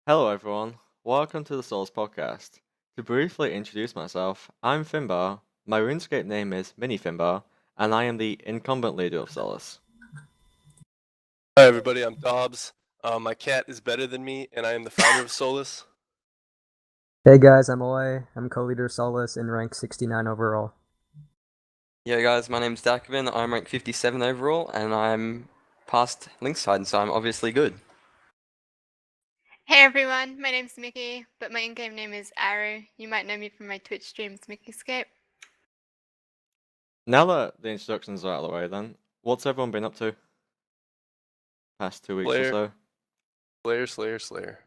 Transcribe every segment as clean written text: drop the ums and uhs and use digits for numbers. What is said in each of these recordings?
Hello, everyone. Welcome to the Solace Podcast. To briefly introduce myself, I'm Finbar. My RuneScape name is Mini Finbar, and I am the incumbent leader of Solace. Hi everybody, I'm Dobbs. My cat is better than me, and I am the founder of Solace. Hey guys, I'm Oy. I'm co-leader of Solace in rank 69 overall. Yo guys, my name's Darkovin. I'm rank 57 overall, and I'm past Linkside, so I'm obviously good. Hey everyone, my name's Mickey, but my in-game name is Arrow. You might know me from my Twitch streams, MickeyScape. Now that the introductions are out of the way, then, what's everyone been up to? Past 2 weeks Slayer. or so? Slayer.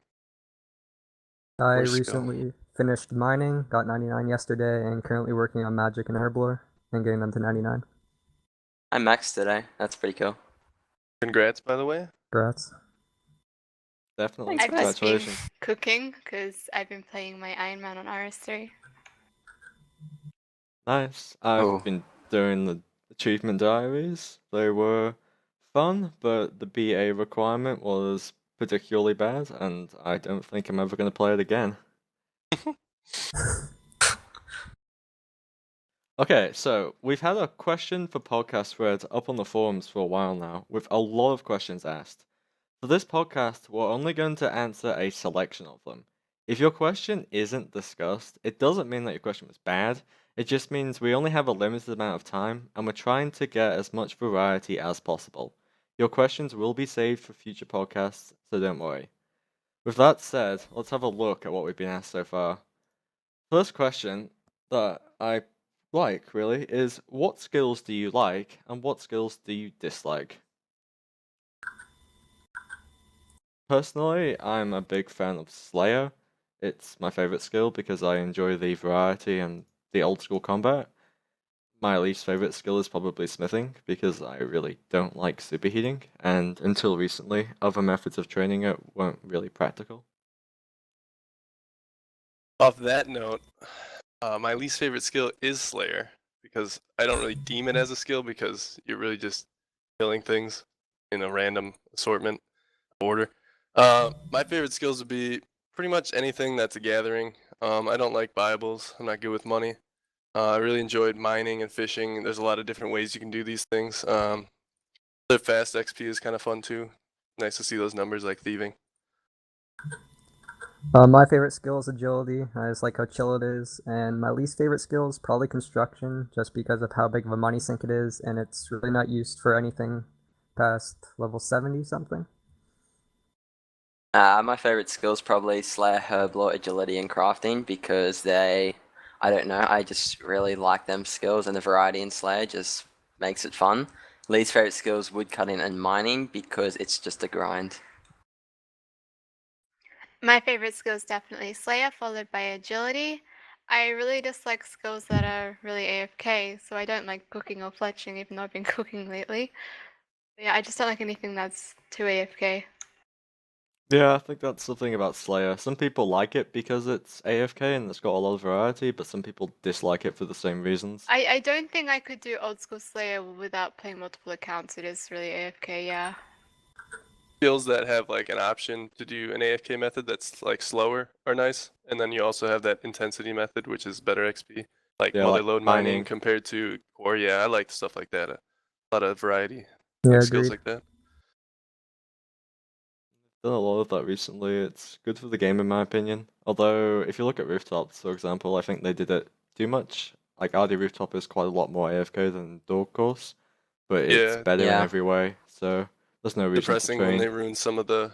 I Where's Skull? recently finished mining, got 99 yesterday, and currently working on magic and herblore and getting them to 99. I maxed today. That's pretty cool. Congrats, by the way. Congrats. Definitely. Thanks, I've just been Congratulations. cooking because I've been playing my Ironman on RS3. Nice. I've Oh. been doing the achievement diaries. They were fun, but the BA requirement was particularly bad, and I don't think I'm ever going to play it again. Okay, so we've had a question for podcast thread up on the forums for a while now, with a lot of questions asked. For this podcast, we're only going to answer a selection of them. If your question isn't discussed, it doesn't mean that your question was bad, it just means we only have a limited amount of time, and we're trying to get as much variety as possible. Your questions will be saved for future podcasts, so don't worry. With that said, let's have a look at what we've been asked so far. First question that I like, really, is what skills do you like and what skills do you dislike? Personally, I'm a big fan of Slayer. It's my favorite skill because I enjoy the variety and the old school combat. My least favorite skill is probably smithing because I really don't like superheating, and until recently, other methods of training it weren't really practical. Off that note, my least favorite skill is Slayer, because I don't really deem it as a skill because you're really just killing things in a random assortment order. My favorite skills would be pretty much anything that's a gathering. I don't like Bibles. I'm not good with money. I really enjoyed mining and fishing. There's a lot of different ways you can do these things. The fast XP is kind of fun too. Nice to see those numbers like thieving. My favorite skill is agility. I just like how chill it is, and my least favorite skill is probably construction, just because of how big of a money sink it is, and it's really not used for anything past level 70 something. My favorite skills probably Slayer, Herblore, Agility, and Crafting because I don't know, I just really like them skills, and the variety in Slayer just makes it fun. Least favorite skills woodcutting and mining because it's just a grind. My favorite skill is definitely Slayer, followed by Agility. I really dislike skills that are really AFK, so I don't like cooking or fletching, even though I've been cooking lately. But yeah, I just don't like anything that's too AFK. Yeah, I think that's the thing about Slayer. Some people like it because it's AFK and it's got a lot of variety, but some people dislike it for the same reasons. I don't think I could do old school Slayer without playing multiple accounts. It is really AFK, yeah. Skills that have like an option to do an AFK method that's like slower are nice, and then you also have that intensity method, which is better XP, like Yeah, mother like load mining. mining compared to core. Yeah, I like stuff like that. A lot of variety, Yeah, like skills agreed. like that. Done a lot of that recently. It's good for the game, in my opinion. Although, if you look at rooftops, for example, I think they did it too much. Like RD rooftop is quite a lot more AFK than Dog Course, but it's Yeah, better in Yeah. every way. So there's no reason to depressing when they train. ruined some of the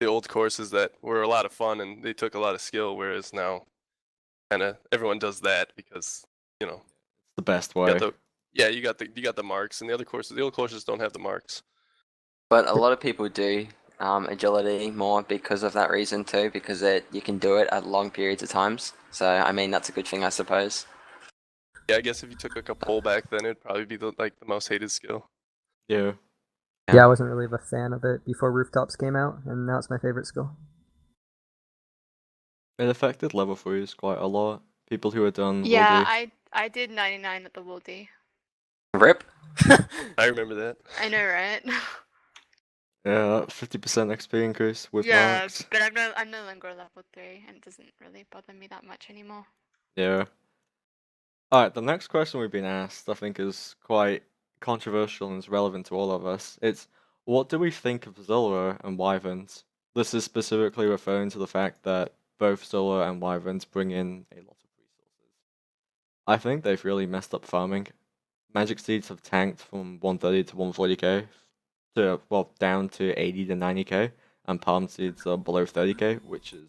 old courses that were a lot of fun and they took a lot of skill, whereas now kind of everyone does that because you know It's the best you way. got you got the marks, and the old courses don't have the marks. But a lot of people do agility more because of that reason too, because you can do it at long periods of times. So I mean that's a good thing, I suppose. Yeah, I guess if you took like a poll back then, it'd probably be the most hated skill. Yeah. Yeah, I wasn't really a fan of it before rooftops came out, and now it's my favorite skill. It affected level 3s quite a lot. People who had done Yeah, Wooldy. I did 99 at the Wooldy. Rip. I remember that. I know, right? Yeah, 50% XP increase with Yeah, marks. but I'm no longer level 3, and it doesn't really bother me that much anymore. Yeah. Alright, the next question we've been asked, I think, is quite controversial and is relevant to all of us. It's, what do we think of Zulrah and Wyverns? This is specifically referring to the fact that both Zulrah and Wyverns bring in a lot of resources. I think they've really messed up farming. Magic Seeds have tanked from 130 to 140k to, well, down to 80 to 90k, and Palm Seeds are below 30k, which is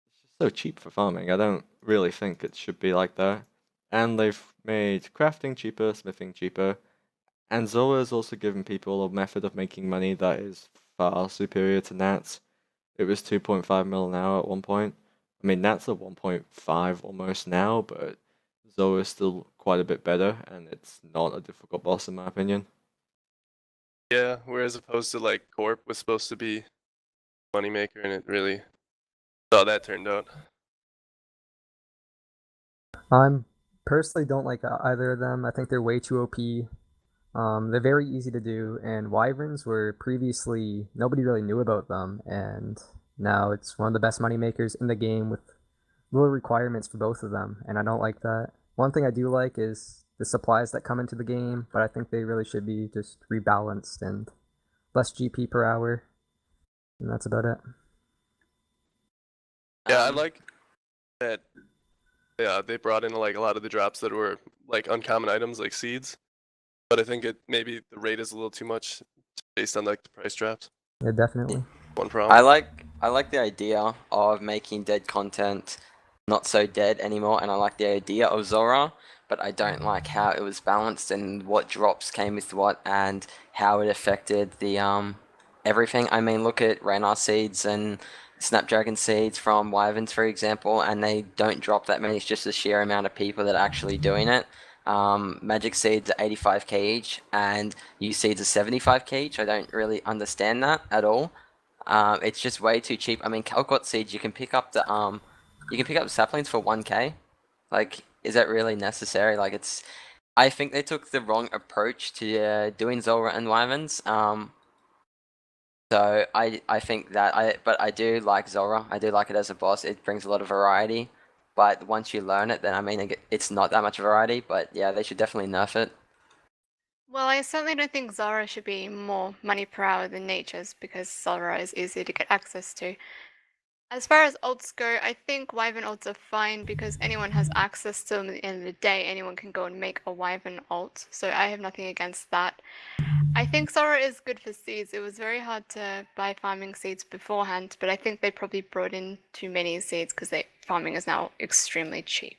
it's just so cheap for farming. I don't really think it should be like that. And they've made crafting cheaper, smithing cheaper, and Zola has also given people a method of making money that is far superior to Nats. It was 2.5 mil an hour at one point. I mean, Nats are 1.5 almost now, but Zola is still quite a bit better, and it's not a difficult boss in my opinion. Yeah, whereas opposed to like Corp was supposed to be moneymaker, and it really saw that turned out. I'm personally don't like either of them. I think they're way too OP. They're very easy to do, and Wyverns were previously nobody really knew about them, and now it's one of the best money makers in the game with little requirements for both of them, and I don't like that. One thing I do like is the supplies that come into the game, but I think they really should be just rebalanced and less GP per hour, and that's about it. Yeah, I Um, like that. Yeah, they brought in like a lot of the drops that were like uncommon items like seeds, but I think it maybe the rate is a little too much based on like the price drops. Yeah, definitely. One I problem. like the idea of making dead content not so dead anymore, and I like the idea of Zora, but I don't like how it was balanced and what drops came with what and how it affected the everything. I mean, look at Raynar seeds and Snapdragon seeds from Wyverns, for example, and they don't drop that many. It's just the sheer amount of people that are actually doing it. Magic seeds are 85k each, and U seeds are 75k each. I don't really understand that at all. It's just way too cheap. I mean, Calcot seeds you can pick up the saplings for 1k. Like, is that really necessary? Like, it's. I think they took the wrong approach to doing Zulrah and Wyverns. So I think that but I do like Zulrah. I do like it as a boss. It brings a lot of variety. But once you learn it, then I mean, it's not that much variety. But yeah, they should definitely nerf it. Well, I certainly don't think Zara should be more money per hour than Nature's because Zara is easy to get access to. As far as ults go, I think Wyvern ults are fine because anyone has access to them at the end of the day. Anyone can go and make a Wyvern ult, so I have nothing against that. I think Zora is good for seeds. It was very hard to buy farming seeds beforehand, but I think they probably brought in too many seeds because farming is now extremely cheap.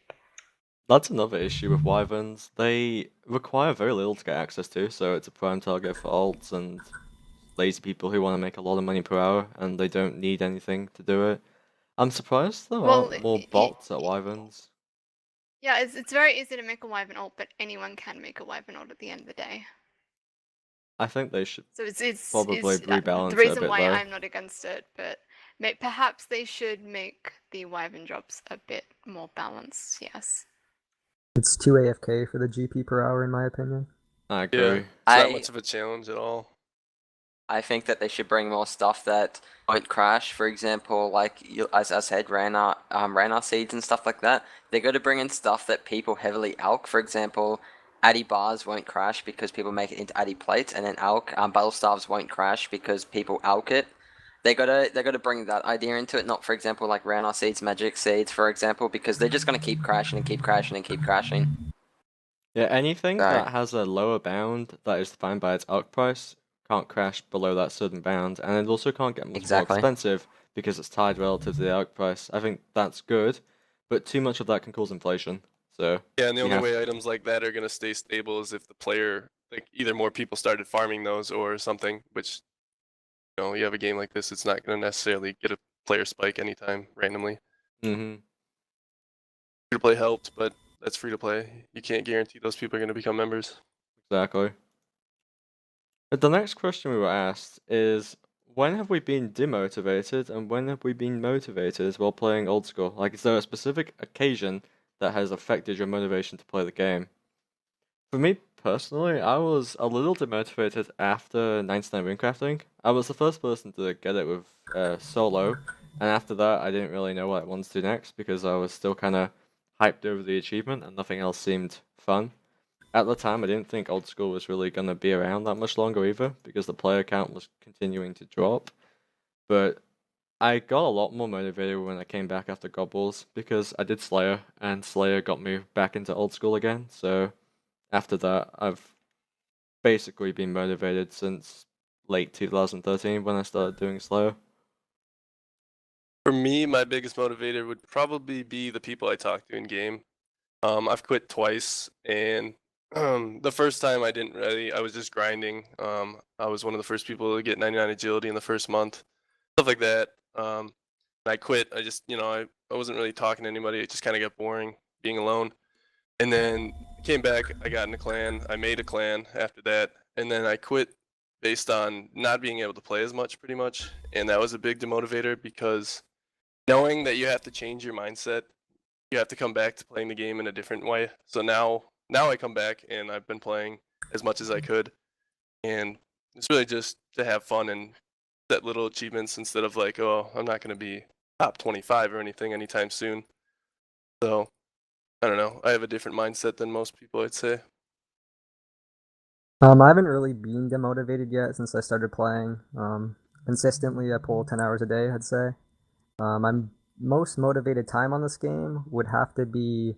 That's another issue with Wyverns. They require very little to get access to, so it's a prime target for alts and lazy people who want to make a lot of money per hour, and they don't need anything to do it. I'm surprised there Well, aren't more bots at Wyverns. yeah, it's very easy to make a Wyvern ult, but anyone can make a Wyvern ult at the end of the day. I think they should So it's probably rebalance the it a reason bit why though. I'm not against it, but perhaps they should make the Wyvern drops a bit more balanced. Yes. It's 2 AFK for the GP per hour, in my opinion. I Yeah, agree. it's I- not much of a challenge at all. I think that they should bring more stuff that won't crash. For example, like as I said, Raynar seeds and stuff like that. They got to bring in stuff that people heavily alk. For example, Addy bars won't crash because people make it into Addy plates, and then alk battle staves won't crash because people alk it. They gotta bring that idea into it. Not, for example, like Raynar seeds, Magic seeds, for example, because they're just gonna keep crashing and keep crashing and keep crashing. Yeah, anything Right. that has a lower bound that is defined by its arc price can't crash below that certain bound, and it also can't get much Exactly. more expensive because it's tied relative to the arc price. I think that's good, but too much of that can cause inflation. So Yeah, and the you only have- way items like that are gonna stay stable is if the player, like, either more people started farming those or something. Which, you have a game like this, it's not gonna necessarily get a player spike anytime randomly. Mhm. Free to play helped, but that's free to play. You can't guarantee those people are gonna become members. Exactly. But the next question we were asked is, when have we been demotivated and when have we been motivated while playing Old School? Like, is there a specific occasion that has affected your motivation to play the game? For me personally, I was a little demotivated after 99 Runecrafting. I was the first person to get it with solo, and after that, I didn't really know what I wanted to do next because I was still kind of hyped over the achievement and nothing else seemed fun. At the time, I didn't think Oldschool was really going to be around that much longer either because the player count was continuing to drop. But I got a lot more motivated when I came back after God Balls because I did Slayer, and Slayer got me back into Oldschool again, so after that, I've basically been motivated since late 2013 when I started doing Slayer. For me, my biggest motivator would probably be the people I talk to in game. I've quit twice, and the first time I was just grinding. I was one of the first people to get 99 agility in the first month, stuff like that. I quit. I just, I wasn't really talking to anybody. It just kind of got boring being alone. And then came back. I got in a clan. I made a clan after that, and then I quit based on not being able to play as much, pretty much. And that was a big demotivator because knowing that you have to change your mindset, you have to come back to playing the game in a different way. So now I come back and I've been playing as much as I could, and it's really just to have fun and set little achievements instead of like, oh, I'm not going to be top 25 or anything anytime soon. So I don't know. I have a different mindset than most people, I'd say. I haven't really been demotivated yet since I started playing. Consistently, I pull 10 hours a day, I'd say. My most motivated time on this game would have to be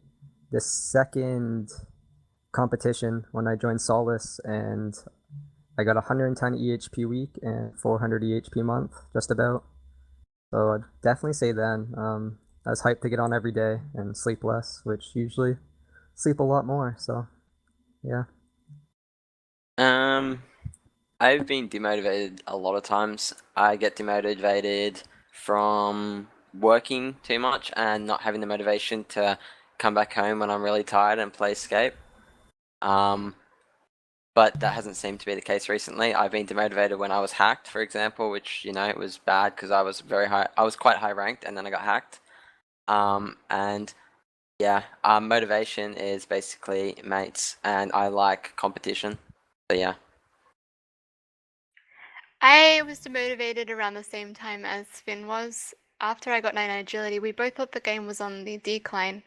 the second competition when I joined Solace, and I got 110 EHP week and 400 EHP month, just about. So I'd definitely say then. I was hyped to get on every day and sleep less, which usually sleep a lot more. So, yeah. I've been demotivated a lot of times. I get demotivated from working too much and not having the motivation to come back home when I'm really tired and play Escape. But that hasn't seemed to be the case recently. I've been demotivated when I was hacked, for example, which, it was bad because I was quite high ranked and then I got hacked. And yeah, motivation is basically mates, and I like competition. So yeah. I was demotivated around the same time as Finn was. After I got 99 agility, we both thought the game was on the decline.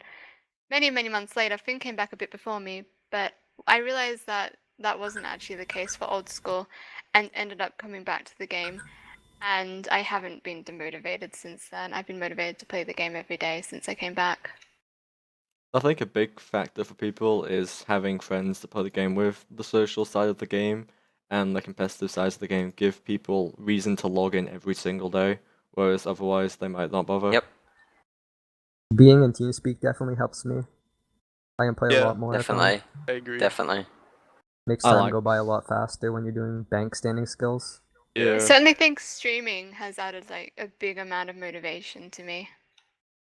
Many, many months later, Finn came back a bit before me, but I realized that that wasn't actually the case for Oldschool and ended up coming back to the game. And I haven't been demotivated since then. I've been motivated to play the game every day since I came back. I think a big factor for people is having friends to play the game with. The social side of the game and the competitive side of the game give people reason to log in every single day, whereas otherwise they might not bother. Yep. Being in TeamSpeak definitely helps me. I can play a Yeah, lot more. Definitely. I agree. Definitely. Makes I time like- go by a lot faster when you're doing bank standing skills. I Yeah. certainly think streaming has added like a big amount of motivation to me.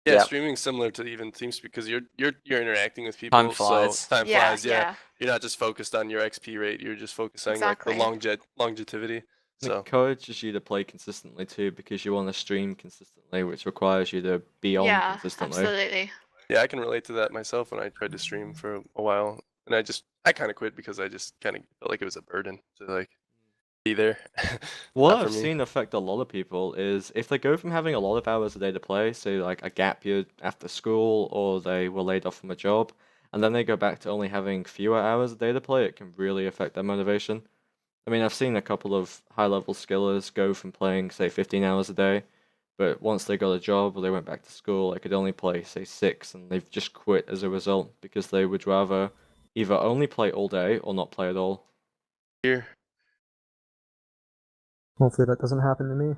Yeah, Yep. streaming's similar to even TeamSpeak because you're interacting with people. Time flies. So time Yeah, flies. Yeah. You're not just focused on your XP rate. You're just focusing Exactly. like the longevity. It So encourages you to play consistently too because you want to stream consistently, which requires you to be on Yeah, consistently. absolutely. yeah, I can relate to that myself when I tried to stream for a while, and I kind of quit because I just kind of felt like it was a burden to like be there. What Not for I've me. seen affect a lot of people is if they go from having a lot of hours a day to play, say like a gap year after school, or they were laid off from a job, and then they go back to only having fewer hours a day to play, it can really affect their motivation. I mean, I've seen a couple of high-level skillers go from playing, say, 15 hours a day, but once they got a job or they went back to school, they could only play, say, 6, and they've just quit as a result because they would rather either only play all day or not play at all. Here, Hopefully that doesn't happen to me.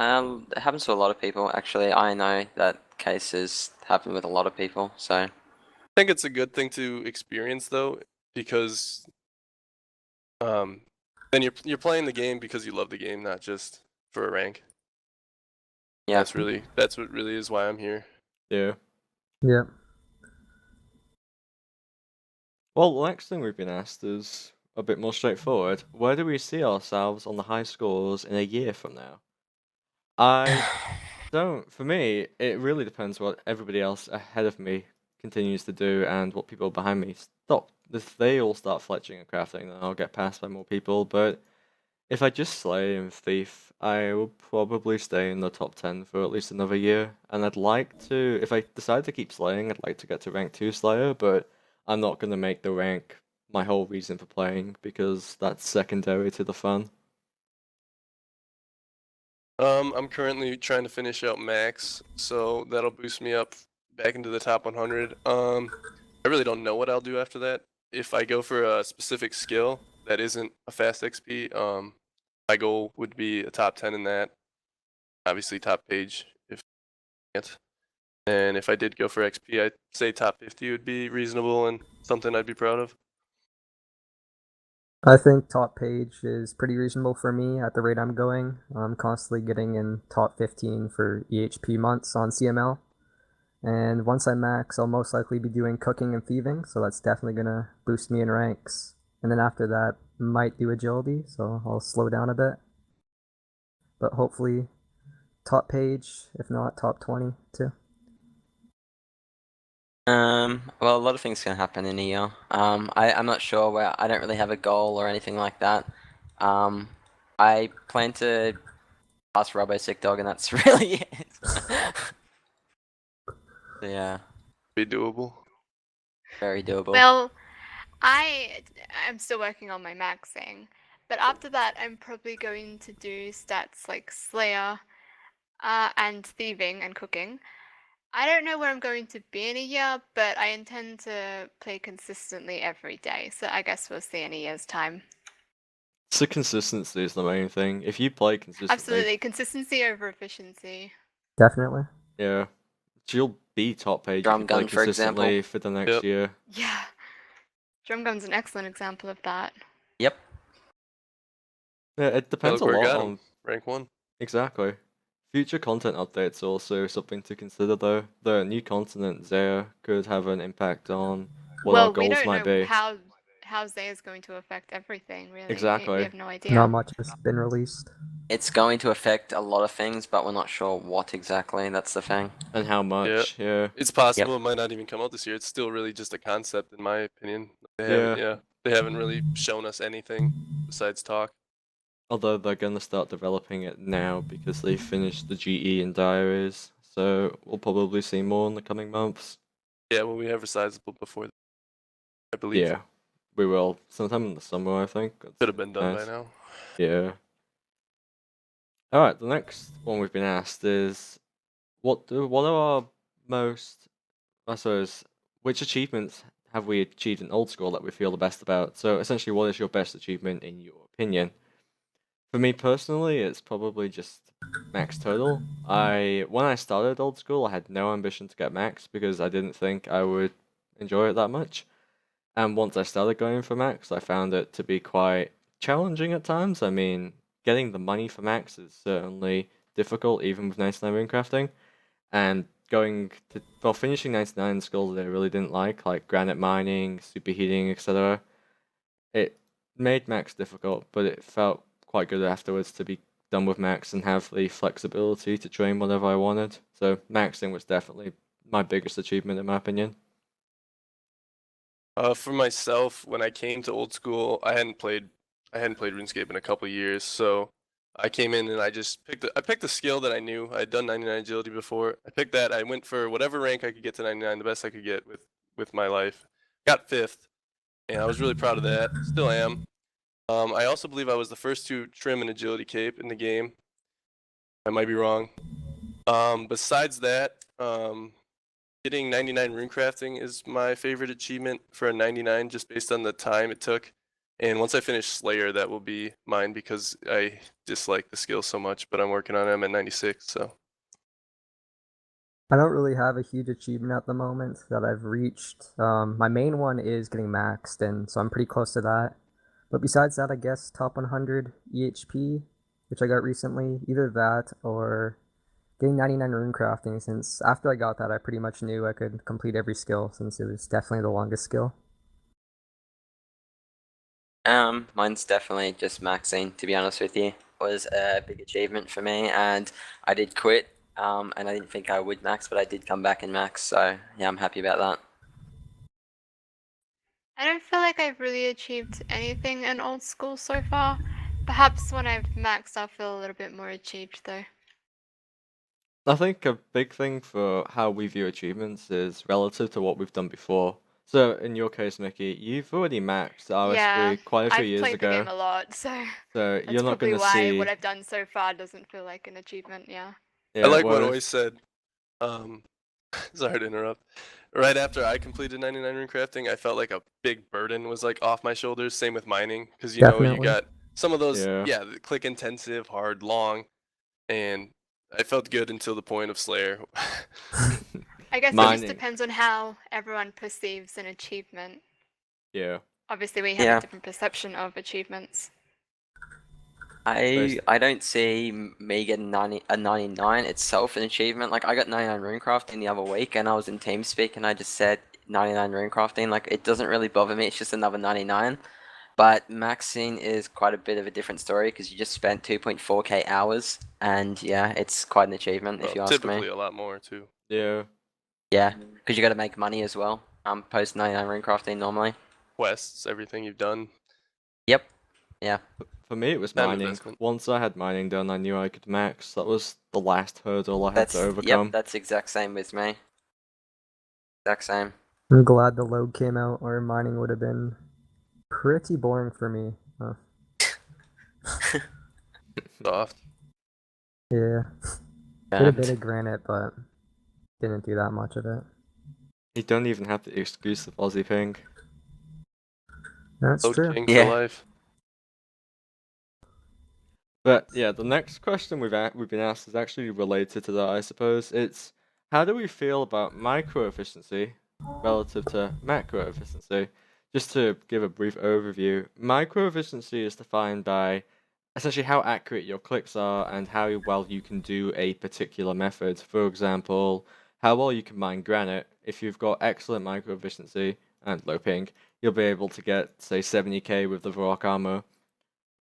It happens to a lot of people. Actually, I know that cases happen with a lot of people. So I think it's a good thing to experience though, because then you're playing the game because you love the game, not just for a rank. yeah. That's what really is why I'm here. Yeah. Yeah. Well, the next thing we've been asked is a bit more straightforward. Where do we see ourselves on the high scores in a year from now? I don't. For me, it really depends what everybody else ahead of me continues to do and what people behind me stop if they all start fletching and crafting, then I'll get passed by more people. But if I just slay and thief, I will probably stay in the top 10 for at least another year. And I'd like to, if I decide to keep slaying, I'd like to get to rank 2 slayer, but I'm not going to make the rank my whole reason for playing because that's secondary to the fun. I'm currently trying to finish out max, so that'll boost me up back into the top 100. I really don't know what I'll do after that. If I go for a specific skill that isn't a fast XP, my goal would be a top 10 in that. Obviously top page if I can't. And if I did go for XP, I'd say top 50 would be reasonable and something I'd be proud of. I think top page is pretty reasonable for me at the rate I'm going. I'm constantly getting in top 15 for EHP months on CML. And once I max, I'll most likely be doing cooking and thieving, so that's definitely going to boost me in ranks. And then after that, might do agility, so I'll slow down a bit. But hopefully top page, if not top 20 too. Well, a lot of things can happen in a year. I'm not sure where. I don't really have a goal or anything like that. I plan to pass Robo Sick Dog, and that's really it. So, yeah, Be doable. very doable. Well, I'm still working on my maxing, but after that, I'm probably going to do stats like Slayer, and thieving and cooking. I don't know where I'm going to be in a year, but I intend to play consistently every day. So I guess we'll see in a year's time. So consistency is the main thing. If you play consistently, Absolutely, consistency over efficiency. Definitely. yeah, you'll be top page if Drum you play gun, for example. consistently for the next Yep. year. Yeah, Drum Gun's an excellent example of that. Yep. Yeah, it depends a Look where I lot got on him. Rank 1. exactly. Future content updates are also something to consider, though. The new continent Zaya could have an impact on what our Well, we goals don't might know be. how Zay is going to affect everything, really. We Exactly. have no idea. Not much has been released. It's going to affect a lot of things, but we're not sure what exactly. That's the thing. And how much, yeah. It's possible it might not even come out this year. It's still really just a concept, in my opinion. They haven't really shown us anything besides talk. Although they're gonna start developing it now because they finished the GE and diaries, so we'll probably see more in the coming months. Yeah, well, we have resizable before that, I believe. Yeah, we will. Sometime in the summer, I think. Could have been done Nice. by now. Yeah. Alright, the next one we've been asked is what are our most, I suppose, which achievements have we achieved in Old School that we feel the best about? So essentially, what is your best achievement in your opinion? For me personally, it's probably just max total. When I started Old School, I had no ambition to get max because I didn't think I would enjoy it that much. And once I started going for max, I found it to be quite challenging at times. I mean, getting the money for max is certainly difficult, even with 99 runecrafting. And finishing 99 skills that I really didn't like granite mining, superheating, etc. It made max difficult, but it felt quite good afterwards to be done with max and have the flexibility to train whenever I wanted. So maxing was definitely my biggest achievement in my opinion. For myself, when I came to Old School, I hadn't played RuneScape in a couple of years, so I came in and I just picked a skill that I knew. I had done 99 agility before. I picked that. I went for whatever rank I could get to 99, the best I could get with my life. Got 5th, and I was really proud of that. Still am. I also believe I was the first to trim an agility cape in the game. I might be wrong. Besides that, getting 99 runecrafting is my favorite achievement for a 99, just based on the time it took. And once I finish Slayer, that will be mine because I dislike the skill so much, but I'm working on them at 96, so. I don't really have a huge achievement at the moment that I've reached. My main one is getting maxed, and so I'm pretty close to that. But besides that, I guess top 100 EHP, which I got recently, either that or getting 99 runecrafting, since after I got that, I pretty much knew I could complete every skill, since it was definitely the longest skill. Mine's definitely just maxing, to be honest with you. It was a big achievement for me, and I did quit, and I didn't think I would max, but I did come back and max, so yeah, I'm happy about that. I don't feel like I've really achieved anything in old school so far. Perhaps when I've maxed, I'll feel a little bit more achieved though. I think a big thing for how we view achievements is relative to what we've done before. So in your case, Mickey, you've already maxed Yeah, RS3 quite a few I've years played the game ago, a lot, so so that's you're not probably going to why what see. I've done so far doesn't feel like an achievement, yeah. I Yeah, like what whereas Ois said. Sorry to interrupt. Right after I completed 99 rune crafting, I felt like a big burden was like off my shoulders. Same with mining, because you Definitely. got some of those, Yeah. the click intensive, hard, long, and I felt good until the point of Slayer. I guess it just mining, depends on how everyone perceives an achievement. yeah. Obviously, we have Yeah. a different perception of achievements. I don't see me getting a 99 itself an achievement. Like I got 99 runecrafting the other week, and I was in TeamSpeak, and I just said 99 runecrafting. Like it doesn't really bother me. It's just another 99. But maxing is quite a bit of a different story because you just spent 2.4k hours, and yeah, it's quite an achievement if you ask typically me. a lot more too. Yeah. Yeah, because you got to make money as well. Post 99 runecrafting normally. Quests, everything you've done. Yep. Yeah. For me, it was Time mining. investment. Once I had mining done, I knew I could max. That was the last hurdle I had to overcome. Yep. That's exact same with me. Exact same. I'm glad the load came out, or mining would have been pretty boring for me. Soft. Yeah. Did a bit And of granite, but didn't do that much of it. You don't even have the exclusive Aussie ping. That's Load true. king Yeah. for life. But yeah, the next question we've been asked is actually related to that, I suppose. It's how do we feel about micro efficiency relative to macro efficiency? Just to give a brief overview, micro efficiency is defined by essentially how accurate your clicks are and how well you can do a particular method. For example, how well you can mine granite. If you've got excellent micro efficiency and low ping, you'll be able to get, say, 70k with the rock armor,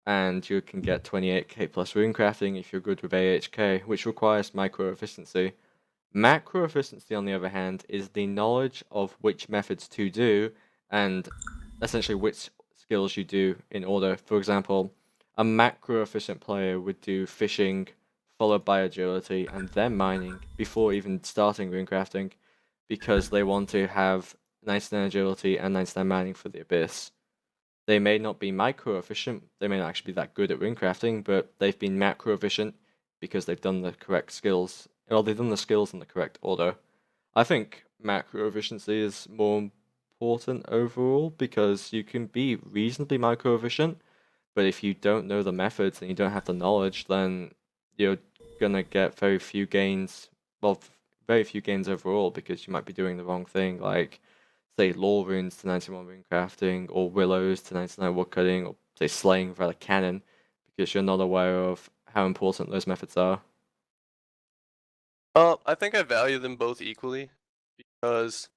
and you can get 28k plus rune crafting if you're good with AHK, which requires micro efficiency. Macro efficiency, on the other hand, is the knowledge of which methods to do and essentially which skills you do in order. For example, a macro efficient player would do fishing followed by agility and then mining before even starting rune crafting because they want to have 99 agility and 99 mining for the abyss. They may not be micro efficient, they may not actually be that good at rune crafting, but they've been macro efficient because they've done the correct skills. Well, they've done the skills in the correct order. I think macro efficiency is more important overall because you can be reasonably micro efficient, but if you don't know the methods and you don't have the knowledge, then you're gonna get very few gains. Well, very few gains overall because you might be doing the wrong thing, like say law runes to 91 rune crafting, or willows to 99 woodcutting, or say slaying without a cannon, because you're not aware of how important those methods are. I think I value them both equally because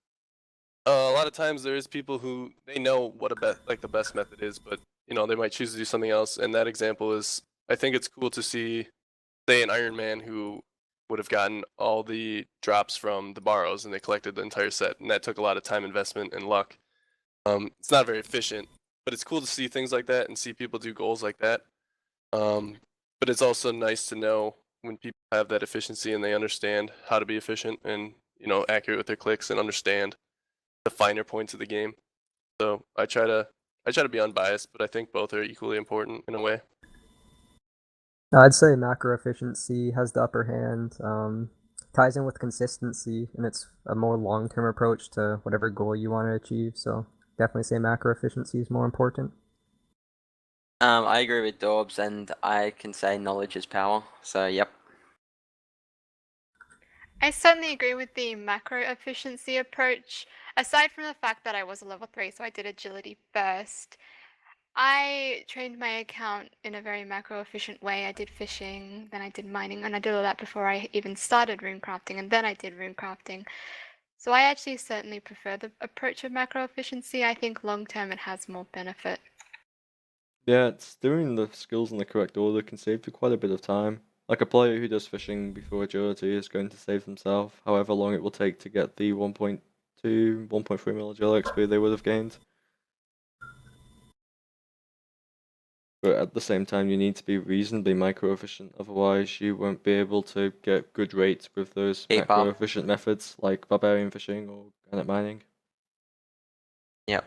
a lot of times there is people who they know what the best method is, but they might choose to do something else. And that example is, I think it's cool to see, say, an Ironman who would have gotten all the drops from the borrows and they collected the entire set, and that took a lot of time investment and luck. It's not very efficient, but it's cool to see things like that and see people do goals like that. But it's also nice to know when people have that efficiency and they understand how to be efficient and accurate with their clicks and understand the finer points of the game. So I try to be unbiased, but I think both are equally important in a way. I'd say macro efficiency has the upper hand. Ties in with consistency, and it's a more long-term approach to whatever goal you want to achieve. So definitely say macro efficiency is more important. I agree with Dorbs, and I can say knowledge is power. So yep. I certainly agree with the macro efficiency approach. Aside from the fact that I was a level 3, so I did agility first, I trained my account in a very macro efficient way. I did fishing, then I did mining, and I did all that before I even started rune crafting, and then I did rune crafting. So I actually certainly prefer the approach of macro efficiency. I think long term it has more benefit. Yeah, it's doing the skills in the correct order can save you quite a bit of time. Like a player who does fishing before agility is going to save themselves however long it will take to get the 1.2, 1.3 mil agility XP they would have gained. but at the same time, you need to be reasonably micro efficient. Otherwise, you won't be able to get good rates with those Keep macro up. efficient methods like barbarian fishing or granite mining. Yep.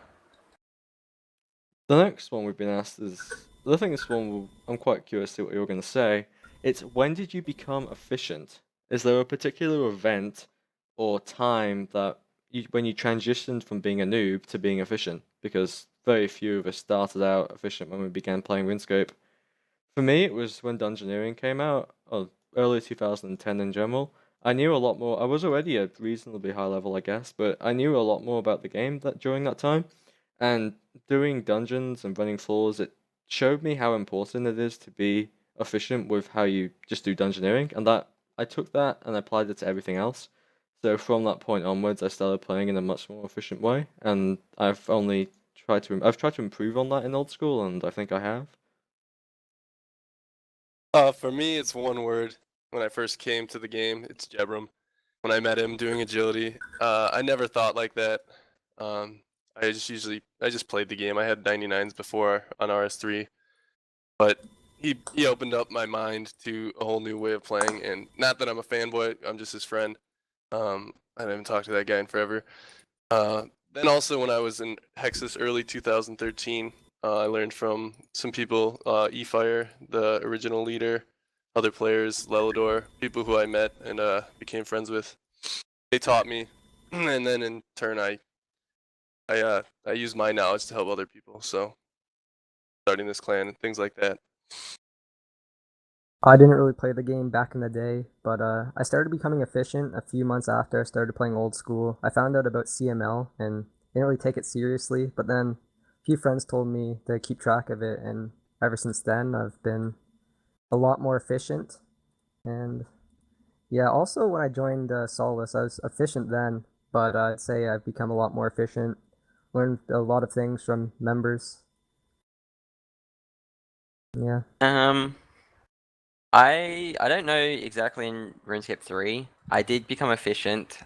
The next one we've been asked is, I think this one I'm quite curious to see what you're going to say. It's when did you become efficient? Is there a particular event or time that when you transitioned from being a noob to being efficient? Because very few of us started out efficient when we began playing RuneScape. For me, it was when Dungeoneering came out, or early 2010 in general. I knew a lot more. I was already a reasonably high level, I guess, but I knew a lot more about the game during that time. And doing dungeons and running floors, it showed me how important it is to be efficient with how you just do dungeoneering, and that I took that and applied it to everything else. So from that point onwards, I started playing in a much more efficient way, and I've tried to improve on that in old school, and I think I have. For me, it's one word. When I first came to the game, it's Jebram. When I met him doing agility, I never thought like that. I just played the game. I had 99s before on RS3, but he opened up my mind to a whole new way of playing. And not that I'm a fanboy, I'm just his friend. I haven't talked to that guy in forever. Then also when I was in Hexus early 2013, I learned from some people, eFire, the original leader, other players, Lelidor, people who I met and became friends with. They taught me, and then in turn I use my knowledge to help other people. So starting this clan and things like that. I didn't really play the game back in the day, but I started becoming efficient a few months after I started playing Old School. I found out about CML and didn't really take it seriously, but then a few friends told me to keep track of it, and ever since then I've been a lot more efficient. And yeah, also when I joined Solace, I was efficient then, but I'd say I've become a lot more efficient. Learned a lot of things from members. Yeah. I don't know exactly in RuneScape 3. I did become efficient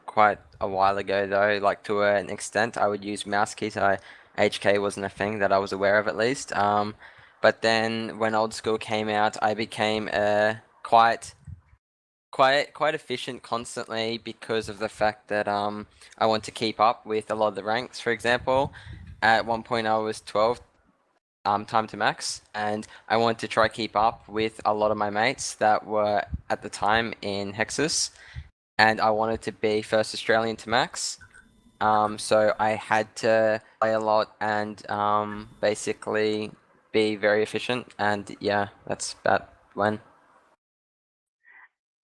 quite a while ago though, like to an extent. I would use mouse keys. HK wasn't a thing that I was aware of at least. But then when Old School came out, I became quite efficient constantly because of the fact that I want to keep up with a lot of the ranks. For example, at one point I was 12 time to max, and I wanted to try keep up with a lot of my mates that were at the time in Hexus, and I wanted to be first Australian to max. So I had to play a lot and basically be very efficient, and yeah, that's about when.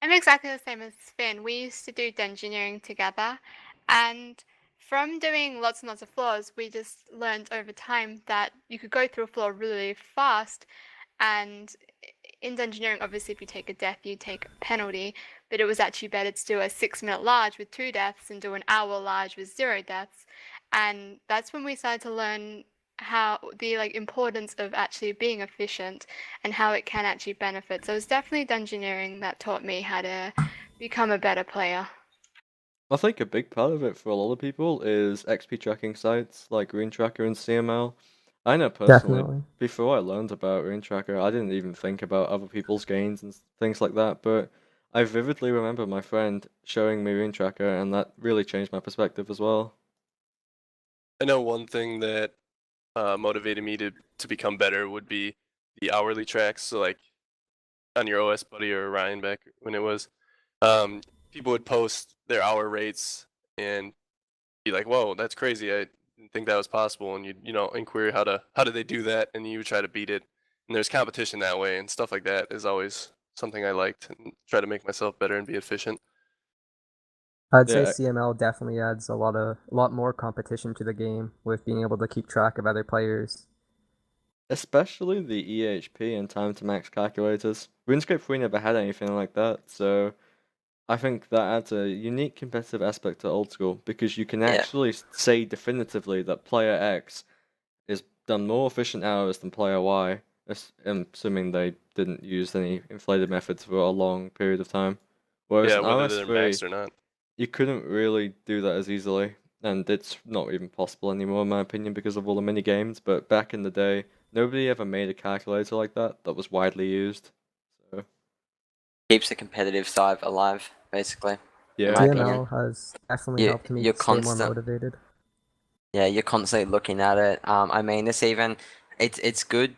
I'm exactly the same as Finn. We used to do Dungeoneering together, and from doing lots and lots of floors, we just learned over time that you could go through a floor really fast. And in Dungeoneering, obviously, if you take a death, you take a penalty, but it was actually better to do a 6-minute large with 2 deaths and do an hour large with 0 deaths. And that's when we started to learn how the importance of actually being efficient and how it can actually benefit. So it's definitely Dungeoneering that taught me how to become a better player. I think a big part of it for a lot of people is XP tracking sites like Rune Tracker and CML. I know personally, Definitely. before I learned about Rune Tracker, I didn't even think about other people's gains and things like that, but I vividly remember my friend showing me Rune Tracker, and that really changed my perspective as well. I know one thing that motivated me to become better would be the hourly tracks. So like on your OS Buddy or Ryan back when it was, people would post their hour rates and be like, "Whoa, that's crazy! I didn't think that was possible." And you know inquire how do they do that, and you would try to beat it. And there's competition that way, and stuff like that is always something I liked, and try to make myself better and be efficient. I'd say Yeah, CML definitely adds a lot more competition to the game with being able to keep track of other players. especially the EHP and time to max calculators. RuneScape 3 never had anything like that, so I think that adds a unique competitive aspect to old school because you can Yeah. actually say definitively that player X is done more efficient hours than player Y, assuming they didn't use any inflated methods for a long period of time. Whereas Yeah, in whether they're RS3, maxed or not. you couldn't really do that as easily, and it's not even possible anymore, in my opinion, because of all the mini games. But back in the day, nobody ever made a calculator like that was widely used. So Keeps the competitive side alive, basically. yeah, my DML opinion. has definitely helped me You're stay more constant. motivated. Yeah, you're constantly looking at it. I mean, it's good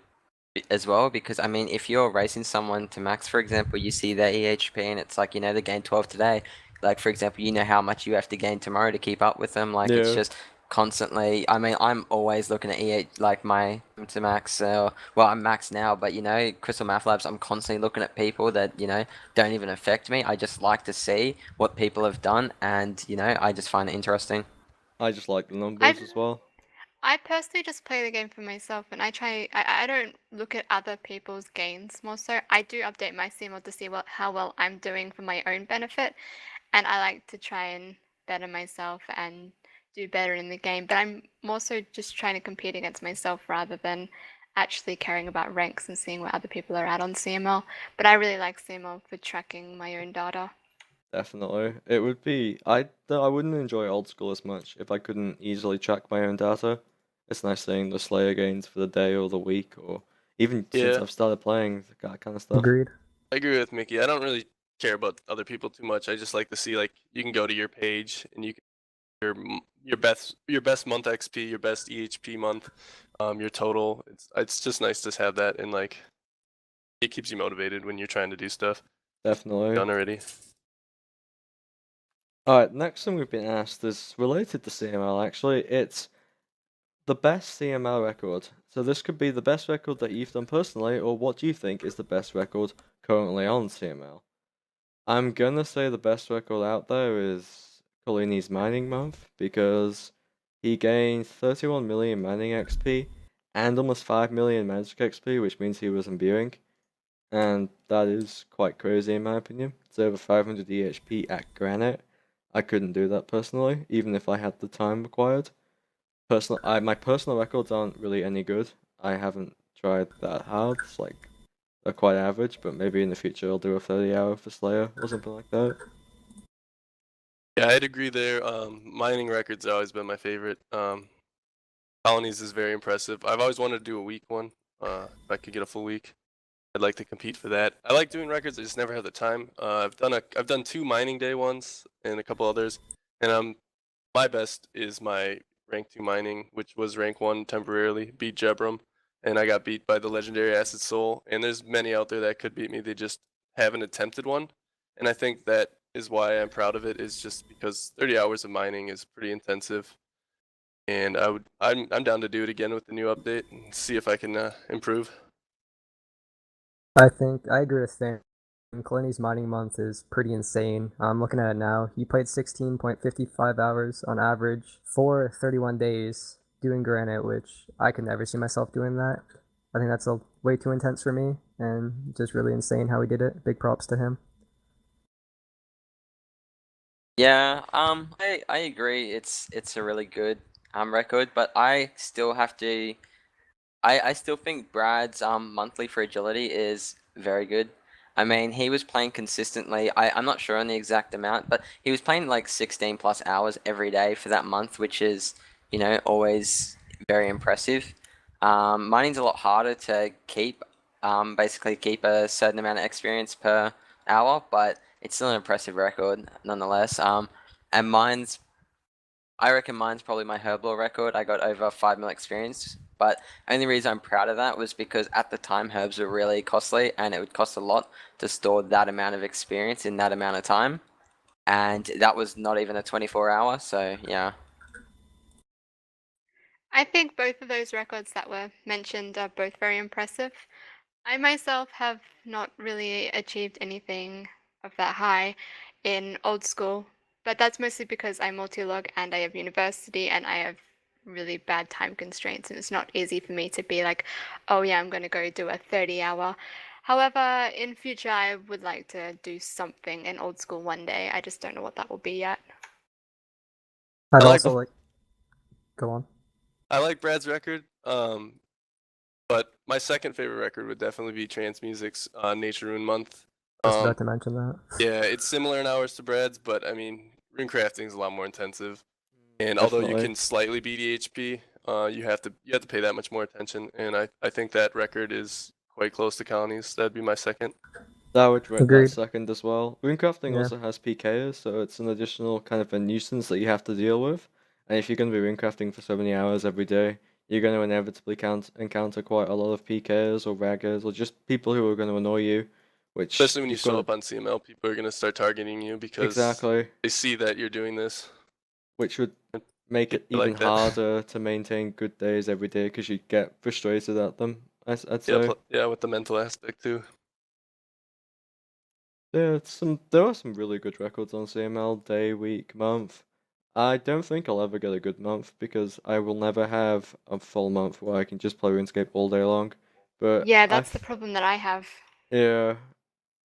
as well because I mean, if you're racing someone to max, for example, you see their EHP and it's like they gained 12 today. Like for example, you know how much you have to gain tomorrow to keep up with them. Like it's yeah. just constantly. I mean, I'm always looking at like my to max. Well, I'm max now, but Crystal Math Labs, I'm constantly looking at people that don't even affect me. I just like to see what people have done, and I just find it interesting. I just like the numbers I've as well. I personally just play the game for myself, and I don't look at other people's gains more so. I do update my CML to see how well I'm doing for my own benefit, and I like to try and better myself and do better in the game. But I'm more so just trying to compete against myself rather than actually caring about ranks and seeing where other people are at on CML. But I really like CML for tracking my own data. Definitely. It would be I wouldn't enjoy old school as much if I couldn't easily track my own data. It's nice seeing the Slayer gains for the day or the week or even since Yeah, I've started playing that kind of stuff. Agreed. I agree with Mickey. I don't really care about other people too much. I just like to see like you can go to your page and you can your best month XP, your best EHP month, your total. It's just nice to have that, and like it keeps you motivated when you're trying to do stuff. Definitely. Done already. Alright, next thing we've been asked is related to CML actually. It's the best CML record. So this could be the best record that you've done personally, or what do you think is the best record currently on CML? I'm gonna say the best record out there is Collini's mining month because he gained 31 million mining XP and almost 5 million magic XP, which means he was imbuing. And that is quite crazy in my opinion. It's over 500 EHP at Granite. I couldn't do that personally, even if I had the time required. My personal records aren't really any good. I haven't tried that hard. It's like they're quite average, but maybe in the future I'll do a 30-hour for Slayer or something like that. Yeah, I'd agree there. Mining records have always been my favorite. Colonies is very impressive. I've always wanted to do a week one. If I could get a full week, I'd like to compete for that. I like doing records. I just never have the time. I've done 2 mining day ones and a couple others, and my best is my rank 2 mining, which was rank 1 temporarily. Beat Jebram, and I got beat by the legendary Acid Soul. And there's many out there that could beat me. They just haven't attempted one, and I think that is why I'm proud of it. Is just because 30 hours of mining is pretty intensive, and I'm down to do it again with the new update and see if I can improve. I think I agree with Finn. Collini's mining month is pretty insane. I'm looking at it now. He played 16.55 hours on average for 31 days doing Granite, which I could never see myself doing that. I think that's way too intense for me, and just really insane how he did it. Big props to him. Yeah, I agree. It's a really good record, but I still have to. I still think Brad's monthly for agility is very good. I mean, he was playing consistently. I'm not sure on the exact amount, but he was playing like 16 plus hours every day for that month, which is always very impressive. Mining's a lot harder to keep. Basically keep a certain amount of experience per hour, but it's still an impressive record nonetheless. And I reckon mine's probably my Herblore record. I got over 5 mil experience, but only reason I'm proud of that was because at the time herbs were really costly, and it would cost a lot to store that amount of experience in that amount of time, and that was not even a 24-hour. So yeah. I think both of those records that were mentioned are both very impressive. I myself have not really achieved anything of that high in old school, but that's mostly because I multi-log and I have university and I have really bad time constraints, and it's not easy for me to be like, oh yeah, I'm going to go do a 30-hour. However, in future, I would like to do something in old school one day. I just don't know what that will be yet. I'd I like also like. Go on. I like Brad's record, but my second favorite record would definitely be Transmusic's Nature Rune month. I was about to mention that. Yeah, it's similar in hours to Brad's, but I mean, rune crafting is a lot more intensive. And although you Definitely. can slightly beat EHP, you have to pay that much more attention, and I think that record is quite close to Colony's. That'd be my second. That would rate that Agreed. second as well. Runecrafting Yeah. also has PKs, so it's an additional kind of a nuisance that you have to deal with. And if you're going to be runecrafting for so many hours every day, you're going to inevitably encounter quite a lot of PKs or raggers or just people who are going to annoy you, which Especially when you you've got show to- up on CML, people are gonna start targeting you because exactly, they see that you're doing this. which would make it People even like that. harder to maintain good days every day because you get frustrated at them. I'd Yeah, say. yeah, with the mental aspect too. There are some really good records on CML day, week, month. I don't think I'll ever get a good month because I will never have a full month where I can just play RuneScape all day long. But Yeah, that's the problem that I have. yeah,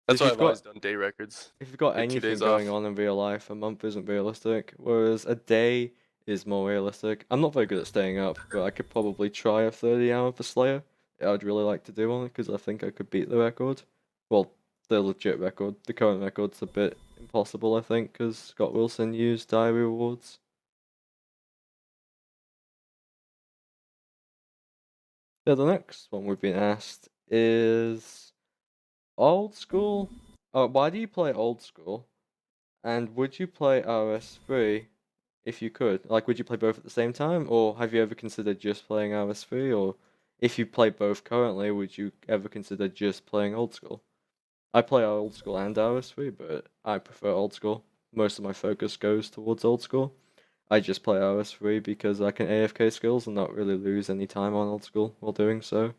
That's if why you've I've always got done day records. if you've got Take 2 anything days going off. on in real life, a month isn't realistic. Whereas a day is more realistic. I'm not very good at staying up, but I could probably try a 30-hour for Slayer. I would really like to do one because I think I could beat the record. Well, the legit record. The current record's a bit impossible, I think, because Scott Wilson used diary rewards. Yeah, the next one we've been asked is Old School. Why do you play Old School? And would you play RS3 if you could? Like, would you play both at the same time, or have you ever considered just playing RS3? Or if you play both currently, would you ever consider just playing Old School? I play Old School and RS3, but I prefer Old School. Most of my focus goes towards Old School. I just play RS3 because I can AFK skills and not really lose any time on Old School while doing so.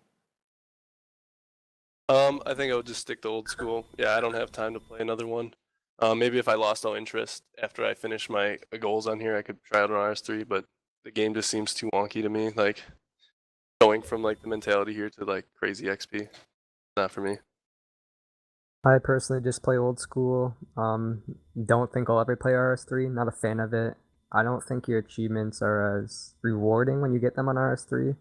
I think I would just stick to Old School. Yeah, I don't have time to play another one. Maybe if I lost all interest after I finish my goals on here, I could try out an RS3, but the game just seems too wonky to me. Like going from like the mentality here to like crazy XP, not for me. I personally just play old school. Don't think I'll ever play RS3. Not a fan of it. I don't think your achievements are as rewarding when you get them on RS3.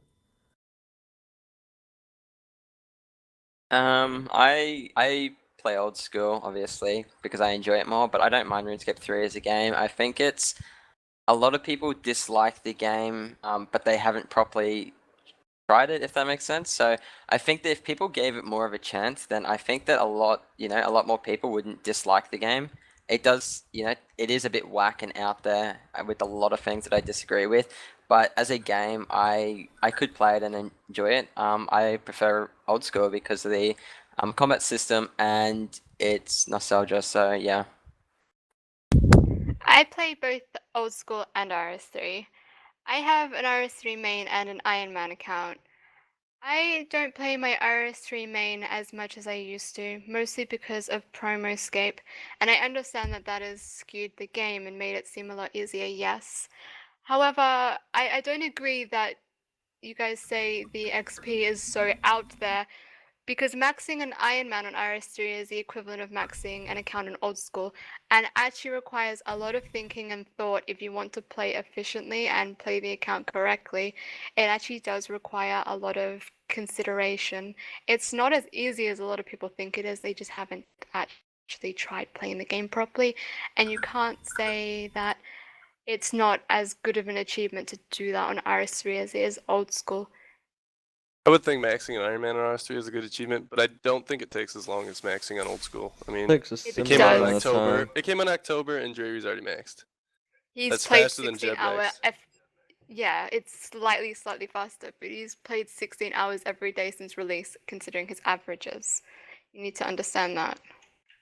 I play old school obviously because I enjoy it more, but I don't mind RuneScape 3 as a game. I think it's a lot of people dislike the game, but they haven't properly tried it, if that makes sense. So I think that if people gave it more of a chance, then I think that a lot more people wouldn't dislike the game. It does, it is a bit whack and out there with a lot of things that I disagree with. But as a game, I could play it and enjoy it. I prefer Old School because of the combat system and its nostalgia. So yeah. I play both Old School and RS3. I have an RS3 main and an Ironman account. I don't play my RS3 main as much as I used to, mostly because of Promoscape, and I understand that that has skewed the game and made it seem a lot easier, yes. However, I don't agree that you guys say the XP is so out there, because maxing an Ironman on RS3 is the equivalent of maxing an account in Old School, and actually requires a lot of thinking and thought if you want to play efficiently and play the account correctly. It actually does require a lot of consideration. It's not as easy as a lot of people think it is, they just haven't actually tried playing the game properly, and you can't say that it's not as good of an achievement to do that on RS3 as it is Old School. I would think maxing an Iron Man on RS3 is a good achievement, but I don't think it takes as long as maxing on Old School. I mean, Takes a It it similar came out in amount of October. time. It came out in October, and Dreary's already maxed. He's That's played faster than 16 Jeb hour maxed. Yeah, it's slightly faster, but he's played 16 hours every day since release, considering his averages. You need to understand that.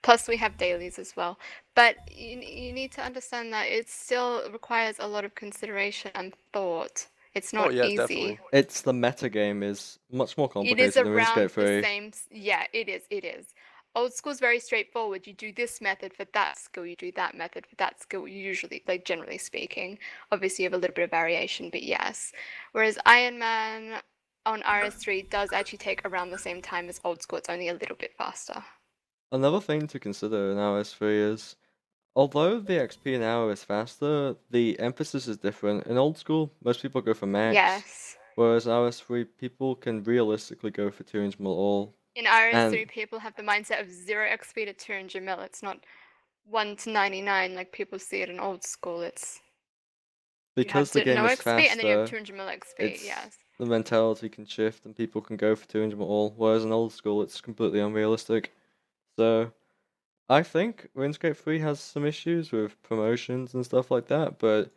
Plus, we have dailies as well. But you need to understand that it still requires a lot of consideration and thought. It's not yeah, easy. definitely. It's the meta game is much more It is complicated than around RuneScape the 3. same. Yeah, it is. Old School's very straightforward. You do this method for that skill, you do that method for that skill, usually, like generally speaking. Obviously, you have a little bit of variation, but yes. Whereas Iron Man on RS3 does actually take around the same time as Old School, it's only a little bit faster. Another thing to consider in RS3 is, although the XP in hour is faster, the emphasis is different. In Old School, most people go for max, Yes. whereas RS3 people can realistically go for 200 mil all. In RS3, And people have the mindset of 0 XP to 200 mil. It's not 1 to 99 like people see it in Old School. It's because the you have game no is XP and then you have faster, 200 mil XP. it's Yes. the mentality can shift and people can go for 200 all, whereas in old school it's completely unrealistic. So I think RuneScape 3 has some issues with promotions and stuff like that, but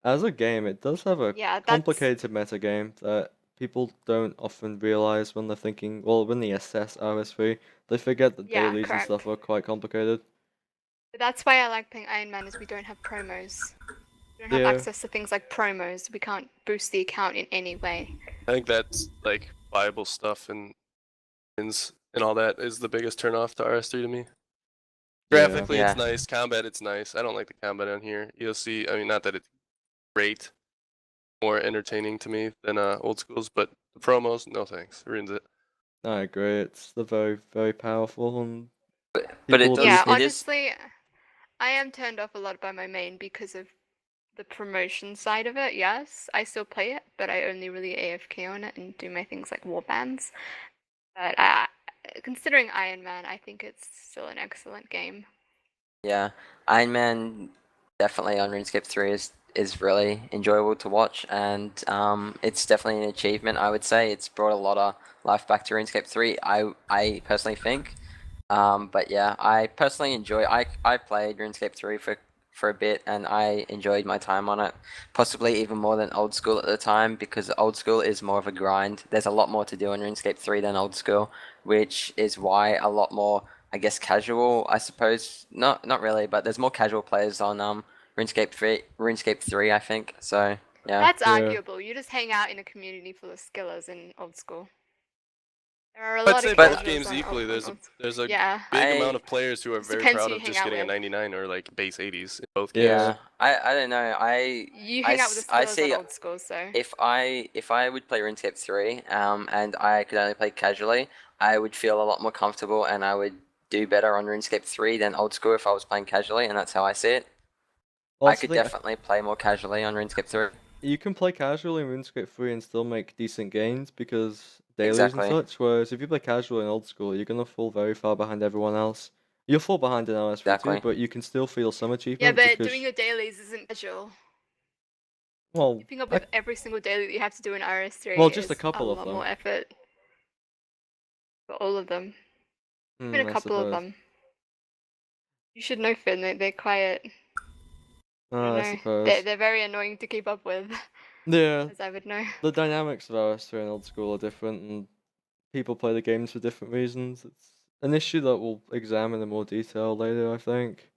as a game it does have a Yeah, that's complicated meta game that people don't often realize when they're thinking, well, when they assess RS3, they forget that yeah, dailies and correct. stuff are quite complicated. But that's why I like playing Ironman is we don't have promos. We don't have Yeah. access to things like promos. We can't boost the account in any way. I think that's like viable stuff and wins and all that is the biggest turnoff to RS3 to me. Yeah. Graphically, Yeah. it's nice. Combat, it's nice. I don't like the combat on here. You'll see. I mean, not that it's great, more entertaining to me than old schools, but the promos, no thanks. Ruins it. I agree. It's the very, very powerful and But people it do Yeah, does. think- It is. honestly, I am turned off a lot by my main because of the promotion side of it. Yes, I still play it, but I only really AFK on it and do my things like warbands. But considering Iron Man, I think it's still an excellent game. Yeah, Iron Man definitely on RuneScape 3 is really enjoyable to watch, and it's definitely an achievement. I would say it's brought a lot of life back to RuneScape 3. I personally think, but yeah, I personally enjoy. I played RuneScape 3 for a bit, and I enjoyed my time on it. Possibly even more than Old School at the time, because Old School is more of a grind. There's a lot more to do in RuneScape 3 than Old School, which is why a lot more, I guess, casual, I suppose. Not really, but there's more casual players on RuneScape 3, I think. So yeah. That's Yeah. arguable. You just hang out in a community full of skillers in Old School. There are a I'd lot say of both casuals games on equally. on There's Old School. there's a Yeah. big amount of players who are Just very depends proud who of you just hang out getting a with. 99 or like base 80s in both Yeah, games. I don't know. You hang out with the I skillers see. on Old School, so If I would play RuneScape 3, and I could only play casually, I would feel a lot more comfortable, and I would do better on RuneScape 3 than Old School if I was playing casually, and that's how I see it. I Also could think definitely play more casually on RuneScape 3. you can play casually in RuneScape 3 and still make decent gains because dailies Exactly. and such, whereas if you play casual in old school, you're gonna fall very far behind everyone else. You'll fall behind in RS3 Exactly. too, but you can still feel some yeah. achievement But because, doing your dailies isn't casual. well, Keeping up with every single daily that you have to do in RS3 well, just a is couple of lot them. more effort. For all of them. Even a I couple of suppose. them. You should know, Finn. They're quiet. I don't I know. suppose. They're very annoying to keep up with, Yeah, as I would know. the dynamics of RS3 and old school are different, and people play the games for different reasons. It's an issue that we'll examine in more detail later, I think.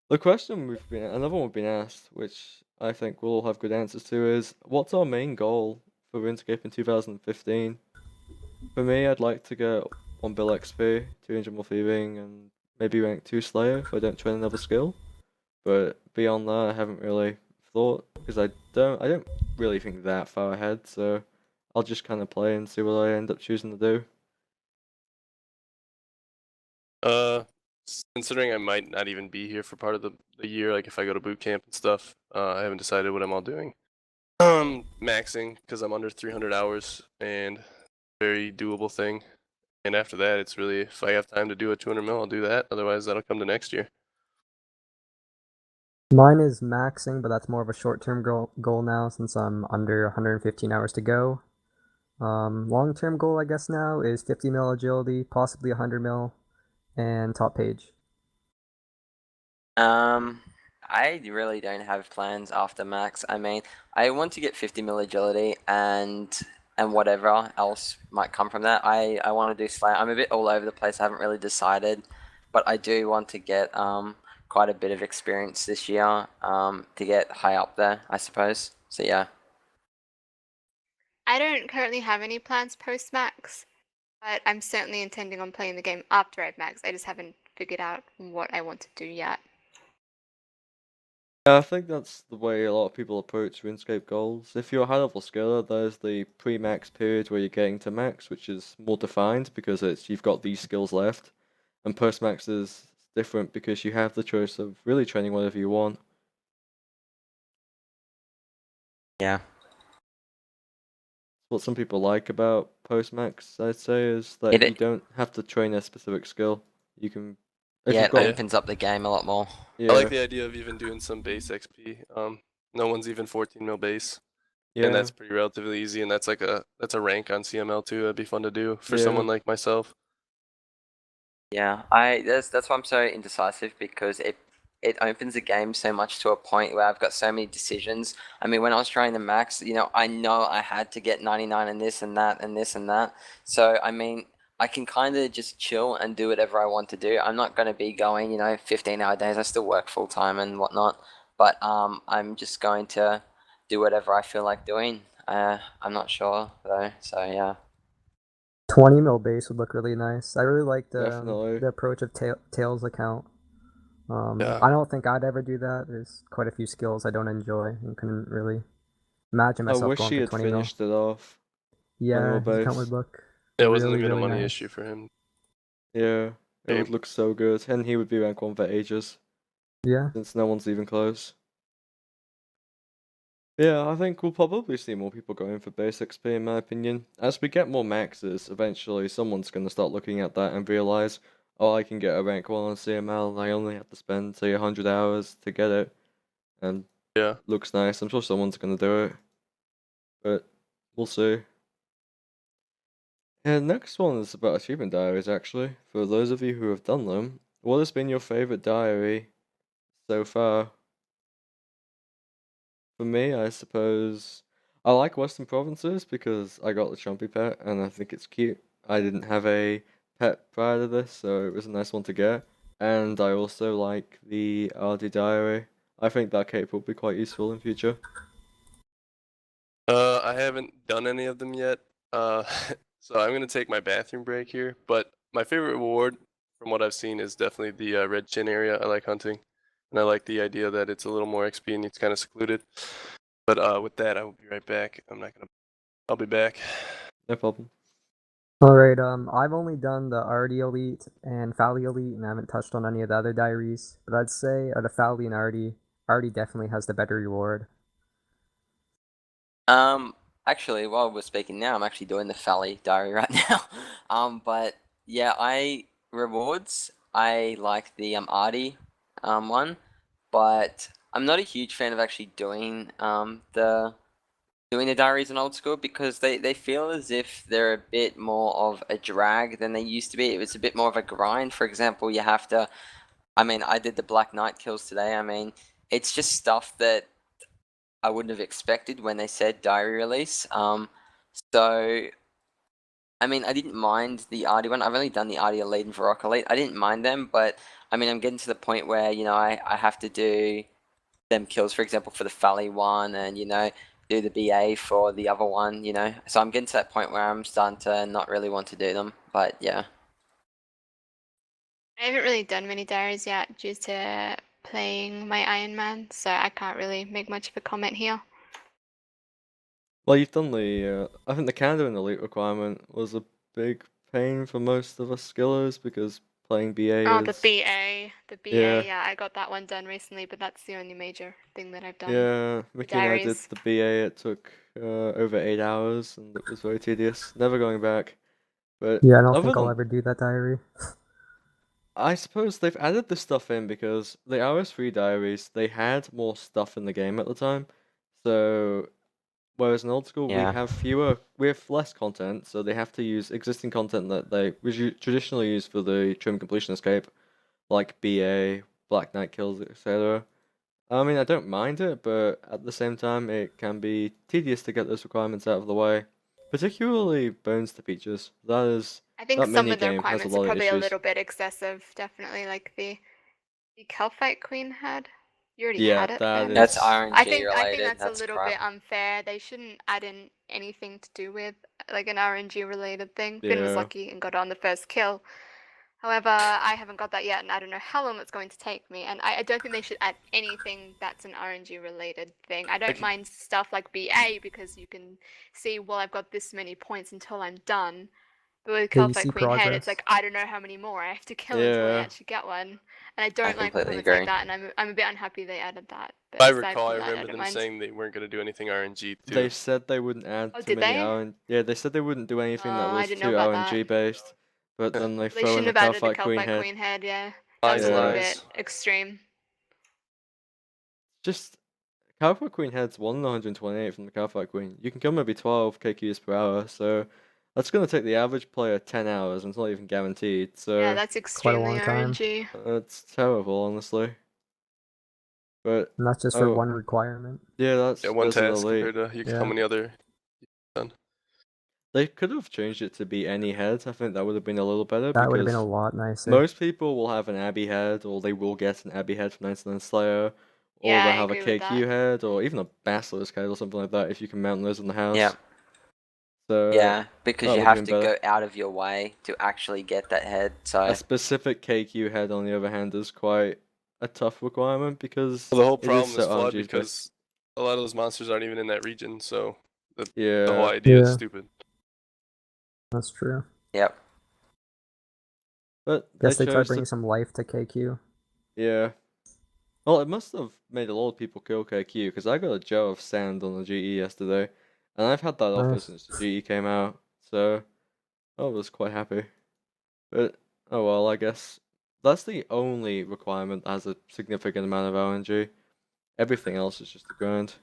The question another one we've been asked, which I think we'll all have good answers to, is what's our main goal for RuneScape in 2015? For me, I'd like to get 1 bill XP, 200 more thieving, and maybe rank 2 Slayer if I don't train another skill. But beyond that, I haven't really thought, because I don't really think that far ahead, so I'll just kind of play and see what I end up choosing to do. Considering I might not even be here for part of the year, like if I go to boot camp and stuff, I haven't decided what I'm all doing. Maxing because I'm under 300 hours and very doable thing. And after that, it's really if I have time to do a 200 mil, I'll do that. Otherwise, that'll come to next year. Mine is maxing, but that's more of a short-term goal now since I'm under 115 hours to go. Long-term goal, I guess now, is 50 mil agility, possibly 100 mil, and top page. I really don't have plans after max. I mean, I want to get 50 mil agility and whatever else might come from that. I want to do Slayer. I'm a bit all over the place. I haven't really decided, but I do want to get quite a bit of experience this year to get high up there, I suppose. So yeah. I don't currently have any plans post-max, but I'm certainly intending on playing the game after I've maxed. I just haven't figured out what I want to do yet. Yeah, I think that's the way a lot of people approach RuneScape goals. If you're a high level skiller, there's the pre-max period where you're getting to max, which is more defined because you've got these skills left, and post-max is different because you have the choice of really training whatever you want. Yeah. What some people like about post-max, I'd say, is that you don't have to train a specific skill. You can, if Yeah, you've got, it opens up the game a lot more. yeah, I like the idea of even doing some base XP. No one's even 14 mil base. Yeah. And that's pretty relatively easy, and that's a rank on CML too. That'd be fun to do for Yeah. someone like myself. Yeah, that's why I'm so indecisive, because it opens the game so much to a point where I've got so many decisions. I mean, when I was trying the max, I know I had to get 99 and this and that and this and that. So I mean, I can kind of just chill and do whatever I want to do. I'm not going to be going 15-hour days. I still work full time and whatnot, but I'm just going to do whatever I feel like doing. I'm not sure though, so yeah. 20 mil base would look really nice. I really like Definitely. the approach of Tails account. Yeah. I don't think I'd ever do that. There's quite a few skills I don't enjoy and couldn't really imagine I myself wish going he for had 20 mil. finished it off. Yeah, mil his account base. would look It wasn't really, even a really money nice. issue for him. Yeah, it Hey. would look so good, and he would be rank 1 for ages, Yeah. since no one's even close. Yeah, I think we'll probably see more people going for base XP, in my opinion. As we get more maxes, eventually someone's going to start looking at that and realize, oh, I can get a rank 1 on CML, and I only have to spend, say, 100 hours to get it, and Yeah. looks nice. I'm sure someone's going to do it, but we'll see. And next one is about achievement diaries, actually. For those of you who have done them, what has been your favorite diary so far? For me, I suppose I like Western Provinces because I got the Chompy pet and I think it's cute. I didn't have a pet prior to this, so it was a nice one to get. And I also like the RD diary. I think that cape will be quite useful in future. I haven't done any of them yet. So I'm gonna take my bathroom break here. But my favorite reward, from what I've seen, is definitely the red chin area. I like hunting, and I like the idea that it's a little more XP and it's kind of secluded. But with that, I will be right back. I'll be back. No problem. Alright, I've only done the RD Elite and Fally Elite, and I haven't touched on any of the other diaries, but I'd say out of Fally and RD definitely has the better reward. Actually, while we're speaking now, I'm actually doing the Fally diary right now. But yeah, rewards. I like the Artie one, but I'm not a huge fan of actually doing the diaries in Old School, because they feel as if they're a bit more of a drag than they used to be. It was a bit more of a grind. For example, you have to. I mean, I did the Black Knight kills today. I mean, it's just stuff that I wouldn't have expected when they said diary release. So I mean, I didn't mind the RD one. I've only done the RD Elite and Varrock Elite. I didn't mind them, but I mean, I'm getting to the point where I have to do them kills, for example, for the Fally one, and do the BA for the other one. So I'm getting to that point where I'm starting to not really want to do them. But yeah. I haven't really done many diaries yet due to playing my Ironman, so I can't really make much of a comment here. Well, you've done I think the Canada and Elite requirement was a big pain for most of us skillers because playing BA Oh, is... the BA, Yeah. yeah, I got that one done recently, but that's the only major thing that I've done. Yeah, Mickey and I did diaries. the BA. It took over 8 hours, and it was very tedious. Never going back. But Yeah, I don't other think I'll than, ever do that diary. I suppose they've added this stuff in because the RS3 diaries, they had more stuff in the game at the time. So, whereas in Old School we Yeah. have less content, so they have to use existing content that they traditionally use for the trim completion escape, like BA, Black Knight kills, etc. I mean, I don't mind it, but at the same time, it can be tedious to get those requirements out of the way. Particularly Bones to Peaches. I think That some mini of the game has a requirements lot are of probably a issues. little bit excessive, definitely, like the Calphite Queen had. You already Yeah, had it. that then. That's is... RNG I think related. that's a little crap. bit unfair. They shouldn't add in anything to do with like an RNG related thing. Finn was Yeah. lucky and got on the first kill. However, I haven't got that yet, and I don't know how long it's going to take me. And I don't think they should add anything that's an RNG related thing. I don't mind stuff like BA because you can see, well, I've got this many points until I'm done. But with Yeah, you Calphite see Queen Head, it's progress. like I don't know how many more I have to kill until I Yeah. actually get one. And I don't like completely requirements agree. like that, and I'm a bit unhappy they added that. But If I aside recall, from I that, remember don't them mind. saying they weren't going to do anything RNG too. They said they wouldn't add Oh, too did many they? RNG. Yeah, they said they wouldn't do anything that Oh, I was didn't too know about RNG that. based. But then they They throw in shouldn't the have added the Calphite Queen Calphite head. Queen Head, yeah. That was Eyes a little Yeah. bit extreme. Just Cowfight Queen heads 128 from the Cowfight Queen. You can kill maybe 12 KQs per hour, so that's going to take the average player 10 hours, and it's not even guaranteed, so Yeah, that's extremely long time. RNG. it's terrible, honestly. But And that's just for one requirement. yeah, that's Yeah, one those are the task elite. compared to how Yeah. many other done. They could have changed it to be any head. I think that would have been a little better That would have been a because lot nicer. most people will have an Abbey head, or they will get an Abbey head from 99 Slayer, or Yeah, they'll I have a agree with KQ that. head, or even a Basilisk head or something like that if you can mount those in the house. Yeah. So Yeah, because that you would've have been to better. go out of your way to actually get that head. So A specific KQ head, on the other hand, is quite a tough requirement because Well, the whole it problem is so flawed RNG based. because a lot of those monsters aren't even in that region, so the whole Yeah, idea is Yeah. stupid. That's true. yep. but Guess they tried chose bringing to. some life to KQ. Yeah. Well, it must have made a lot of people kill KQ because I got a jar of sand on the GE yesterday, and I've had that offer Nice. since the GE came out, so I was quite happy. But oh well, I guess that's the only requirement that has a significant amount of RNG. Everything else is just a grind.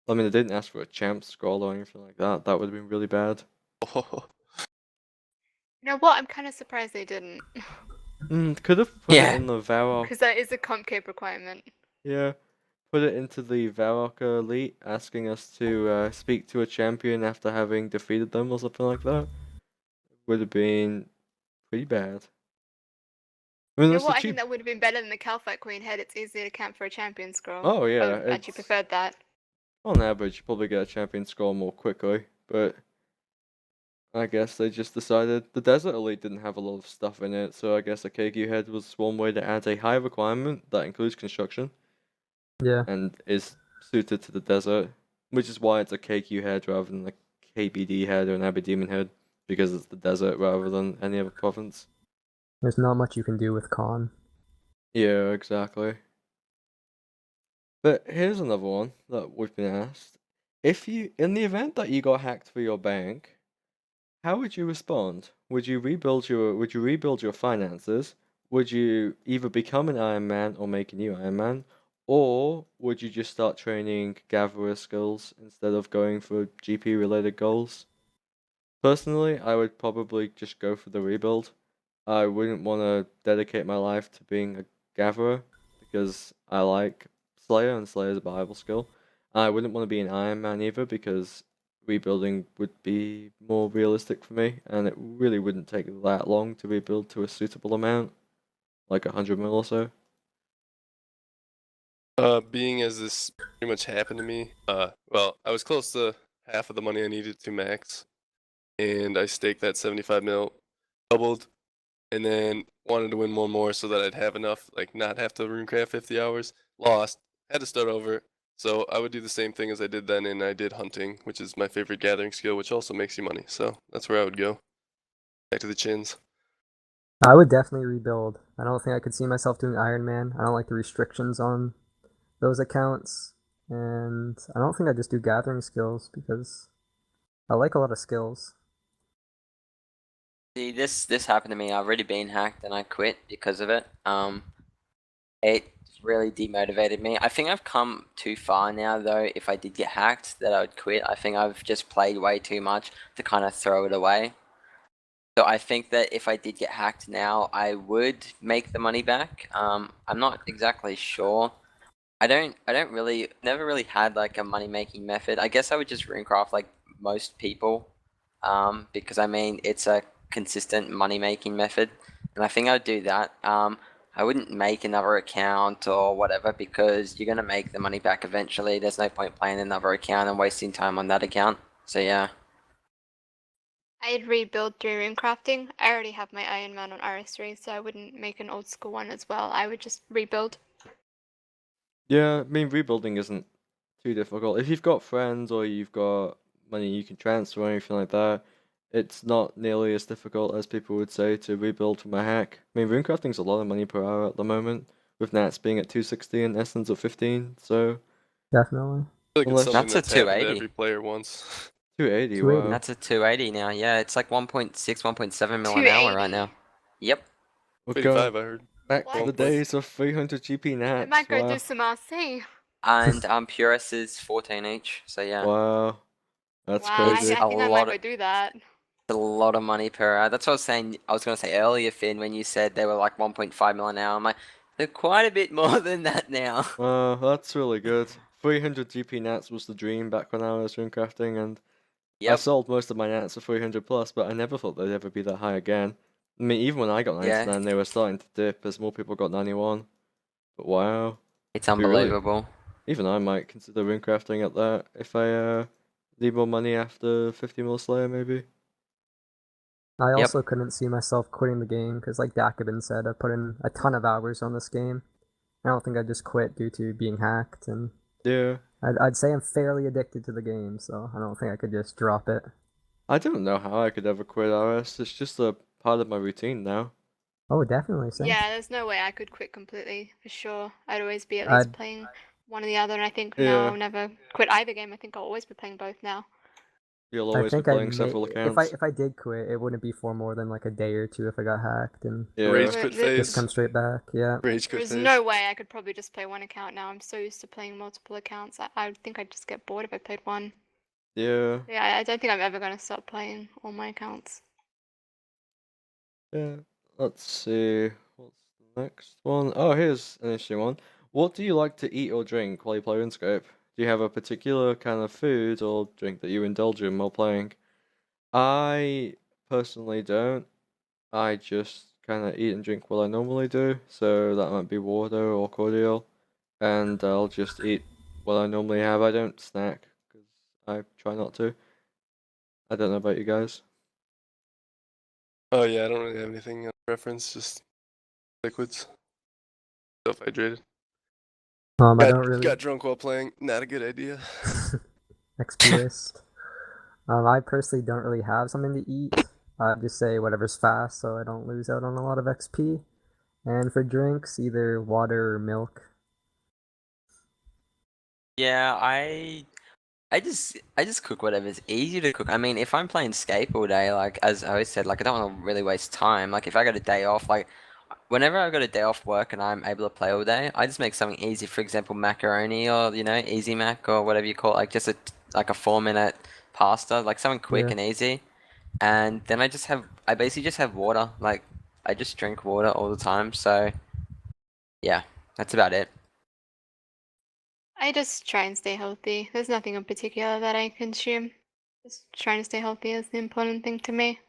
I mean, they didn't ask for a champ scroll or anything like that. That would have been really bad. You know what? I'm kind of surprised they didn't. Could have put Yeah. it in the Varrock. Because that is a comp cape requirement. Yeah, put it into the Varrock Elite, asking us to speak to a champion after having defeated them or something like that. Would have been pretty bad. I mean, You know that's what? the I think cheap. that would have been better than the Calfight Queen head. It's easier to camp for a champion scroll. Oh yeah, I would have actually it's preferred that. on average you probably get a champion score more quickly, but I guess they just decided the Desert Elite didn't have a lot of stuff in it, so I guess a KQ head was one way to add a high requirement that includes construction Yeah. and is suited to the desert, which is why it's a KQ head rather than a KBD head or an Abbey Demon head, because it's the desert rather than any other province. There's not much you can do with con. Yeah, exactly. But here's another one that we've been asked. If you, in the event that you got hacked for your bank, how would you respond? Would you rebuild your finances? Would you either become an Iron Man or make a new Iron Man? Or would you just start training gatherer skills instead of going for GP related goals? Personally, I would probably just go for the rebuild. I wouldn't want to dedicate my life to being a gatherer because I like Slayer and Slayer is a viable skill. I wouldn't want to be an Iron Man either because rebuilding would be more realistic for me, and it really wouldn't take that long to rebuild to a suitable amount, like 100 mil or so. Being as this pretty much happened to me, well, I was close to half of the money I needed to max, and I staked that 75 mil, doubled, and then wanted to win one more so that I'd have enough, like not have to runecraft 50 hours. Lost, had to start over. So I would do the same thing as I did then, and I did hunting, which is my favorite gathering skill, which also makes you money. So that's where I would go. Back to the chins. I would definitely rebuild. I don't think I could see myself doing Iron Man. I don't like the restrictions on those accounts. And I don't think I just do gathering skills because I like a lot of skills. See, this happened to me. I've already been hacked and I quit because of it. It really demotivated me. I think I've come too far now, though. If I did get hacked, that I would quit. I think I've just played way too much to kind of throw it away. So I think that if I did get hacked now, I would make the money back. I'm not exactly sure. I don't really, never really had like a money making method. I guess I would just runecraft like most people, because I mean it's a consistent money making method, and I think I would do that. I wouldn't make another account or whatever because you're gonna make the money back eventually. There's no point playing another account and wasting time on that account. So yeah. I'd rebuild through runecrafting. I already have my Iron Man on RS3, so I wouldn't make an old school one as well. I would just rebuild. Yeah, I mean, rebuilding isn't too difficult. If you've got friends or you've got money you can transfer or anything like that, it's not nearly as difficult as people would say to rebuild from a hack. I mean, runecrafting's a lot of money per hour at the moment, with Nats being at 260 and Essence at 15, so Definitely. I feel like Unless- it's something That's a that's happened to 280. every player once. 280, 280. wow. That's a 280 now. Yeah, it's like 1.6, 1.7 mil an hour right now. Yep. We're 85, going I heard. back to the What? days of 300 GP I Nats, might go wow. do some RC. And Purist is 14 each. So yeah, Wow, that's Wow, I, crazy. I a think I lot might of- go do that. a lot of money per hour. That's what I was saying. I was going to say earlier, Finn, when you said they were like 1.5 mil an hour. I'm like, they're quite a bit more than that now. Wow, that's really good. 300 GP nats was the dream back when I was runecrafting, and I Yep. sold most of my nats for 300 plus, but I never thought they'd ever be that high again. I mean, even when I got Yeah. 99, they were starting to dip as more people got 91. But wow, It's be really- unbelievable. even I might consider runecrafting at that if I need more money after 50 mil Slayer, maybe. I Yep. also couldn't see myself quitting the game because, like Dakabin said, I put in a ton of hours on this game. I don't think I'd just quit due to being hacked, and Yeah. I'd say I'm fairly addicted to the game, so I don't think I could just drop it. I don't know how I could ever quit RS. It's just a part of my routine now. Oh, definitely. Same. Yeah, there's no way I could quit completely, for sure. I'd always be at I'd- least playing one or the other, and I think Yeah. now I'll never quit either game. I think I'll always be playing both now. You'll I always be think I playing several accounts. if I did quit, it wouldn't be for more than like a day or two if I got hacked and Yeah. Rage But quit the- just phase. come straight back. Yeah. Rage quit There's phase. no way I could probably just play one account now. I'm so used to playing multiple accounts. I think I'd just get bored if I played one. Yeah. Yeah, I don't think I'm ever going to stop playing all my accounts. Yeah. Let's see. What's the next one? Oh, here's an interesting one. What do you like to eat or drink while you play RuneScape? Do you have a particular kind of food or drink that you indulge in while playing? I personally don't. I just kind of eat and drink what I normally do. So that might be water or cordial. And I'll just eat what I normally have. I don't snack because I try not to. I don't know about you guys. Oh yeah, I don't really have anything in preference. Just liquids. Self-hydrated. I Got, don't really got drunk while playing. Not a good idea. ex-purist. I personally don't really have something to eat. I just say whatever's fast so I don't lose out on a lot of XP. And for drinks, either water or milk. Yeah, I just cook whatever's easy to cook. I mean, if I'm playing Scape all day, like as I always said, like I don't want to really waste time. Like if I got a day off, like whenever I got a day off work and I'm able to play all day, I just make something easy. For example, macaroni or easy mac or whatever you call it, like just like a 4-minute pasta, like something quick Yeah. and easy. And then I basically just have water. Like I just drink water all the time. So yeah, that's about it. I just try and stay healthy. There's nothing in particular that I consume. Just trying to stay healthy is the important thing to me.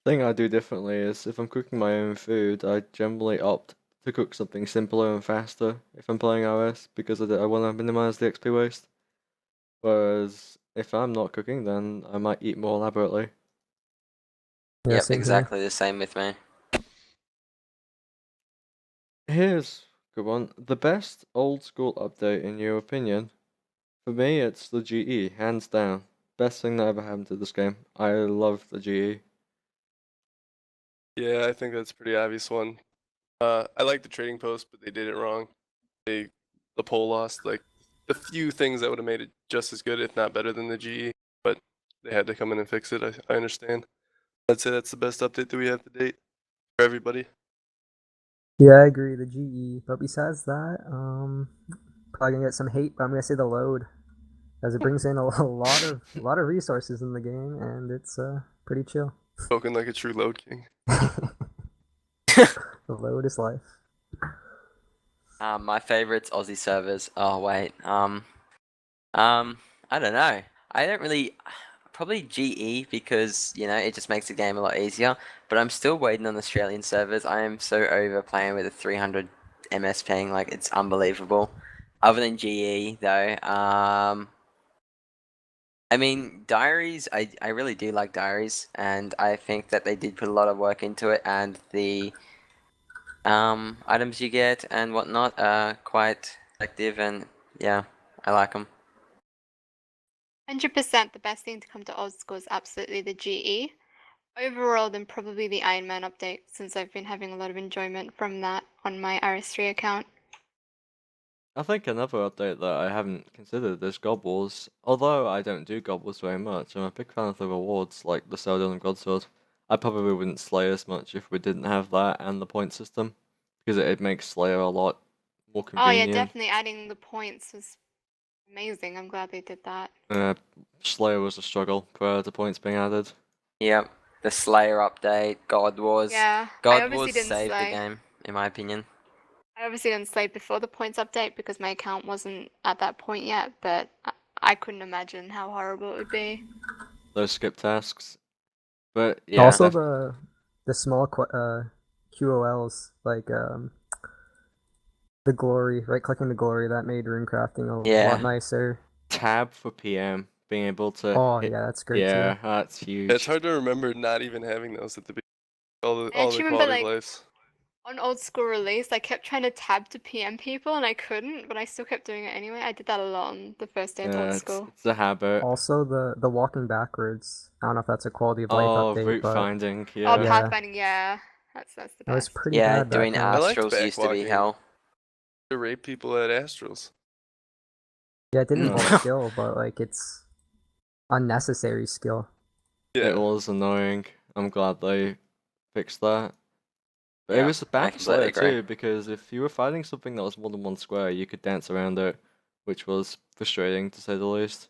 Thing I do differently is if I'm cooking my own food, I generally opt to cook something simpler and faster if I'm playing RS because I want to minimize the XP waste. Whereas if I'm not cooking, then I might eat more elaborately. Yeah, Yep, same here. exactly the same with me. Here's a good one. The best old school update in your opinion? For me, it's the GE, hands down. Best thing that ever happened to this game. I love the GE. Yeah, I think that's a pretty obvious one. I like the trading post, but they did it wrong. The poll lost like the few things that would have made it just as good, if not better than the GE. But they had to come in and fix it. I understand. I'd say that's the best update that we have to date for everybody. Yeah, I agree. The GE, but besides that, probably gonna get some hate, but I'm gonna say the load, as it brings in a lot of resources in the game, and it's pretty chill. Spoken like a true load king. The load is life. My favorite's Aussie servers. Oh wait. I don't know. I don't really. Probably GE because it just makes the game a lot easier. But I'm still waiting on Australian servers. I am so over playing with a 300 MS ping. Like it's unbelievable. Other than GE though, I mean diaries. I really do like diaries, and I think that they did put a lot of work into it, and the items you get and whatnot are quite effective, and yeah, I like them. 100% the best thing to come to Oldschool is absolutely the GE. Overall, then probably the Ironman update, since I've been having a lot of enjoyment from that on my RS3 account. I think another update that I haven't considered is Gobbles. Although I don't do Gobbles very much, I'm a big fan of the rewards like the Seldon and Godsword. I probably wouldn't slay as much if we didn't have that and the point system, because it makes Slayer a lot more Oh yeah, convenient. definitely adding the points was amazing. I'm glad they did that. Slayer was a struggle prior to points being added. Yep. The Slayer update, God Wars. Yeah, I God obviously Wars didn't saved the slay. game, in my opinion. I obviously didn't slay before the points update because my account wasn't at that point yet, but I couldn't imagine how horrible it would be. Those skip tasks. But yeah, Also the small QOLs like the glory, right clicking the glory, that made rune crafting a Yeah. lot nicer. tab for PM, being able to Oh hit, yeah, that's great yeah, too. that's huge. It's hard to remember not even having those at the beginning. All the actually remember, quality like, of life. On Old School release, I kept trying to tab to PM people and I couldn't, but I still kept doing it anyway. I did that a lot on the first day of Old School. It's a habit. Also the walking backwards. I don't know if that's a quality of life Oh, update, route but finding, Oh, yeah. Yeah. pathfinding, yeah. That's the that was best. pretty Yeah, bad doing back then. I liked Astrals used to be backwalking. hell. To rape people at Astrals. Yeah, it didn't No. involve skill, but like it's unnecessary skill. Yeah. It was annoying. I'm glad they fixed that. But it Yeah, was I bad for completely Slayer agree. too, because if you were fighting something that was more than one square, you could dance around it, which was frustrating to say the least.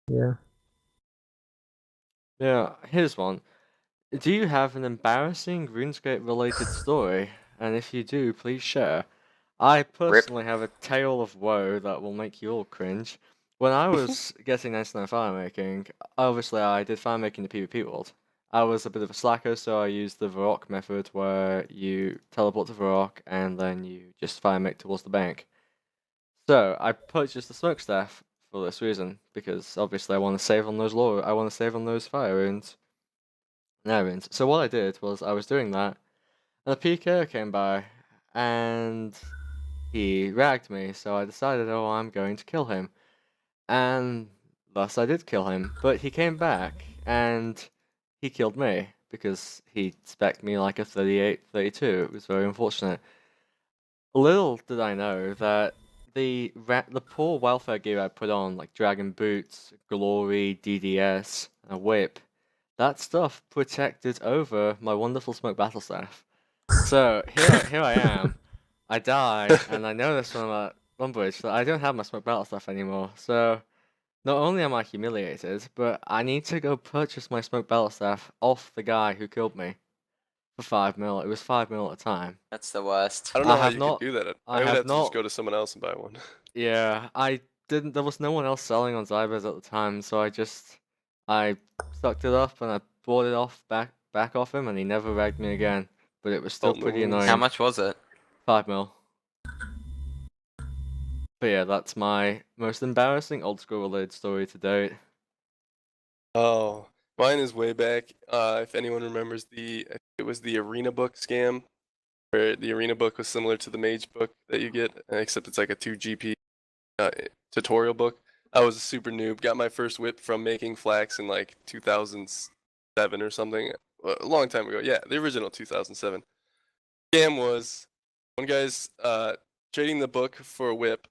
Yeah. Yeah, here's one. Do you have an embarrassing RuneScape related story? And if you do, please share. I personally have a tale of woe that will make you all cringe. When I was getting 99 fire making, obviously I did fire making the PvP world. I was a bit of a slacker, so I used the Varrock method where you teleport to Varrock and then you just fire make towards the bank. So I purchased the smokestaff for this reason, because obviously I want to save on those I want to save on those fire runes. Runes. So what I did was I was doing that, and a PK came by, and he ragged me, so I decided, oh, I'm going to kill him. And thus I did kill him. But he came back, and he killed me, because he spec'd me like a 38, 32. It was very unfortunate. Little did I know that the poor welfare gear I put on, like Dragon Boots, Glory, DDS, and a whip, that stuff protected over my wonderful smoke battle staff. So here I am. I die, and I notice when I'm at Lumbridge that I don't have my smoke battle stuff anymore. So not only am I humiliated, but I need to go purchase my smoke battle staff off the guy who killed me for 5 mil. It was 5 mil at a time. That's the worst. I don't I know how have you not- could do that. I I would have have to just not- go to someone else and buy one. Yeah, I didn't. There was no one else selling on Zybers at the time, so I sucked it up and I bought it back off him, and he never ragged me again. But it was still Salt in the pretty wounds. annoying. How much was it? 5 mil. But yeah, that's my most embarrassing old school related story to date. Oh, mine is way back. If anyone remembers it was the Arena Book scam, where the Arena Book was similar to the Mage Book that you get, except it's like a 2 GP tutorial book. I was a super noob. Got my first whip from making flax in like 2007 or something. A long time ago. Yeah, the original 2007. Scam was one guy's trading the book for a whip,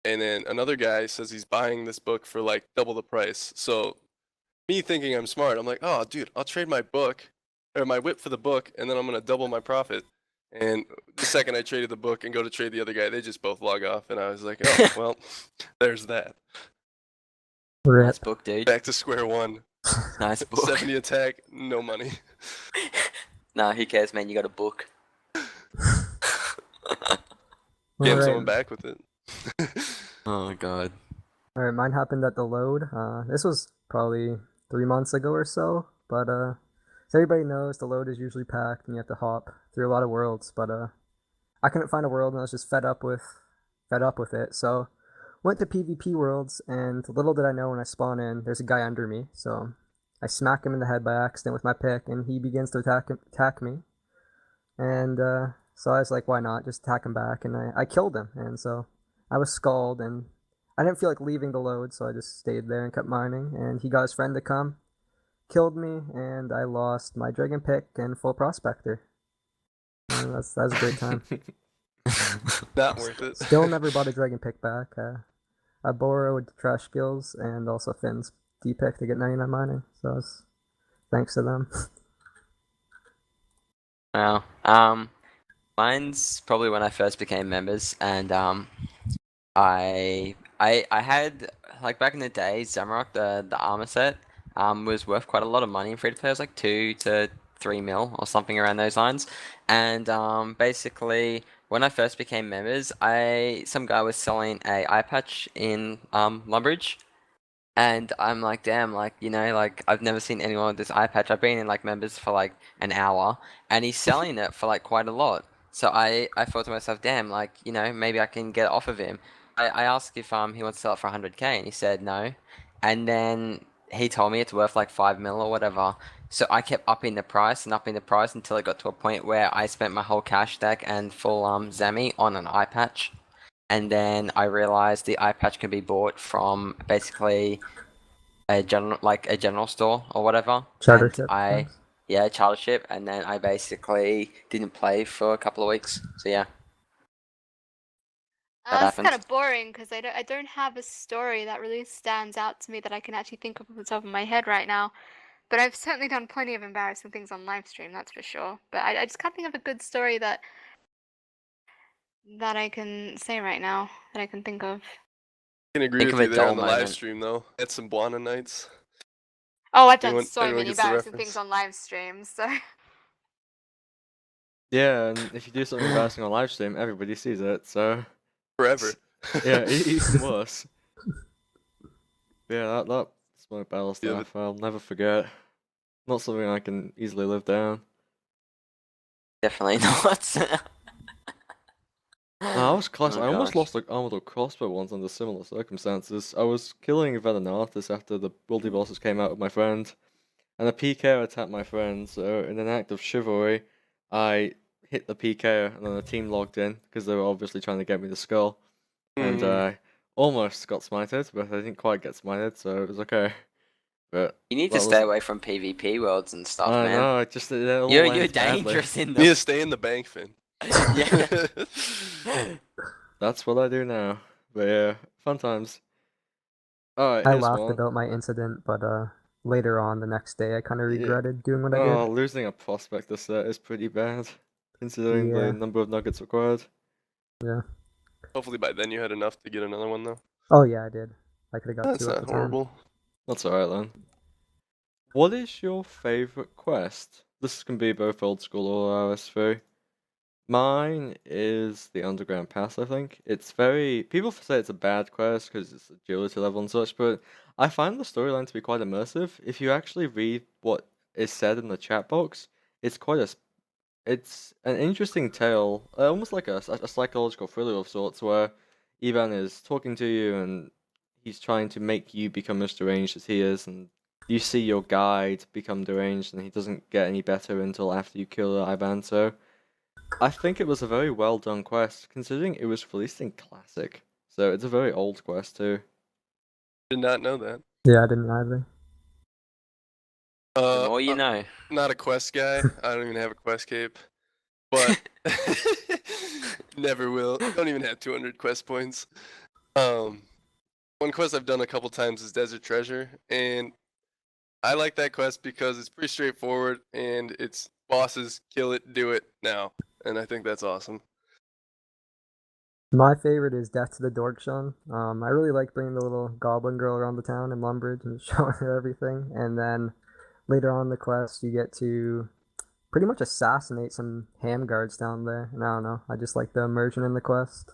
and then another guy says he's buying this book for like double the price. So me thinking I'm smart, I'm like, oh dude, I'll trade my book or my whip for the book, and then I'm gonna double my profit. And the second I traded the book and go to trade the other guy, they just both log off, and I was like, oh well, there's that. Rip. Nice book, dude. Back to square one. Nice book. 70 attack, no money. Nah, who cares, man? You got a book. Getting Alright. someone back with it. Oh god. Alright, mine happened at the load. This was probably 3 months ago or so, but so everybody knows the load is usually packed and you have to hop through a lot of worlds, but I couldn't find a world and I was just fed up with it. So went to PvP worlds, and little did I know when I spawn in, there's a guy under me. So I smack him in the head by accident with my pick, and he begins to attack me. And so I was like, why not? Just attack him back, and I killed him. And so I was skulled, and I didn't feel like leaving the load, so I just stayed there and kept mining. And he got his friend to come, killed me, and I lost my dragon pick and full prospector. And that was a great time. Not worth it. Still never bought a dragon pick back. I borrowed trash skills and also Finn's D pick to get 99 mining. So it's thanks to them. Wow. Mine's probably when I first became members, and I had like back in the day, Zamrock, the armor set was worth quite a lot of money in free to play. It was like 2 to 3 mil or something around those lines. And basically when I first became members, some guy was selling a eye patch in Lumbridge. And I'm like, damn, like, like I've never seen anyone with this eye patch. I've been in like members for like an hour and he's selling it for like quite a lot. So I thought to myself, damn, like, maybe I can get it off of him. I asked if he wants to sell it for 100k and he said no. And then he told me it's worth like 5 mil or whatever. So I kept upping the price and upping the price until it got to a point where I spent my whole cash stack and full Zami on an eye patch. And then I realized the eye patch can be bought from basically a general store or whatever. Charter And ship. yeah, charter ship, and then I basically didn't play for a couple of weeks. So yeah, that That's kind happened. of boring because I don't have a story that really stands out to me that I can actually think of off the top of my head right now. But I've certainly done plenty of embarrassing things on live stream, that's for sure. But I just can't think of a good story that I can say right now that I can think of. I can agree Think with of you a there dull on the live moment. stream though. At some Buana nights. Oh, I've done Anyone- so anyone many gets the embarrassing reference? things on live streams. So Yeah, and if you do something embarrassing on live stream, everybody sees it. So Forever. yeah, even worse. Yeah, that's my battle Yeah, but- stuff. I'll never forget. Not something I can easily live down. Definitely not. No, I was close. Oh, I almost gosh. lost like armored or crossbow once under similar circumstances. I was killing Venenatis after the Wildy bosses came out with my friend, and a PK attacked my friend. So in an act of chivalry, I hit the PK, and then the team logged in because they were obviously trying to get me the skull, and Mhm. I almost got smited, but I didn't quite get smited, so it was okay. But You need that to was- stay away from PvP worlds and stuff, I man. know. It just it all You're ends badly. dangerous in You them. need to stay in the bank, Finn. Yeah. That's what I do now. But yeah, fun times. Alright, I here's laughed one. about my incident, but later on the next day, I kind of Yeah. regretted doing what I Oh, did. losing a prospector set is pretty bad, considering Yeah. the number of nuggets required. Yeah. Hopefully by then you had enough to get another one though. Oh yeah, I did. I could have got That's 2 at not the time. horrible. That's alright then. What is your favorite quest? This can be both old school or RS3. Mine is the Underground Pass, I think. It's very... People say it's a bad quest because it's agility level and such, but I find the storyline to be quite immersive. If you actually read what is said in the chat box, it's quite a... It's an interesting tale, almost like a psychological thriller of sorts, where Ivan is talking to you and he's trying to make you become as deranged as he is, and you see your guide become deranged, and he doesn't get any better until after you kill Ivan. So I think it was a very well done quest, considering it was released in Classic. So it's a very old quest too. Did not know that. Yeah, I didn't either. The more you know. Not a quest guy. I don't even have a quest cape. But never will. Don't even have 200 quest points. One quest I've done a couple times is Desert Treasure, and I like that quest because it's pretty straightforward and it's bosses, kill it, do it now. And I think that's awesome. My favorite is Death to the Dorkshun. I really like bringing the little goblin girl around the town in Lumbridge and showing her everything. And then later on in the quest, you get to pretty much assassinate some ham guards down there. And I don't know, I just like the immersion in the quest.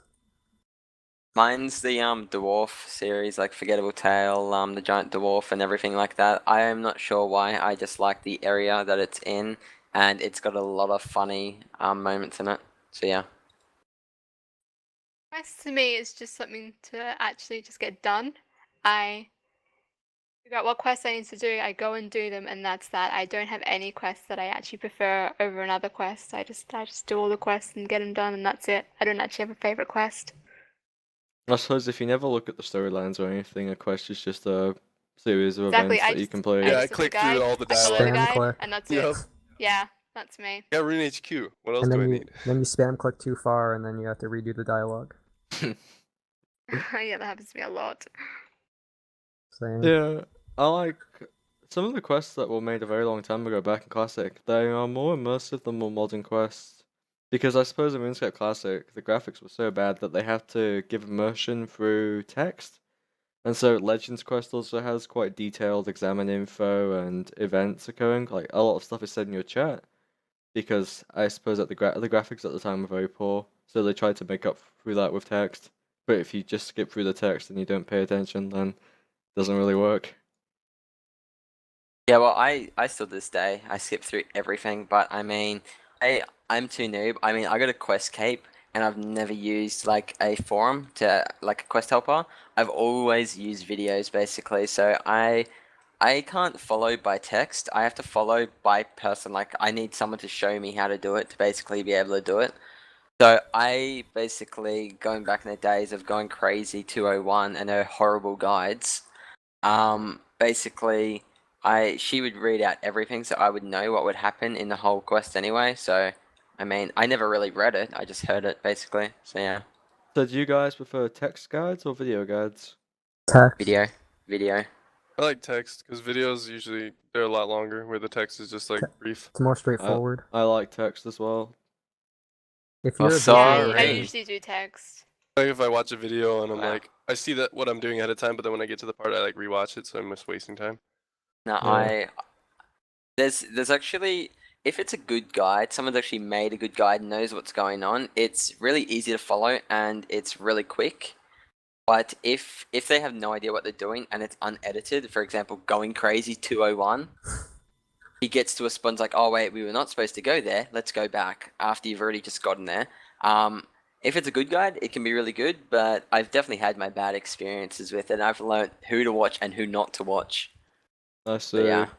Mine's the dwarf series, like Forgettable Tale, the giant dwarf and everything like that. I am not sure why. I just like the area that it's in, and it's got a lot of funny moments in it. So yeah. quest to me is just something to actually just get done. I figure out what quests I need to do, I go and do them, and that's that. I don't have any quests that I actually prefer over another quest. I just do all the quests and get them done, and that's it. I don't actually have a favorite quest. I suppose if you never look at the storylines or anything, a quest is just a series of Exactly, events I that you just- can play. Yeah, I just look at clicked the through guide, all the I follow dialogue. the Spam guide, click. and that's Yep. it. Yeah, that's me. Got Rune HQ. What else And do then I you, need? then you spam click too far, and then you have to redo the dialogue. Yeah, that happens to me a lot. So Yeah, I like some of the quests that were made a very long time ago back in Classic. They are more immersive than more modern quests Because I suppose in RuneScape Classic, the graphics were so bad that they have to give immersion through text. And so Legends Quest also has quite detailed examine info and events occurring. Like a lot of stuff is said in your chat because I suppose that the graphics at the time were very poor, so they tried to make up through that with text. But if you just skip through the text and you don't pay attention, then it doesn't really work. Yeah, well, I still to this day I skip through everything, but I mean, I'm too noob. I mean, I got a quest cape, and I've never used like a forum to like a quest helper. I've always used videos basically, so I can't follow by text. I have to follow by person. Like I need someone to show me how to do it to basically be able to do it. So I basically going back in the days of going crazy 201 and her horrible guides. Basically, she would read out everything, so I would know what would happen in the whole quest anyway. So, I mean, I never really read it. I just heard it basically. So yeah, So do you guys prefer text guides or video guides? Text. video. I like text because videos usually they're a lot longer, where the text is just like brief. It's more straightforward. I like text as well. If Oh, you're a Yeah, visual I sorry. learner, usually do text. Like if I watch a video and I'm Wow. like, I see that what I'm doing ahead of time, but then when I get to the part, I like rewatch it, so I'm just wasting time. No, Yeah. there's actually, if it's a good guide, someone's actually made a good guide, knows what's going on. It's really easy to follow and it's really quick. But if they have no idea what they're doing and it's unedited, for example, going crazy 201, he gets to a spot and's like, oh wait, we were not supposed to go there. Let's go back after you've already just gotten there. If it's a good guide, it can be really good, but I've definitely had my bad experiences with it. And I've learned who to watch and who not to watch. I So yeah. see.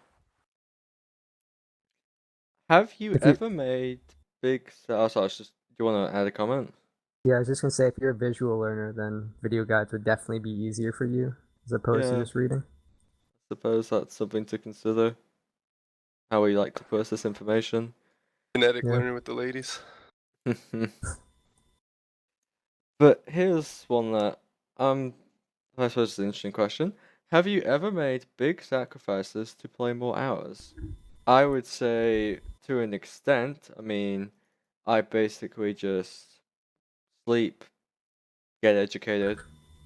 Have you If you- ever made big? Oh, sorry. Do you want to add a comment? yeah, I was just gonna say, if you're a visual learner, then video guides would definitely be easier for you as opposed to Yeah. just reading. Suppose that's something to consider. How we like to process information. Kinetic Yeah. learner with the ladies. But here's one that I suppose is an interesting question. Have you ever made big sacrifices to play more hours? I would say to an extent. I mean, I basically just sleep, get educated,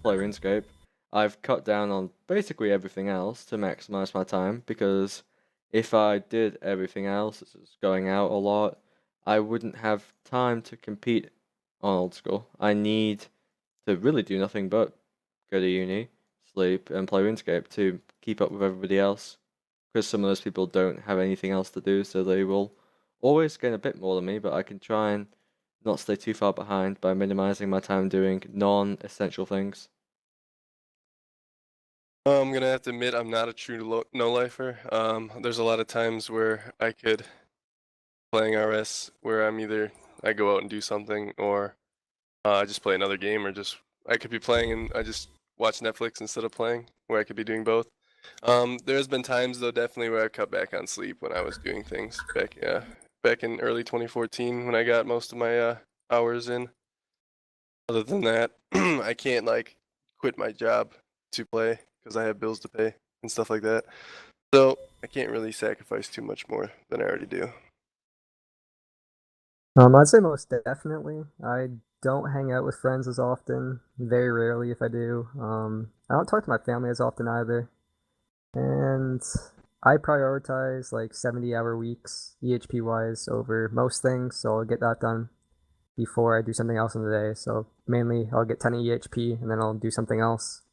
play RuneScape. I've cut down on basically everything else to maximize my time because if I did everything else, such as going out a lot, I wouldn't have time to compete on old school. I need to really do nothing but go to uni, sleep, and play RuneScape to keep up with everybody else. Because some of those people don't have anything else to do, so they will always gain a bit more than me, but I can try and not stay too far behind by minimizing my time doing non-essential things. I'm gonna have to admit I'm not a true no-lifer. There's a lot of times where I could playing RS where I go out and do something, or I just play another game, or just I could be playing and I just watch Netflix instead of playing, where I could be doing both. There's been times though, definitely where I cut back on sleep when I was doing things back in early 2014 when I got most of my hours in. Other than that, I can't like quit my job to play because I have bills to pay and stuff like that. So I can't really sacrifice too much more than I already do. I'd say most definitely. I don't hang out with friends as often. Very rarely, if I do. I don't talk to my family as often either. And I prioritize like 70-hour weeks, EHP wise, over most things. So I'll get that done before I do something else in the day. So mainly, I'll get 10 EHP, and then I'll do something else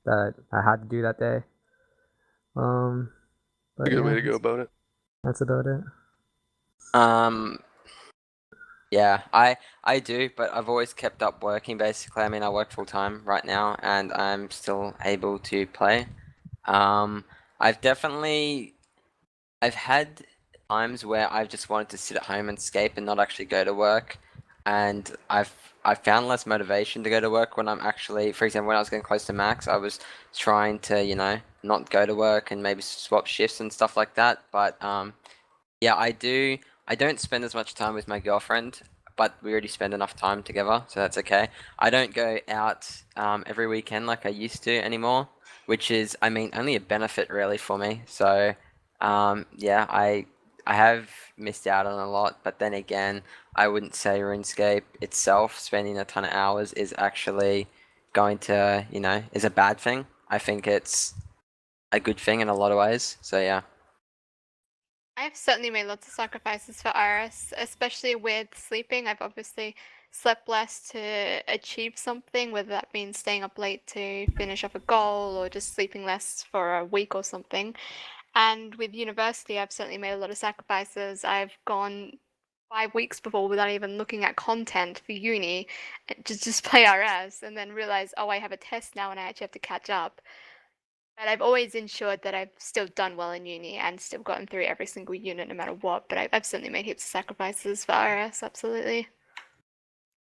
that I had to do that day. But A good way yeah, to go about it. that's about it. Yeah, I do, but I've always kept up working basically. I mean, I work full time right now and I'm still able to play. I've had times where I've just wanted to sit at home and escape and not actually go to work, and I've found less motivation to go to work when I'm actually, for example, when I was getting close to max, I was trying to, not go to work and maybe swap shifts and stuff like that. But yeah, I don't spend as much time with my girlfriend, but we already spend enough time together, so that's okay. I don't go out every weekend like I used to anymore, which is, I mean, only a benefit really for me. So yeah, have missed out on a lot, but then again, I wouldn't say RuneScape itself, spending a ton of hours, is actually going to, is a bad thing. I think it's a good thing in a lot of ways. So yeah. I've certainly made lots of sacrifices for RS, especially with sleeping. I've obviously slept less to achieve something, whether that means staying up late to finish off a goal or just sleeping less for a week or something. And with university, I've certainly made a lot of sacrifices. I've gone 5 weeks before without even looking at content for uni, and just play RS, and then realize, oh, I have a test now and I actually have to catch up. But I've always ensured that I've still done well in uni and still gotten through every single unit no matter what. But I've certainly made heaps of sacrifices for RS, absolutely.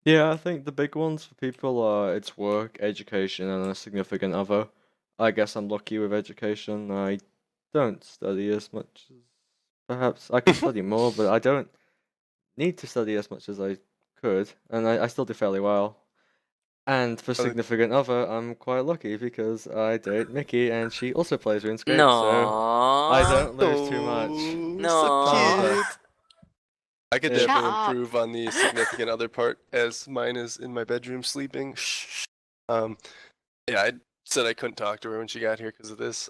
Yeah, I think the big ones for people are it's work, education, and a significant other. I guess I'm lucky with education. I don't study as much as perhaps I could study more, but I don't need to study as much as I could, and I still do fairly well. And for significant other, I'm quite lucky because I date Mickey, and she also plays RuneScape, so I No. don't lose too much. Oh, No. so cute. I could Yeah. definitely Shut up. improve on the significant other part, as mine is in my bedroom sleeping. Yeah, I said I couldn't talk to her when she got here because of this.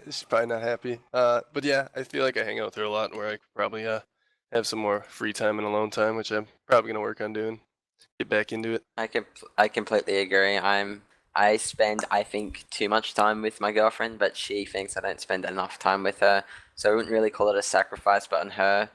She's probably not happy. But yeah, I feel like I hang out with her a lot, where I could probably have some more free time and alone time, which I'm probably gonna work on doing. Get back into it. I completely agree. I spend, I think, too much time with my girlfriend, but she thinks I don't spend enough time with her. So I wouldn't really call it a sacrifice, but on her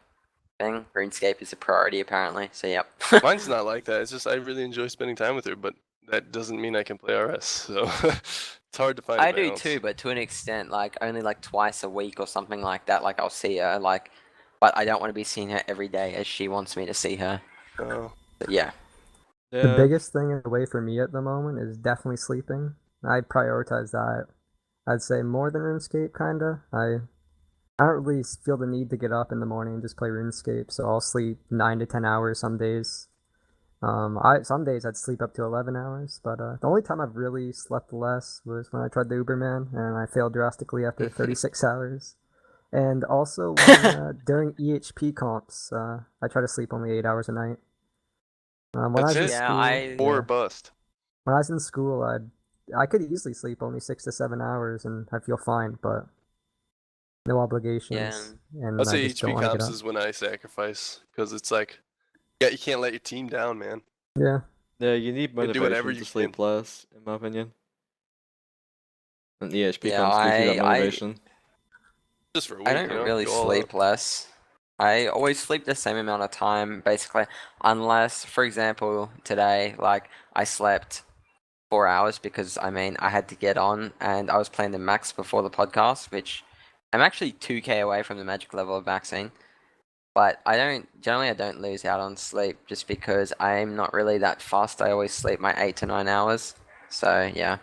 thing, RuneScape is a priority apparently. So yep. Mine's not like that. It's just I really enjoy spending time with her, but that doesn't mean I can play RS. So it's hard to find. I a do balance. too, but to an extent, like only like twice a week or something like that. Like I'll see her, like, but I don't want to be seeing her every day as she wants me to see her. Oh. But yeah. The Yeah, biggest thing in the way for me at the moment is definitely sleeping. I prioritize that. I'd say more than RuneScape, kinda. I don't really feel the need to get up in the morning and just play RuneScape, so I'll sleep 9 to 10 hours some days. Some days I'd sleep up to 11 hours, but the only time I've really slept less was when I tried the Uberman, and I failed drastically after 36 hours. And also when, during EHP comps, I try to sleep only 8 hours a night. When I was That's in it? Yeah, school, Or yeah. bust. When I was in school, I could easily sleep only 6 to 7 hours, and I'd feel fine, but no obligations, and I'd I say just don't HP want to get comps up. is when I sacrifice, because it's like, yeah, you can't let your team down, man. Yeah, yeah, you need You do whatever motivation you to sleep less, in my opinion. And the HP yeah, comps give you that I motivation. Just for a I week, don't really go all out. sleep less. I always sleep the same amount of time, basically, unless, for example, today, like I slept 4 hours because I had to get on and I was playing the max before the podcast, which I'm actually 2k away from the magic level of vaccine. But I don't lose out on sleep just because I'm not really that fast. I always sleep my 8 to 9 hours. So yeah.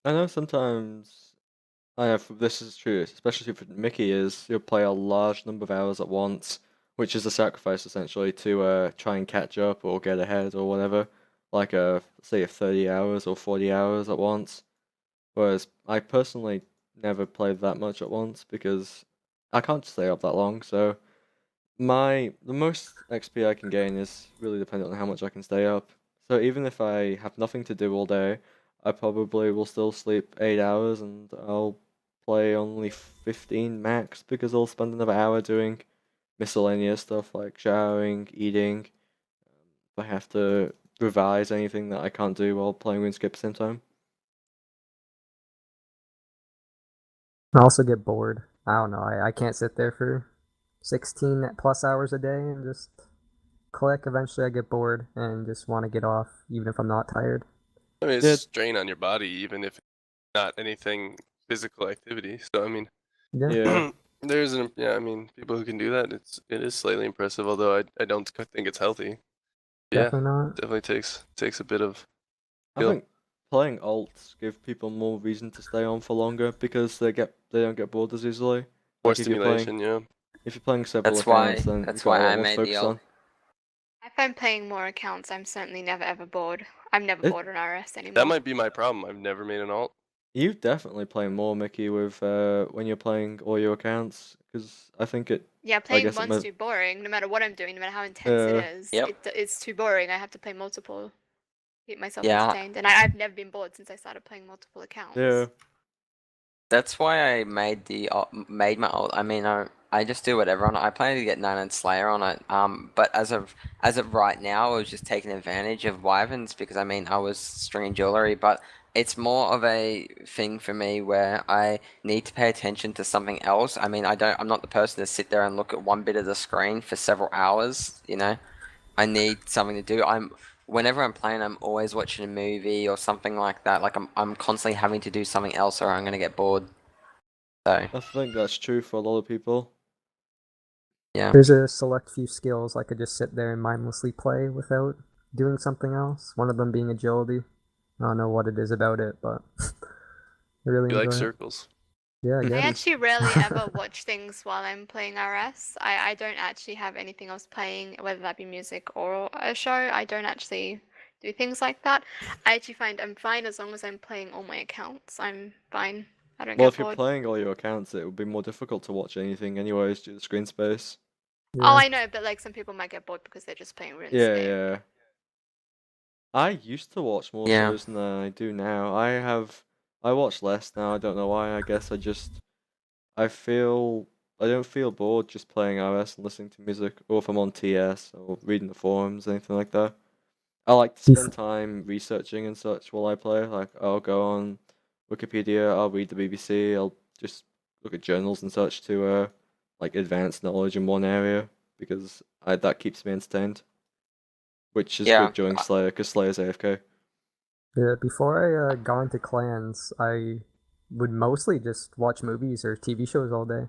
I know sometimes this is true, especially for Mickey, is you'll play a large number of hours at once, which is a sacrifice essentially to try and catch up or get ahead or whatever, like say 30 hours or 40 hours at once. Whereas I personally never played that much at once because I can't stay up that long. So the most XP I can gain is really dependent on how much I can stay up. So even if I have nothing to do all day, I probably will still sleep 8 hours and I'll play only 15 max because I'll spend another hour doing miscellaneous stuff like showering, eating. If I have to revise anything that I can't do while playing RuneScape at the same time. I also get bored. I don't know. I can't sit there for 16 plus hours a day and just click. Eventually, I get bored and just want to get off, even if I'm not tired. I mean, it's Yeah. a strain on your body, even if it's not anything physical activity. So I mean, Yeah. Yeah. I mean, people who can do that, it is slightly impressive. Although I don't think it's healthy. Definitely Yeah, not. definitely takes a bit of I skill. think playing alts give people more reason to stay on for longer because they don't get bored as easily. More Like if you're playing stimulation, yeah. if you're playing several That's why accounts, then you've that's got a why lot I more to made the focus on. If I'm playing more accounts, I'm certainly never ever bored. I'm never It- bored on RS anymore. That might be my problem. I've never made an alt. You definitely play more, Mickey, with when you're playing all your accounts, because I think it. Yeah, I playing guess it one's might. too boring. No matter what I'm doing, no matter how intense it is, Yep. it's too boring. I have to play multiple, keep myself Yeah. entertained. And I've never been bored since I started playing multiple accounts. Yeah. That's why I made my old. I mean, I just do whatever on it. I plan to get 9 Slayer on it. But as of right now, I was just taking advantage of Wyverns because I mean I was stringing jewelry, but it's more of a thing for me where I need to pay attention to something else. I mean, I'm not the person to sit there and look at one bit of the screen for several hours. You know, I need something to do. Whenever I'm playing, I'm always watching a movie or something like that. Like I'm constantly having to do something else, or I'm gonna get bored. So I think that's true for a lot of people. yeah, There's a select few skills I could just sit there and mindlessly play without doing something else. One of them being agility. I don't know what it is about it, but I really You like enjoy it. circles. Yeah, I I guess. actually rarely ever watch things while I'm playing RS. I don't actually have anything else playing, whether that be music or a show. I don't actually do things like that. I actually find I'm fine as long as I'm playing all my accounts. I'm fine. I don't Well, get if you're bored. playing all your accounts, it would be more difficult to watch anything, anyways, due to screen space. Oh, Yeah. I know, but like some people might get bored because they're just playing Yeah, RuneScape. yeah. I used to watch more Yeah. shows than I do now. I watch less now. I don't know why. I guess I feel I don't feel bored just playing RS and listening to music, or if I'm on TS or reading the forums, anything like that. I like to spend time researching and such while I play. Like I'll go on Wikipedia, I'll read the BBC, I'll just look at journals and such to like advance knowledge in one area because that keeps me entertained, which is Yeah. good during Slayer because Slayer's AFK. Yeah, before I got into clans, I would mostly just watch movies or TV shows all day.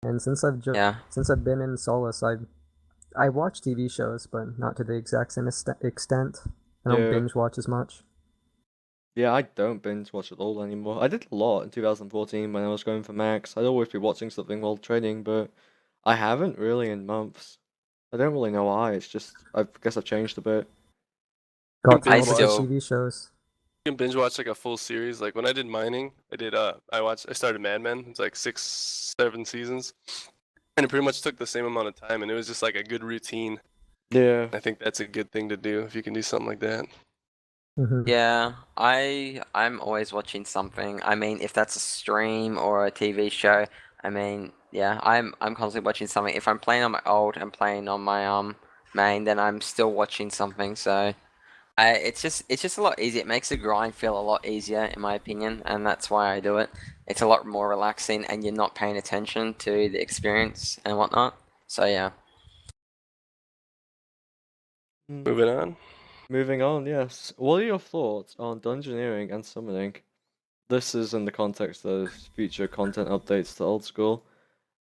And Yeah. since I've been in Solace, I watch TV shows, but not to the exact same extent. I don't Yeah. binge watch as much. Yeah, I don't binge watch at all anymore. I did a lot in 2014 when I was going for max. I'd always be watching something while training, but I haven't really in months. I don't really know why. It's just I guess I've changed a bit. Got through binge all the watch. good Still- TV shows. You can binge watch like a full series. Like when I did mining, I started Mad Men. It's like 6, 7 seasons, and it pretty much took the same amount of time, and it was just like a good routine. Yeah. I think that's a good thing to do if you can do something like that. Mhm. Yeah, I'm always watching something. I mean, if that's a stream or a TV show, I mean, yeah, I'm constantly watching something. If I'm playing on my old and playing on my main, then I'm still watching something. So, it's just a lot easier. It makes the grind feel a lot easier, in my opinion, and that's why I do it. It's a lot more relaxing, and you're not paying attention to the experience and whatnot. So yeah. Moving on. Moving on, yes. What are your thoughts on Dungeoneering and summoning? This is in the context of future content updates to Old School.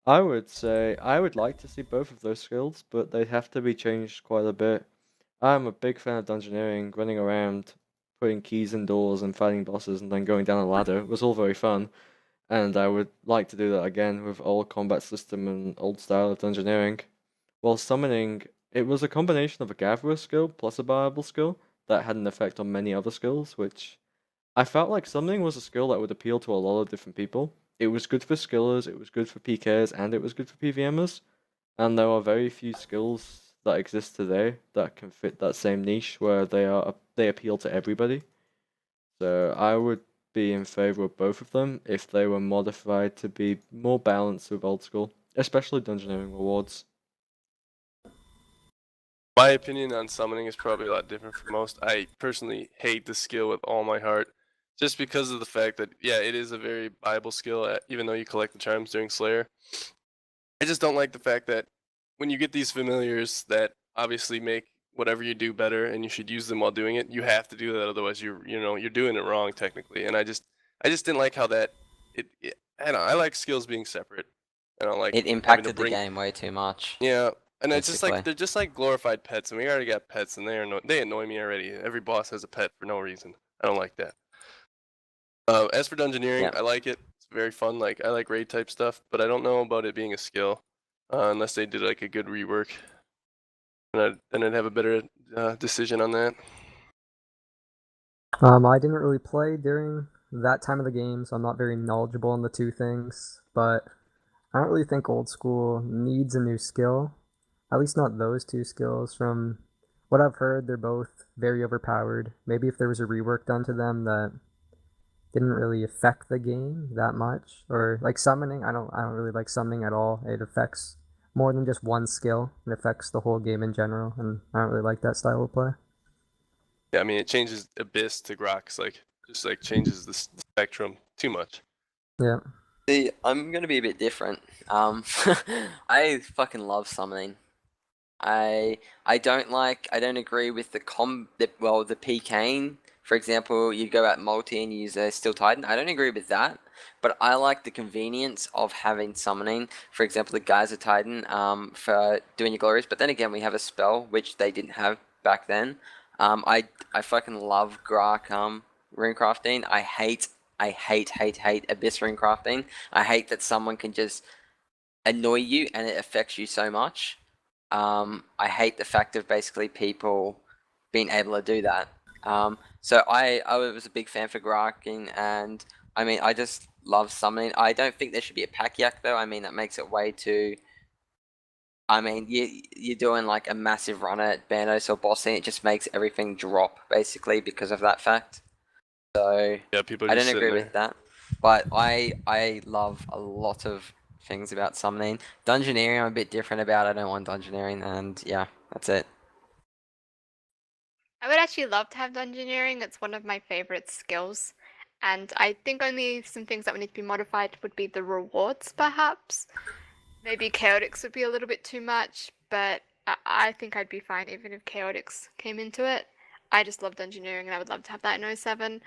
I would say I would like to see both of those skills, but they have to be changed quite a bit. I'm a big fan of Dungeoneering. Running around, putting keys in doors and fighting bosses and then going down a ladder was all very fun. And I would like to do that again with old combat system and old style of Dungeoneering. While summoning, it was a combination of a gatherer skill plus a viable skill that had an effect on many other skills, which I felt like summoning was a skill that would appeal to a lot of different people. It was good for skillers, it was good for PKs, and it was good for PVMers. And there are very few skills that exist today that can fit that same niche where they appeal to everybody. So I would be in favor of both of them if they were modified to be more balanced with old school, especially Dungeoneering rewards. My opinion on summoning is probably a lot different from most. I personally hate the skill with all my heart, just because of the fact that yeah, it is a very viable skill, even though you collect the charms during Slayer. I just don't like the fact that when you get these familiars that obviously make whatever you do better, and you should use them while doing it, you have to do that, otherwise you're doing it wrong technically. And I just didn't like how that I don't know. I like skills being separate. I don't like It having to impacted the bring game way too much. yeah, and it's just Basically. like they're just like glorified pets, and we already got pets, and they annoy me already. Every boss has a pet for no reason. I don't like that. As for Dungeoneering, Yeah. I like it. It's very fun. Like I like raid type stuff, but I don't know about it being a skill, unless they did like a good rework, and I'd have a better decision on that. I didn't really play during that time of the game, so I'm not very knowledgeable on the two things. But I don't really think old school needs a new skill. At least not those two skills. From what I've heard, they're both very overpowered. Maybe if there was a rework done to them that didn't really affect the game that much, or like summoning. I don't really like summoning at all. It affects more than just one skill. It affects the whole game in general, and I don't really like that style of play. Yeah, I mean, it changes Abyss to Grox, like just like changes the spectrum too much. Yeah. See, I'm gonna be a bit different. I fucking love summoning. I don't agree with the PKing. For example, you go out multi and use a Steel Titan. I don't agree with that, but I like the convenience of having summoning. For example, the Geyser Titan for doing your glories. But then again, we have a spell which they didn't have back then. I fucking love Grok rune crafting. I hate Abyss rune crafting. I hate that someone can just annoy you and it affects you so much. I hate the fact of basically people being able to do that. So I was a big fan for Grarking, and I mean, I just love summoning. I don't think there should be a pack yak though. I mean, that makes it way too. I mean, you're doing like a massive run at Bandos or bossing. It just makes everything drop basically because of that fact. So Yeah, people are I just don't sitting agree there. with that, but I love a lot of things about summoning. Dungeoneering, I'm a bit different about. I don't want dungeoneering, and yeah, that's it. I would actually love to have Dungeoneering. It's one of my favorite skills. And I think only some things that would need to be modified would be the rewards, perhaps. Maybe Chaotix would be a little bit too much, but I think I'd be fine even if Chaotix came into it. I just love Dungeoneering and I would love to have that in 07.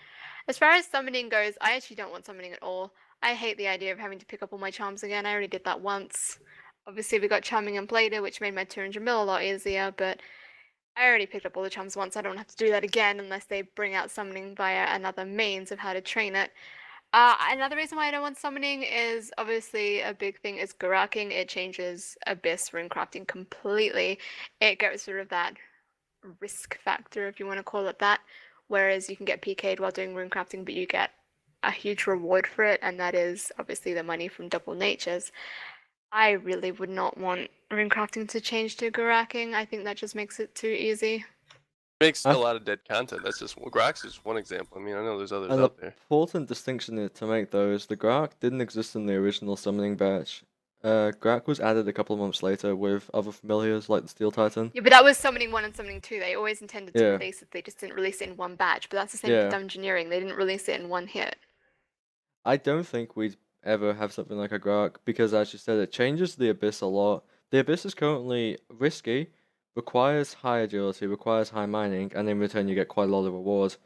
As far as summoning goes, I actually don't want summoning at all. I hate the idea of having to pick up all my charms again. I already did that once. Obviously, we got Charming and Blader, which made my 200 mil a lot easier, but I already picked up all the charms once. I don't have to do that again unless they bring out summoning via another means of how to train it. Another reason why I don't want summoning is obviously a big thing is Garaking. It changes Abyss rune crafting completely. It gets rid of that risk factor, if you want to call it that. Whereas you can get PK'd while doing rune crafting, but you get a huge reward for it, and that is obviously the money from double natures. I really would not want rune crafting to change to Garaking. I think that just makes it too easy. Makes I a th- lot of dead content. That's just Grox is one example. I mean, I know there's others An out there. important distinction to make though is the Grak didn't exist in the original summoning batch. Grak was added a couple of months later with other familiars like the Steel Titan. Yeah, but that was summoning 1 and summoning 2. They always intended to Yeah, release it. They just didn't release it in one batch. But that's the same for yeah. Dungeoneering. They didn't release it in one hit. I don't think we'd ever have something like a Grak because, as you said, it changes the Abyss a lot. The Abyss is currently risky, requires high agility, requires high mining, and in return you get quite a lot of rewards.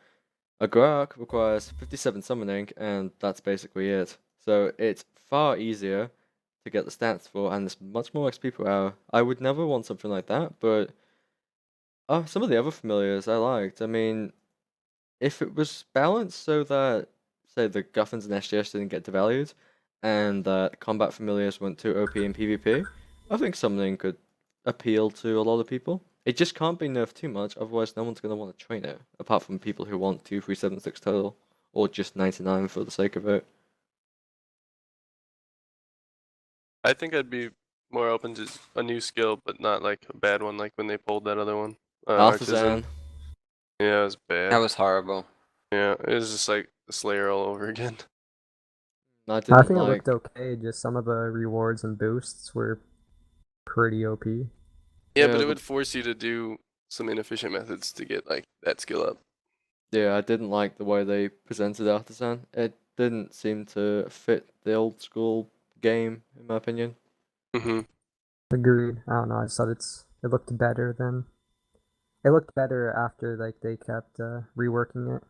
A Grak requires 57 summoning, and that's basically it. So it's far easier to get the stats for, and it's much more XP per hour. I would never want something like that, but some of the other familiars I liked. I mean, if it was balanced so that, say, the Guffins and SGS didn't get devalued, and that combat familiars went to OP and PvP, I think something could appeal to a lot of people. It just can't be nerfed too much, otherwise no one's going to want to train it, apart from people who want 2376 total, or just 99 for the sake of it. I think I'd be more open to a new skill, but not like a bad one, like when they pulled that other one. Artisan. Yeah, it was bad. That was horrible. Yeah, it was just like a Slayer all over again. I I didn't think it like. looked okay. Just some of the rewards and boosts were pretty OP. Yeah, Yeah, but it the- would force you to do some inefficient methods to get like that skill up. Yeah, I didn't like the way they presented Artisan. It didn't seem to fit the old school game, in my opinion. Mm-hmm. Agreed. I don't know. I just thought it looked better than it looked better after like they kept reworking it.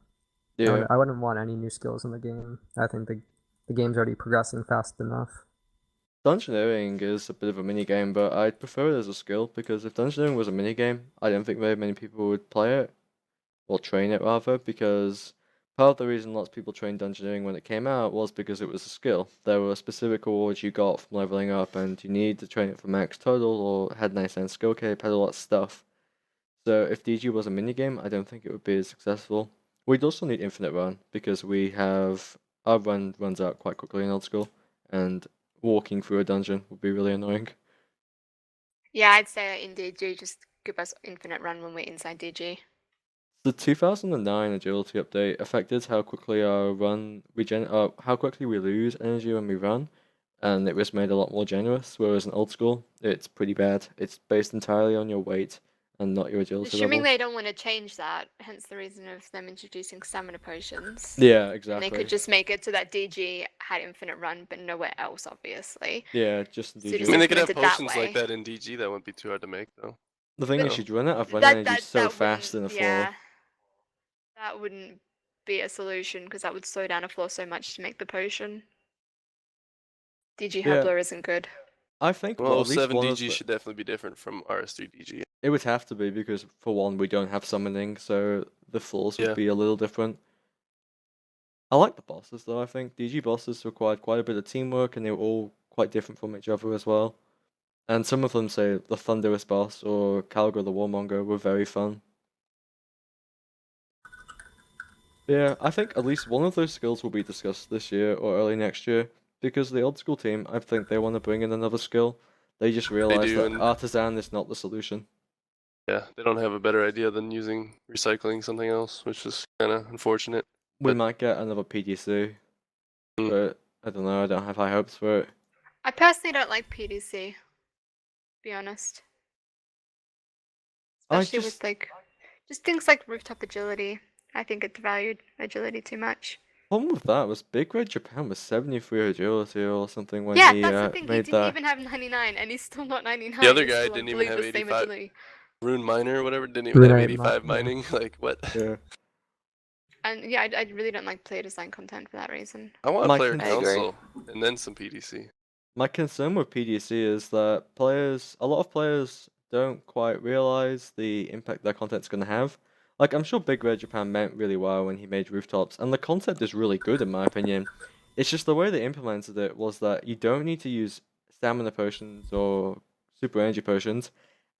Yeah. I wouldn't want any new skills in the game. I think the game's already progressing fast enough. Dungeoneering is a bit of a mini game, but I'd prefer it as a skill because if Dungeoneering was a mini game, I don't think very many people would play it or train it rather. Because part of the reason lots of people trained Dungeoneering when it came out was because it was a skill. There were specific rewards you got from leveling up, and you need to train it for max total or had 99 skill cape, had all that stuff. So if DG was a mini game, I don't think it would be as successful. We'd also need infinite run because we have our run runs out quite quickly in old school, and walking through a dungeon would be really annoying. Yeah, I'd say in DG, just give us infinite run when we're inside DG. The 2009 agility update affected how quickly our run how quickly we lose energy when we run, and it was made a lot more generous. Whereas in old school, it's pretty bad. It's based entirely on your weight and not your agility Assuming level. they don't want to change that, hence the reason of them introducing stamina potions. Yeah, And they exactly. could just make it so that DG had infinite run, but nowhere else, obviously. Yeah, just in So DG. just I mean, they could have implement it that potions like way. that in DG. That wouldn't be too hard to make, though. The thing is, No. you'd run out of run That energy so fast in the floor. yeah, that wouldn't be a solution because that would slow down a floor so much to make the potion. DG Yeah. Herbler isn't good. I think Well, at least 07 one of DG should definitely be different from RS3 DG. it would have to be because for one we don't have summoning, so the floors would Yeah. be a little different. I like the bosses though. I think DG bosses required quite a bit of teamwork, and they were all quite different from each other as well. And some of them, say the Thunderous boss or Calgar the Warmonger, were very fun. Yeah, I think at least one of those skills will be discussed this year or early next year, because the old school team, I think they want to bring in another skill. They just realize do, that and- Artisan is not the solution. Yeah, they don't have a better idea than using recycling something else, which is kind of unfortunate. We But- might get another PDC, Mm. but I don't know, I don't have high hopes for it. I personally don't like PDC, to be honest. I Especially just- with like just things like rooftop agility. I think it devalued agility too much. Problem with that was Big Red Japan was 73 agility or something when Yeah, he that's the thing. He made didn't that. even have 99, and he's still not 99. The other He's guy still, I didn't even believe, have the same 85. agility. Rune Miner or whatever didn't even have Rune 85 Miner, yeah. mining. Like, what? Yeah. And yeah, I really don't like player design content for that reason. I want My player con- I agree. council and then some PDC. My concern with PDC is that a lot of players don't quite realize the impact their content's going to have. Like, I'm sure Big Red Japan meant really well when he made rooftops, and the concept is really good in my opinion. It's just the way they implemented it was that you don't need to use stamina potions or super energy potions,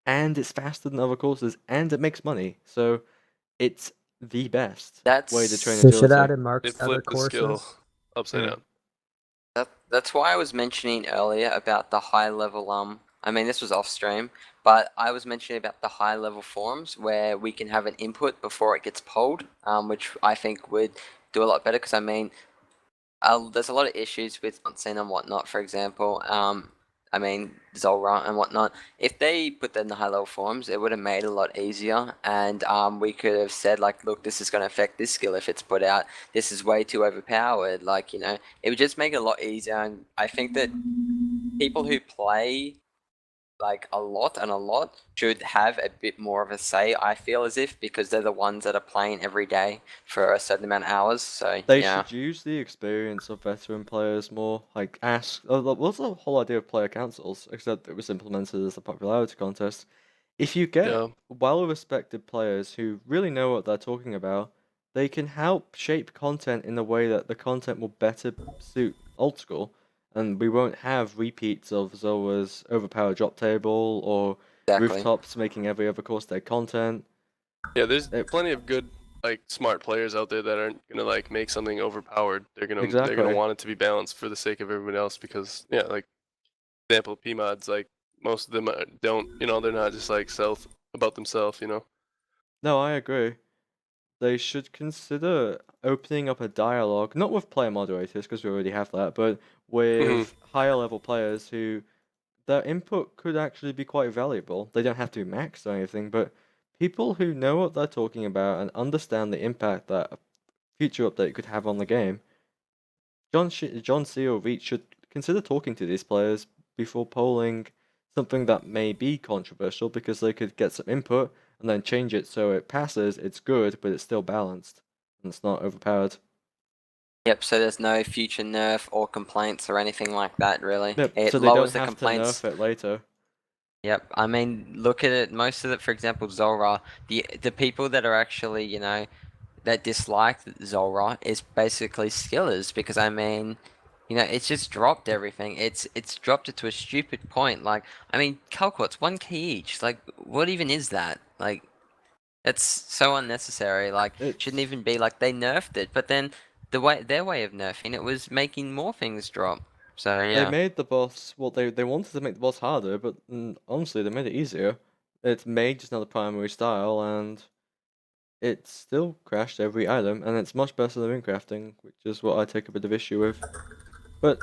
and it's faster than other courses, and it makes money. So, it's the best way to train That's They should agility. add in marks It to other flipped the skill courses. upside Yeah. down. That's why I was mentioning earlier about the high level I mean this was off stream, but I was mentioning about the high level forums where we can have an input before it gets polled, which I think would do a lot better because I mean there's a lot of issues with Johnson and whatnot, for example. I mean Zulrah and whatnot. If they put that in the high level forums, it would have made it a lot easier, and we could have said like, look, this is going to affect this skill if it's put out. This is way too overpowered. Like, you know, it would just make it a lot easier. And I think that people who play like a lot should have a bit more of a say. I feel as if because they're the ones that are playing every day for a certain amount of hours. So They yeah. should use the experience of veteran players more. Like, what's the whole idea of player councils? Except it was implemented as a popularity contest. If you get Yeah. well-respected players who really know what they're talking about, they can help shape content in a way that the content will better suit old school, and we won't have repeats of Zoa's overpowered drop table or Exactly. rooftops making every other course their content. Yeah, there's It- plenty of good, like, smart players out there that aren't gonna like make something overpowered. They're gonna Exactly. want it to be balanced for the sake of everyone else because yeah, like example PMods, like most of them don't, you know, they're not just like about themselves, you know. No, I agree. They should consider opening up a dialogue, not with player moderators, because we already have that, but with higher level players who their input could actually be quite valuable. They don't have to be maxed or anything, but people who know what they're talking about and understand the impact that a future update could have on the game. John C. or Reach should consider talking to these players before polling something that may be controversial, because they could get some input and then change it so it passes, it's good, but it's still balanced and it's not overpowered. Yep, so there's no future nerf or complaints or anything like that, really. Yep, It so they don't lowers the have complaints. to nerf it later. Yep, I mean, look at it. Most of it, for example, Zulrah, the people that are actually, you know, that dislike Zulrah is basically skillers because I mean, you know, it's just dropped everything. It's dropped it to a stupid point. Like, I mean, Calquats 1k each. Like, what even is that? Like, It's so unnecessary. Like, shouldn't even be like they nerfed it, but then their way of nerfing it was making more things drop. So They yeah. made the boss. Well, they wanted to make the boss harder, but honestly, they made it easier. It's made just another primary style, and it still crashed every item, and it's much better than crafting, which is what I take a bit of issue with. But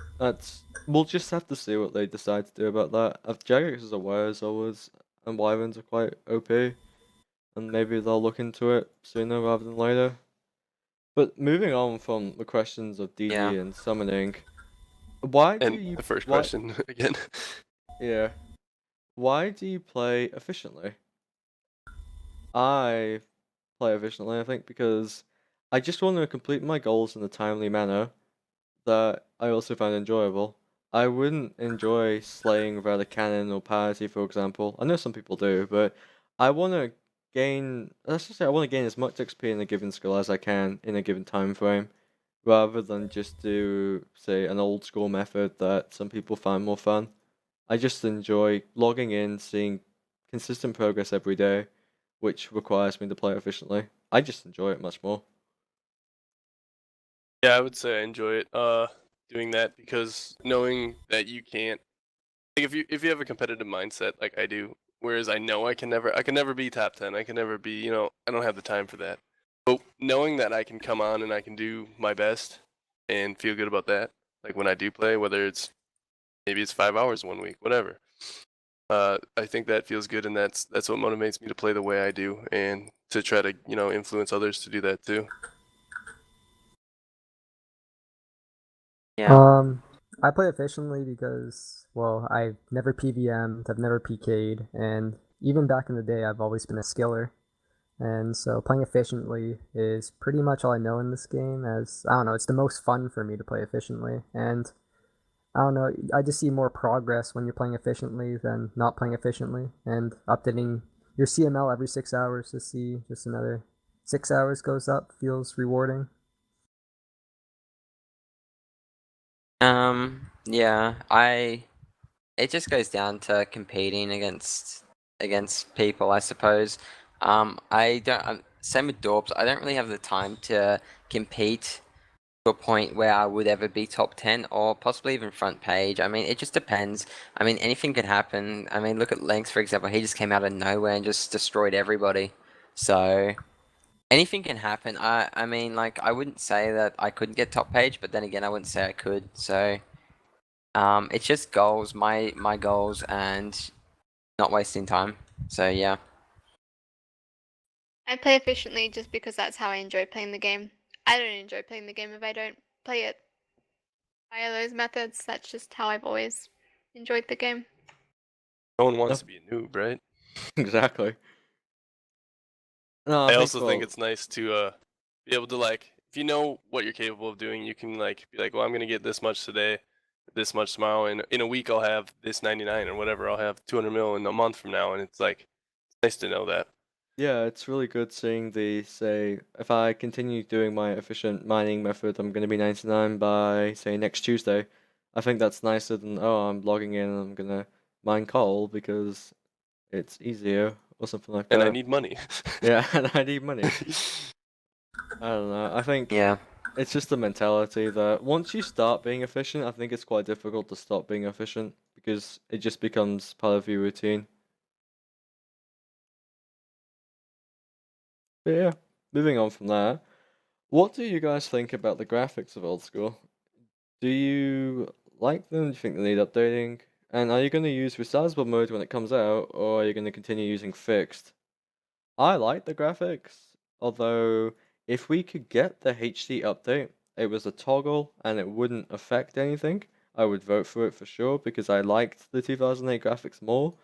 we'll just have to see what they decide to do about that. Jagex is aware as always, and Wyverns are quite OP, and maybe they'll look into it sooner rather than later. But moving on from the questions of DD Yeah. and summoning, why do And you the first why, question again. Yeah. Why do you play efficiently? I play efficiently, I think, because I just want to complete my goals in a timely manner that I also find enjoyable. I wouldn't enjoy slaying without a cannon or parity, for example. I know some people do, but I want to let's just say I want to gain as much XP in a given skill as I can in a given time frame, rather than just do, say, an old school method that some people find more fun. I just enjoy logging in, seeing consistent progress every day, which requires me to play efficiently. I just enjoy it much more. Yeah, I would say I enjoy it doing that because knowing that you can't, like, if you have a competitive mindset like I do, whereas I know I can never be top 10. I can never be, I don't have the time for that. But knowing that I can come on and I can do my best and feel good about that, like when I do play, whether maybe it's 5 hours one week, whatever. I think that feels good, and that's what motivates me to play the way I do and to try to, influence others to do that too. Yeah. I play efficiently because, well, I've never PVM'd, I've never PK'd, and even back in the day, I've always been a skiller. And so playing efficiently is pretty much all I know in this game, as, I don't know, it's the most fun for me to play efficiently. And I don't know, I just see more progress when you're playing efficiently than not playing efficiently. And updating your CML every 6 hours to see just another 6 hours goes up feels rewarding. Yeah, it just goes down to competing against people, I suppose. I don't. Same with Dorps. I don't really have the time to compete to a point where I would ever be top 10 or possibly even front page. I mean, it just depends. I mean, anything can happen. I mean, look at Lynx, for example. He just came out of nowhere and just destroyed everybody. So anything can happen. I mean, like, I wouldn't say that I couldn't get top page, but then again, I wouldn't say I could. So it's just goals, my goals, and not wasting time. So yeah. I play efficiently just because that's how I enjoy playing the game. I don't enjoy playing the game if I don't play it via those methods. That's just how I've always enjoyed the game. No one wants Yep. to be a noob, right? Exactly. No, I think, also think well, it's nice to be able to, like, if you know what you're capable of doing, you can, like, be like, well, I'm gonna get this much today, this much tomorrow, and in a week I'll have this 99 or whatever. I'll have 200 mil in a month from now, and it's like it's nice to know that. yeah, it's really good seeing say, if I continue doing my efficient mining method, I'm going to be 99 by, say, next Tuesday. I think that's nicer than, oh, I'm logging in and I'm going to mine coal because it's easier or something like And I that. need money. Yeah, and I need money. I don't know. I think Yeah. it's just the mentality that once you start being efficient, I think it's quite difficult to stop being efficient because it just becomes part of your routine. But yeah, moving on from that, what do you guys think about the graphics of Oldschool? Do you like them? Do you think they need updating? And are you going to use resizable mode when it comes out, or are you going to continue using fixed? I like the graphics, although if we could get the HD update, it was a toggle and it wouldn't affect anything, I would vote for it for sure because I liked the 2008 graphics more,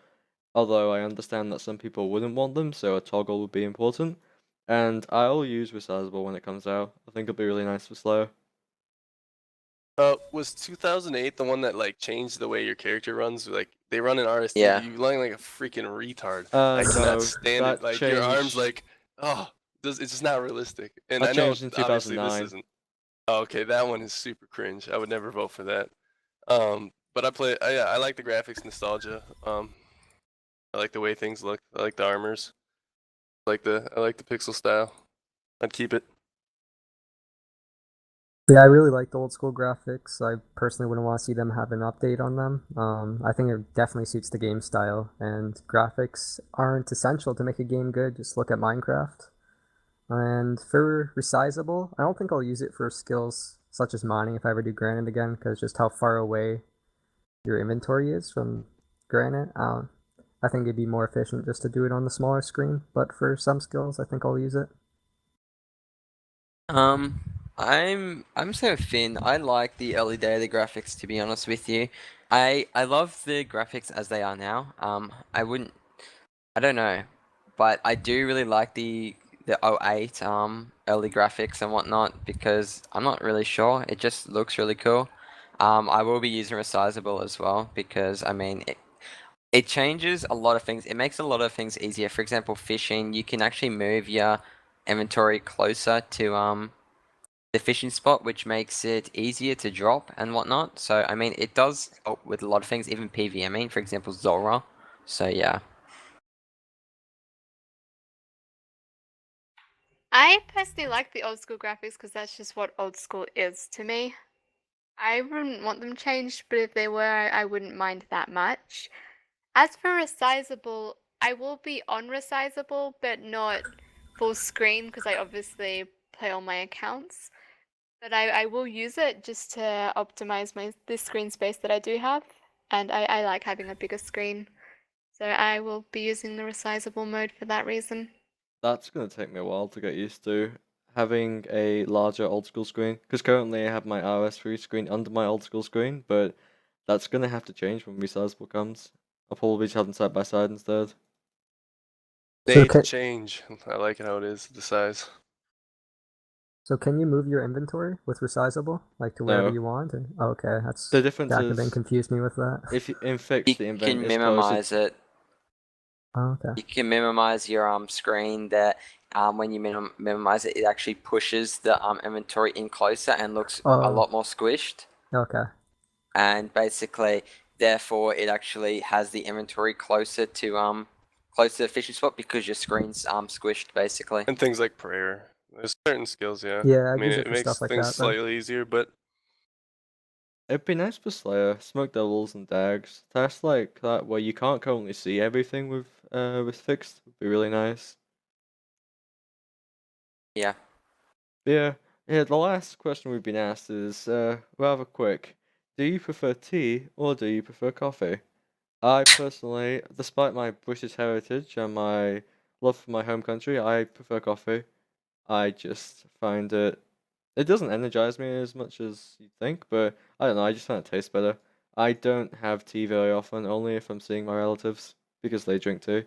although I understand that some people wouldn't want them, so a toggle would be important. And I'll use resizable when it comes out. I think it'll be really nice for slow. Was 2008 the one that, like, changed the way your character runs? Like, they run in RST, Yeah. you run like a freaking retard. I No, cannot stand it. that Like, your arms, changed. like, it's just not realistic. And That I know changed in obviously this 2009. isn't. Oh, okay, that one is super cringe. I would never vote for that. But I like the graphics nostalgia. I like the way things look. I like the armors. like the pixel style. I'd keep it. Yeah, I really like the old school graphics. I personally wouldn't want to see them have an update on them. I think it definitely suits the game style, and graphics aren't essential to make a game good. Just look at Minecraft. And for resizable, I don't think I'll use it for skills such as mining if I ever do granite again, because just how far away your inventory is from granite. I think it'd be more efficient just to do it on the smaller screen, but for some skills, I think I'll use it. I'm so Finn. I like the early day of the graphics, to be honest with you. I love the graphics as they are now. I don't know, but I do really like the 08 early graphics and whatnot because I'm not really sure. It just looks really cool. I will be using resizable as well because I mean it changes a lot of things. It makes a lot of things easier. For example, fishing, you can actually move your inventory closer to the fishing spot, which makes it easier to drop and whatnot. So I mean, it does help with a lot of things, even PVMing, for example, Zulrah. So yeah. I personally like the old school graphics because that's just what old school is to me. I wouldn't want them changed, but if they were, I wouldn't mind that much. As for resizable, I will be on resizable, but not full screen because I obviously play all my accounts. But I will use it just to optimize the screen space that I do have, and I like having a bigger screen. So I will be using the resizable mode for that reason. That's going to take me a while to get used to having a larger old school screen because currently I have my RS3 screen under my old school screen, but that's going to have to change when resizable comes. I'll probably just have them side by side instead. So Made to can, change. I like it how it is, the size. so can you move your inventory with resizable, like to wherever No. you want? Oh, okay, that's The difference that then is confused me with that. if in fixed You the invent can is closer. minimize it. Oh, okay. You can minimize your screen that when you minimize it, it actually pushes the inventory in closer and looks a Oh, lot more squished. okay. And basically, therefore, it actually has the inventory closer to the fishing spot because your screen's squished basically. And things like prayer. There's certain skills, yeah. Yeah, I I'd mean, use it it for makes stuff like things that then. slightly easier, but It'd be nice for Slayer, Smoke Devils, and Dags. Tests like that where you can't currently see everything with fixed would be really nice. Yeah. But yeah, the last question we've been asked is rather quick. Do you prefer tea or do you prefer coffee? I personally, despite my British heritage and my love for my home country, I prefer coffee. I just find it doesn't energize me as much as you'd think, but I don't know, I just find it tastes better. I don't have tea very often, only if I'm seeing my relatives, because they drink tea.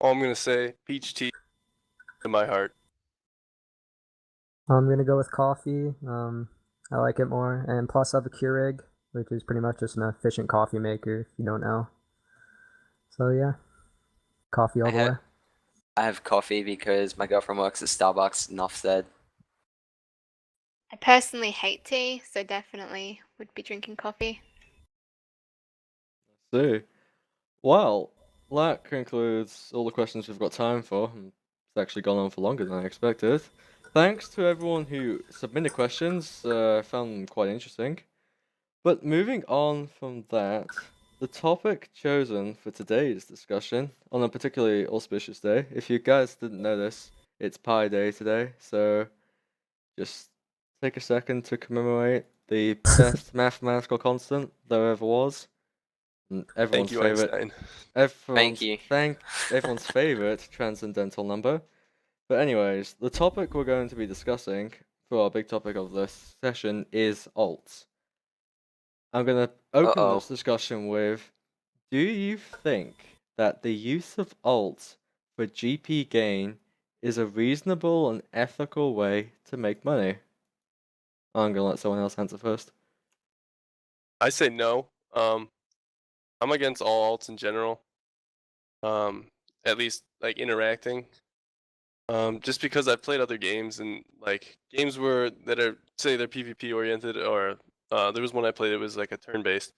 all I'm gonna say, peach tea to my heart. I'm gonna go with coffee. I like it more, and plus I have a Keurig, which is pretty much just an efficient coffee maker. If you don't know, so yeah, coffee all the way. I have coffee because my girlfriend works at Starbucks. Enough said. I personally hate tea, so definitely would be drinking coffee. So, well, that concludes all the questions we've got time for. It's actually gone on for longer than I expected. Thanks to everyone who submitted questions. I found them quite interesting. But moving on from that, the topic chosen for today's discussion, on a particularly auspicious day, if you guys didn't notice, it's Pi Day today, so just take a second to commemorate the best mathematical constant there ever was. And Thank everyone's you, favorite, Einstein. Thank you. everyone's favorite transcendental number. But anyways, the topic we're going to be discussing for our big topic of this session is alts. I'm going to open Uh-oh. this discussion with, do you think that the use of alts for GP gain is a reasonable and ethical way to make money? I'm going to let someone else answer first. I say no. I'm against all alts in general. At least like interacting. Just because I've played other games and like games that are say they're PvP oriented or there was one I played, it was like a turn based.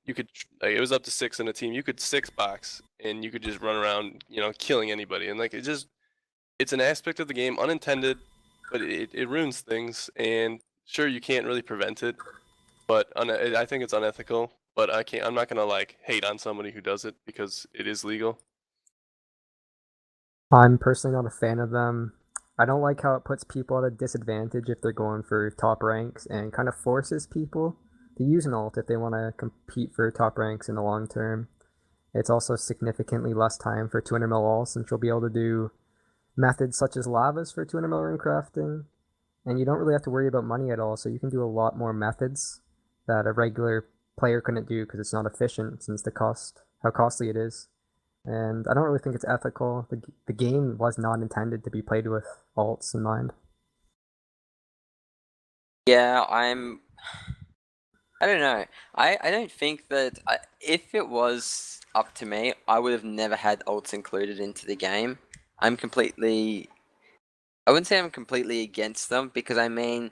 you could like, it was up to 6 in a team. You could 6 box and you could just run around, killing anybody. And like it's an aspect of the game, unintended, but it ruins things. And sure, you can't really prevent it, but I think it's unethical. But I'm not gonna like hate on somebody who does it because it is legal. I'm personally not a fan of them. I don't like how it puts people at a disadvantage if they're going for top ranks and kind of forces people to use an ult if they want to compete for top ranks in the long term. It's also significantly less time for 200 mil ults since you'll be able to do methods such as lavas for 200 mil rune crafting, and you don't really have to worry about money at all, so you can do a lot more methods that a regular player couldn't do because it's not efficient since how costly it is. And I don't really think it's ethical. The game was not intended to be played with alts in mind. Yeah, I don't know. I don't think that if it was up to me, I would have never had ults included into the game. I wouldn't say I'm completely against them because I mean,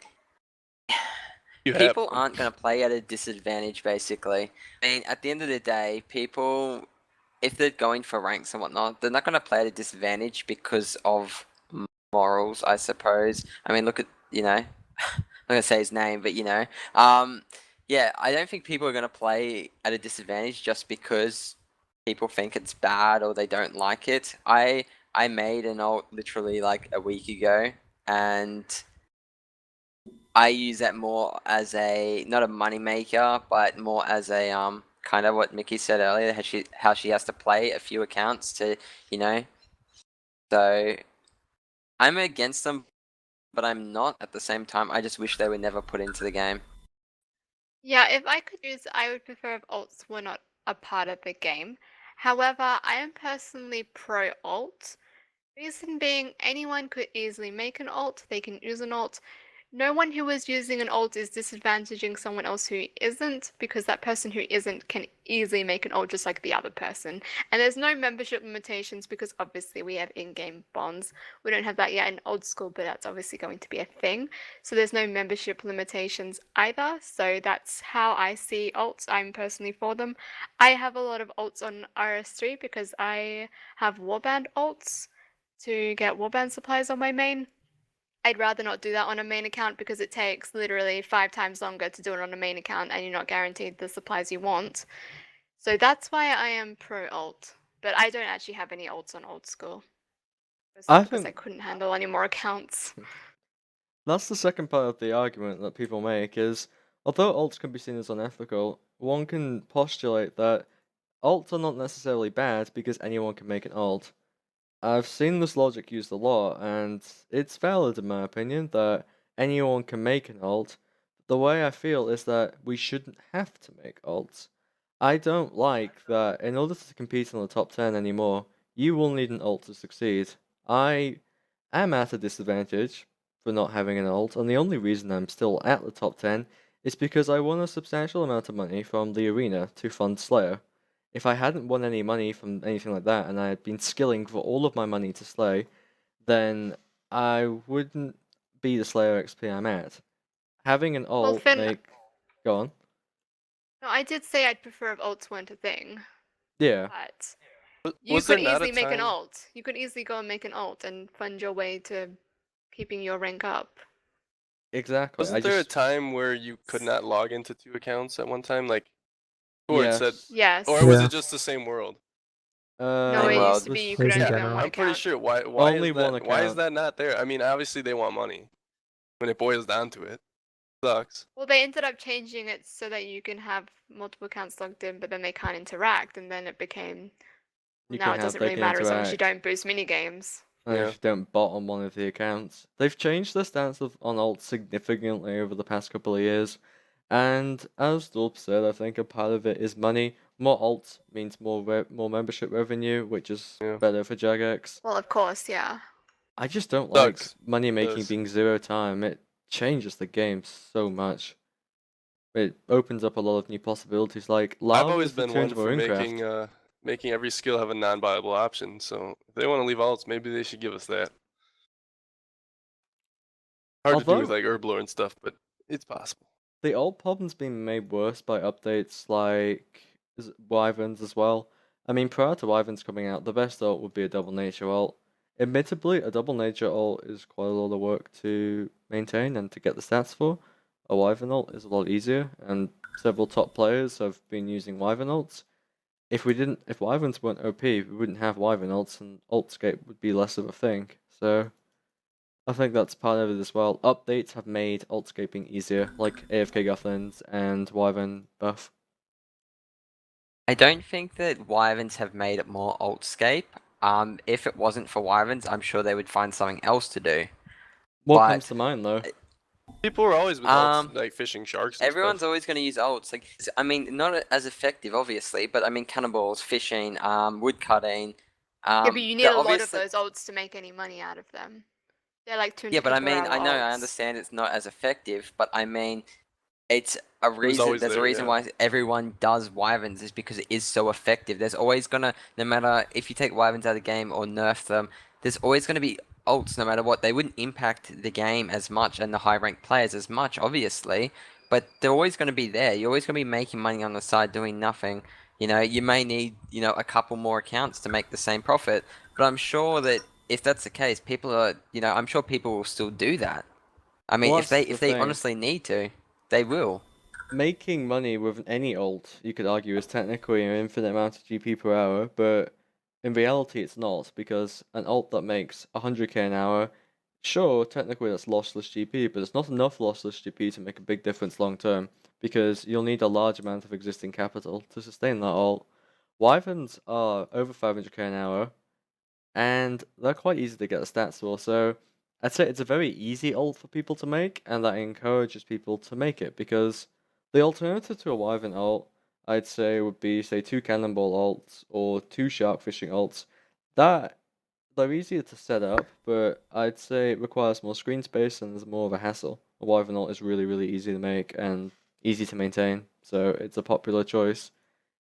people aren't going to play at a disadvantage basically. I mean, at the end of the day, people, if they're going for ranks and whatnot, they're not going to play at a disadvantage because of morals, I suppose. I mean, look at, I'm not going to say his name, but yeah, I don't think people are going to play at a disadvantage just because people think it's bad or they don't like it. I made an ult literally like a week ago, and I use that more as not a money maker, but more as a kind of what Mickey said earlier, how she has to play a few accounts to, So I'm against them, but I'm not at the same time. I just wish they were never put into the game. Yeah, if I could choose, I would prefer if ults were not a part of the game. However, I am personally pro ult. Reason being, anyone could easily make an ult, they can use an ult. No one who is using an ult is disadvantaging someone else who isn't, because that person who isn't can easily make an ult just like the other person. And there's no membership limitations because obviously we have in-game bonds. We don't have that yet in Oldschool, but that's obviously going to be a thing. So there's no membership limitations either. So that's how I see ults. I'm personally for them. I have a lot of ults on RS3 because I have warband ults to get warband supplies on my main. I'd rather not do that on a main account because it takes literally 5 times longer to do it on a main account and you're not guaranteed the supplies you want. So that's why I am pro ult. But I don't actually have any ults on old school. Because I couldn't handle any more accounts. That's the second part of the argument that people make is, although ults can be seen as unethical, one can postulate that ults are not necessarily bad because anyone can make an ult. I've seen this logic used a lot, and it's valid in my opinion that anyone can make an ult. The way I feel is that we shouldn't have to make ults. I don't like that in order to compete in the top 10 anymore, you will need an ult to succeed. I am at a disadvantage for not having an ult, and the only reason I'm still at the top 10 is because I won a substantial amount of money from the arena to fund Slayer. If I hadn't won any money from anything like that, and I had been skilling for all of my money to slay, then I wouldn't be the Slayer XP I'm at. Having an ult Go on. No, I did say I'd prefer if ults weren't a thing. Yeah. But you could easily make an ult. You could easily go and make an ult and fund your way to keeping your rank up. Exactly. Wasn't there a time where you could not log into 2 accounts at one time? Like, yes. Or was it just the same world? No, it used to be you could only go on one I'm pretty sure. Why is that not there? I mean, obviously they want money. When it boils down to it, sucks. Well, they ended up changing it so that you can have multiple accounts logged in, but then they can't interact, and then it became. Now it doesn't really matter as long as you don't boost minigames. And if you don't bot on one of the accounts. They've changed the stance on ults significantly over the past couple of years. And as Dolp said, I think a part of it is money. More ults means more membership revenue, which is better for Jagex. Well, of course, yeah. I just don't like money making being 0 time. It changes the game so much. It opens up a lot of new possibilities. Like I've always been one for making every skill have a non-viable option. So if they want to leave ults, maybe they should give us that. Hard to do with like Herblore and stuff, but it's possible. the old problem's been made worse by updates like Wyverns as well. I mean, prior to Wyverns coming out, the best ult would be a double nature ult. Admittedly, a double nature ult is quite a lot of work to maintain and to get the stats for. A Wyvern ult is a lot easier, and several top players have been using Wyvern ults. If Wyverns weren't OP, we wouldn't have Wyvern ults, and Ultscape would be less of a thing. So I think that's part of it as well. Updates have made Ultscaping easier, like AFK Gufflins and Wyvern buff. I don't think that Wyverns have made it more Altscape. If it wasn't for Wyverns, I'm sure they would find something else to do. What But- comes to mind though? People were always with ults, like fishing sharks. And Everyone's stuff. always going to use ults. Like, I mean, not as effective, obviously, but I mean, cannonballs, fishing, wood cutting. Yeah, but you need they're a lot of obviously- those ults to make any money out of them. They're like 2 Yeah, but I mean, 24-hour I know, I ults. understand it's not as effective, but I mean, it's a reason. always There's a there, reason yeah. why everyone does Wyverns is because it is so effective. There's always gonna, no matter if you take Wyverns out of the game or nerf them, there's always gonna be ults no matter what. They wouldn't impact the game as much and the high ranked players as much, obviously, but they're always gonna be there. You're always gonna be making money on the side doing nothing. You know, you may need, a couple more accounts to make the same profit, but I'm sure that if that's the case, people are, I'm sure people will still do that. I mean, Well, if they that's the thing. honestly need to, they will. Making money with any ult, you could argue, is technically an infinite amount of GP per hour, but in reality it's not, because an ult that makes 100k an hour, sure, technically that's lossless GP, but it's not enough lossless GP to make a big difference long term, because you'll need a large amount of existing capital to sustain that ult. Wyverns are over 500k an hour, and they're quite easy to get the stats for, so I'd say it's a very easy ult for people to make, and that encourages people to make it, because the alternative to a Wyvern ult, I'd say, would be, say, 2 Cannonball ults or 2 Shark Fishing ults. They're easier to set up, but I'd say it requires more screen space and there's more of a hassle. A Wyvern ult is really, really easy to make and easy to maintain, so it's a popular choice.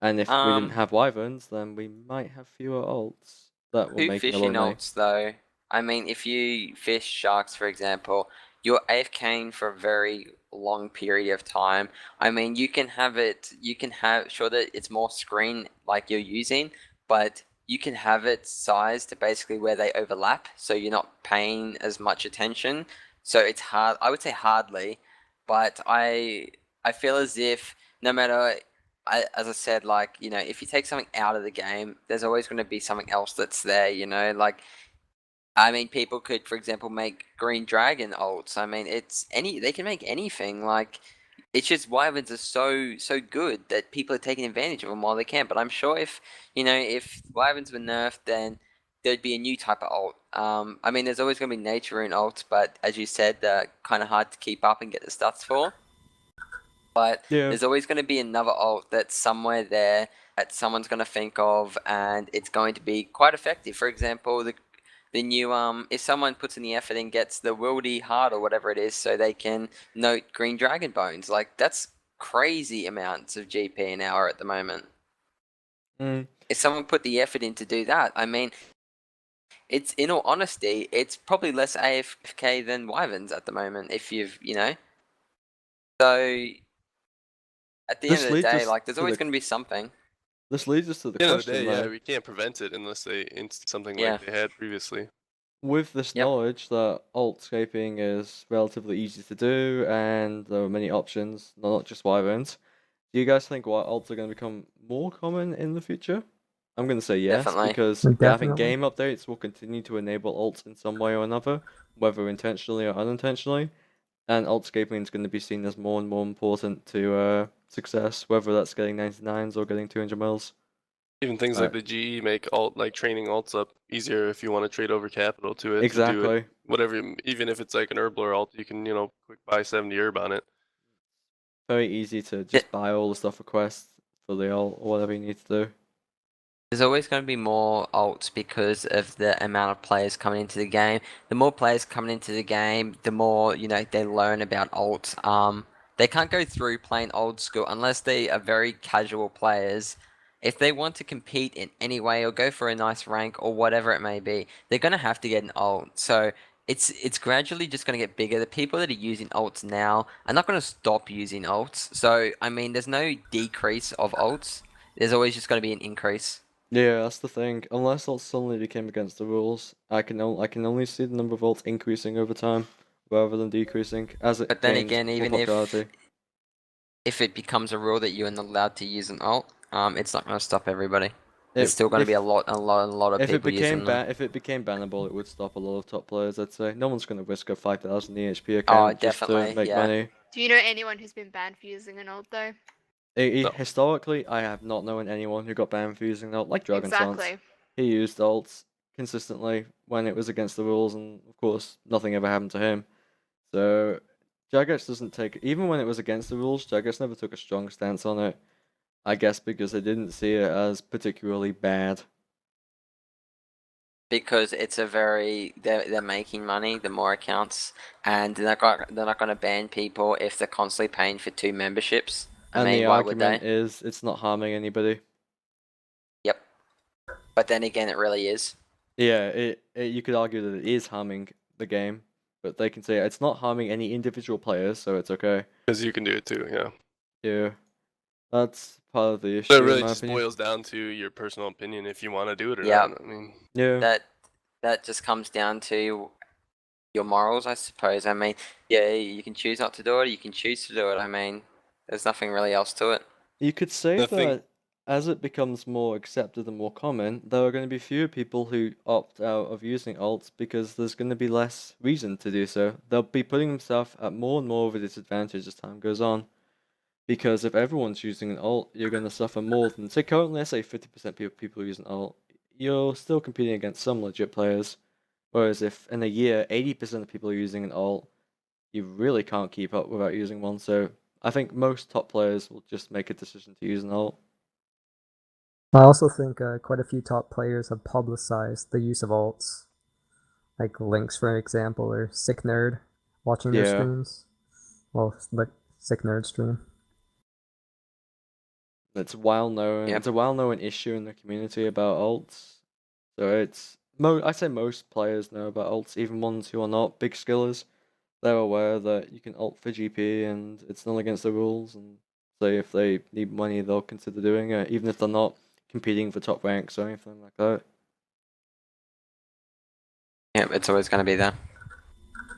And if we didn't have Wyverns, then we might have fewer ults that were Two making a lot fishing of money. ults, though. I mean, if you fish sharks, for example, you're AFKing for a very long period of time. I mean, you can have sure that it's more screen like you're using, but you can have it sized to basically where they overlap, so you're not paying as much attention. So it's hard. I would say hardly, but I feel as if no matter. As I said, like, if you take something out of the game, there's always going to be something else that's there, like, I mean, people could, for example, make Green Dragon ults. I mean, they can make anything, like, it's just Wyverns are so good that people are taking advantage of them while they can, but I'm sure if Wyverns were nerfed, then there'd be a new type of ult. I mean, there's always going to be nature rune ults, but as you said, they're kind of hard to keep up and get the stats for. But Yeah. there's always going to be another ult that's somewhere there that someone's going to think of, and it's going to be quite effective. For example, the new if someone puts in the effort and gets the wildy heart or whatever it is, so they can note green dragon bones, like, that's crazy amounts of GP an hour at the moment. If someone put the effort in to do that, I mean, it's, in all honesty, it's probably less AFK than Wyverns at the moment. If so. At the end of the leads day, us like, there's to always the- going to be something. This leads us to the At the end of the question, day, yeah, though. we can't prevent it unless they inst something Yeah. like they had previously. With this Yep. knowledge that Altscaping is relatively easy to do and there are many options, not just Wyverns, do you guys think ults are going to become more common in the future? I'm going to say yes, Definitely. because Definitely. having game updates will continue to enable ults in some way or another, whether intentionally or unintentionally, and Altscaping is going to be seen as more and more important to success, whether that's getting 99s or getting 200 mils. Even things like the GE make training ults up easier if you want to trade over capital to it. To do Exactly. it, whatever, even if it's like an Herbler ult, you can, quick buy 70 herb on it. Very easy to just buy all the stuff for quests for the ult or whatever you need to do. There's always going to be more ults because of the amount of players coming into the game. The more players coming into the game, the more, they learn about ults. They can't go through playing old school unless they are very casual players. If they want to compete in any way or go for a nice rank or whatever it may be, they're going to have to get an ult. So it's gradually just going to get bigger. The people that are using alts now are not going to stop using alts. So I mean, there's no decrease of alts. There's always just going to be an increase. Yeah, that's the thing. Unless alts suddenly became against the rules, I can only see the number of alts increasing over time rather than decreasing as it But then gains again, more even popularity. if it becomes a rule that you're not allowed to use an alt, it's not going to stop everybody. There's If still going to if be a lot of if it people became using them. if it became bannable, it would stop a lot of top players. I'd say no one's going to risk a 5,000 EHP Oh, account just to definitely, make yeah. money. Do you know anyone who's been banned for using an alt though? No. Historically, I have not known anyone who got banned for using alt, like Dragon Sans. Exactly. He used alts consistently when it was against the rules, and of course, nothing ever happened to him. So, Jagex doesn't take, even when it was against the rules, Jagex never took a strong stance on it. I guess because they didn't see it as particularly bad. Because it's a very they're making money, the more accounts, and they're not going to ban people if they're constantly paying for 2 memberships. I And mean, the why would they? argument is it's not harming anybody. Yep. But then again, it really is. Yeah, you could argue that it is harming the game, but they can say it's not harming any individual players, so it's okay. Because you can do it too, yeah. Yeah, that's part of the issue. So it in really my just opinion. boils down to your personal opinion if you want to do it or Yeah. not. I mean, Yeah, That just comes down to your morals, I suppose. I mean, yeah, you can choose not to do it, you can choose to do it. I mean, there's nothing really else to it. you could say The thing- that as it becomes more accepted and more common, there are going to be fewer people who opt out of using alts because there's going to be less reason to do so. They'll be putting themselves at more and more of a disadvantage as time goes on. Because if everyone's using an alt, you're going to suffer more than, say, currently, let's say 50% of people use an alt. You're still competing against some legit players. Whereas if in a year 80% of people are using an alt, you really can't keep up without using one. So I think most top players will just make a decision to use an alt. I also think quite a few top players have publicized the use of alts, like Lynx, for example, or Sick Nerd, watching their Yeah. streams. Well, like Sick Nerd stream. It's well known. Yep. It's a well-known issue in the community about alts. So it's I'd say most players know about alts, even ones who are not big skillers. They're aware that you can alt for GP and it's not against the rules. And say if they need money, they'll consider doing it, even if they're not competing for top ranks or anything like that. Yeah, it's always going to be there.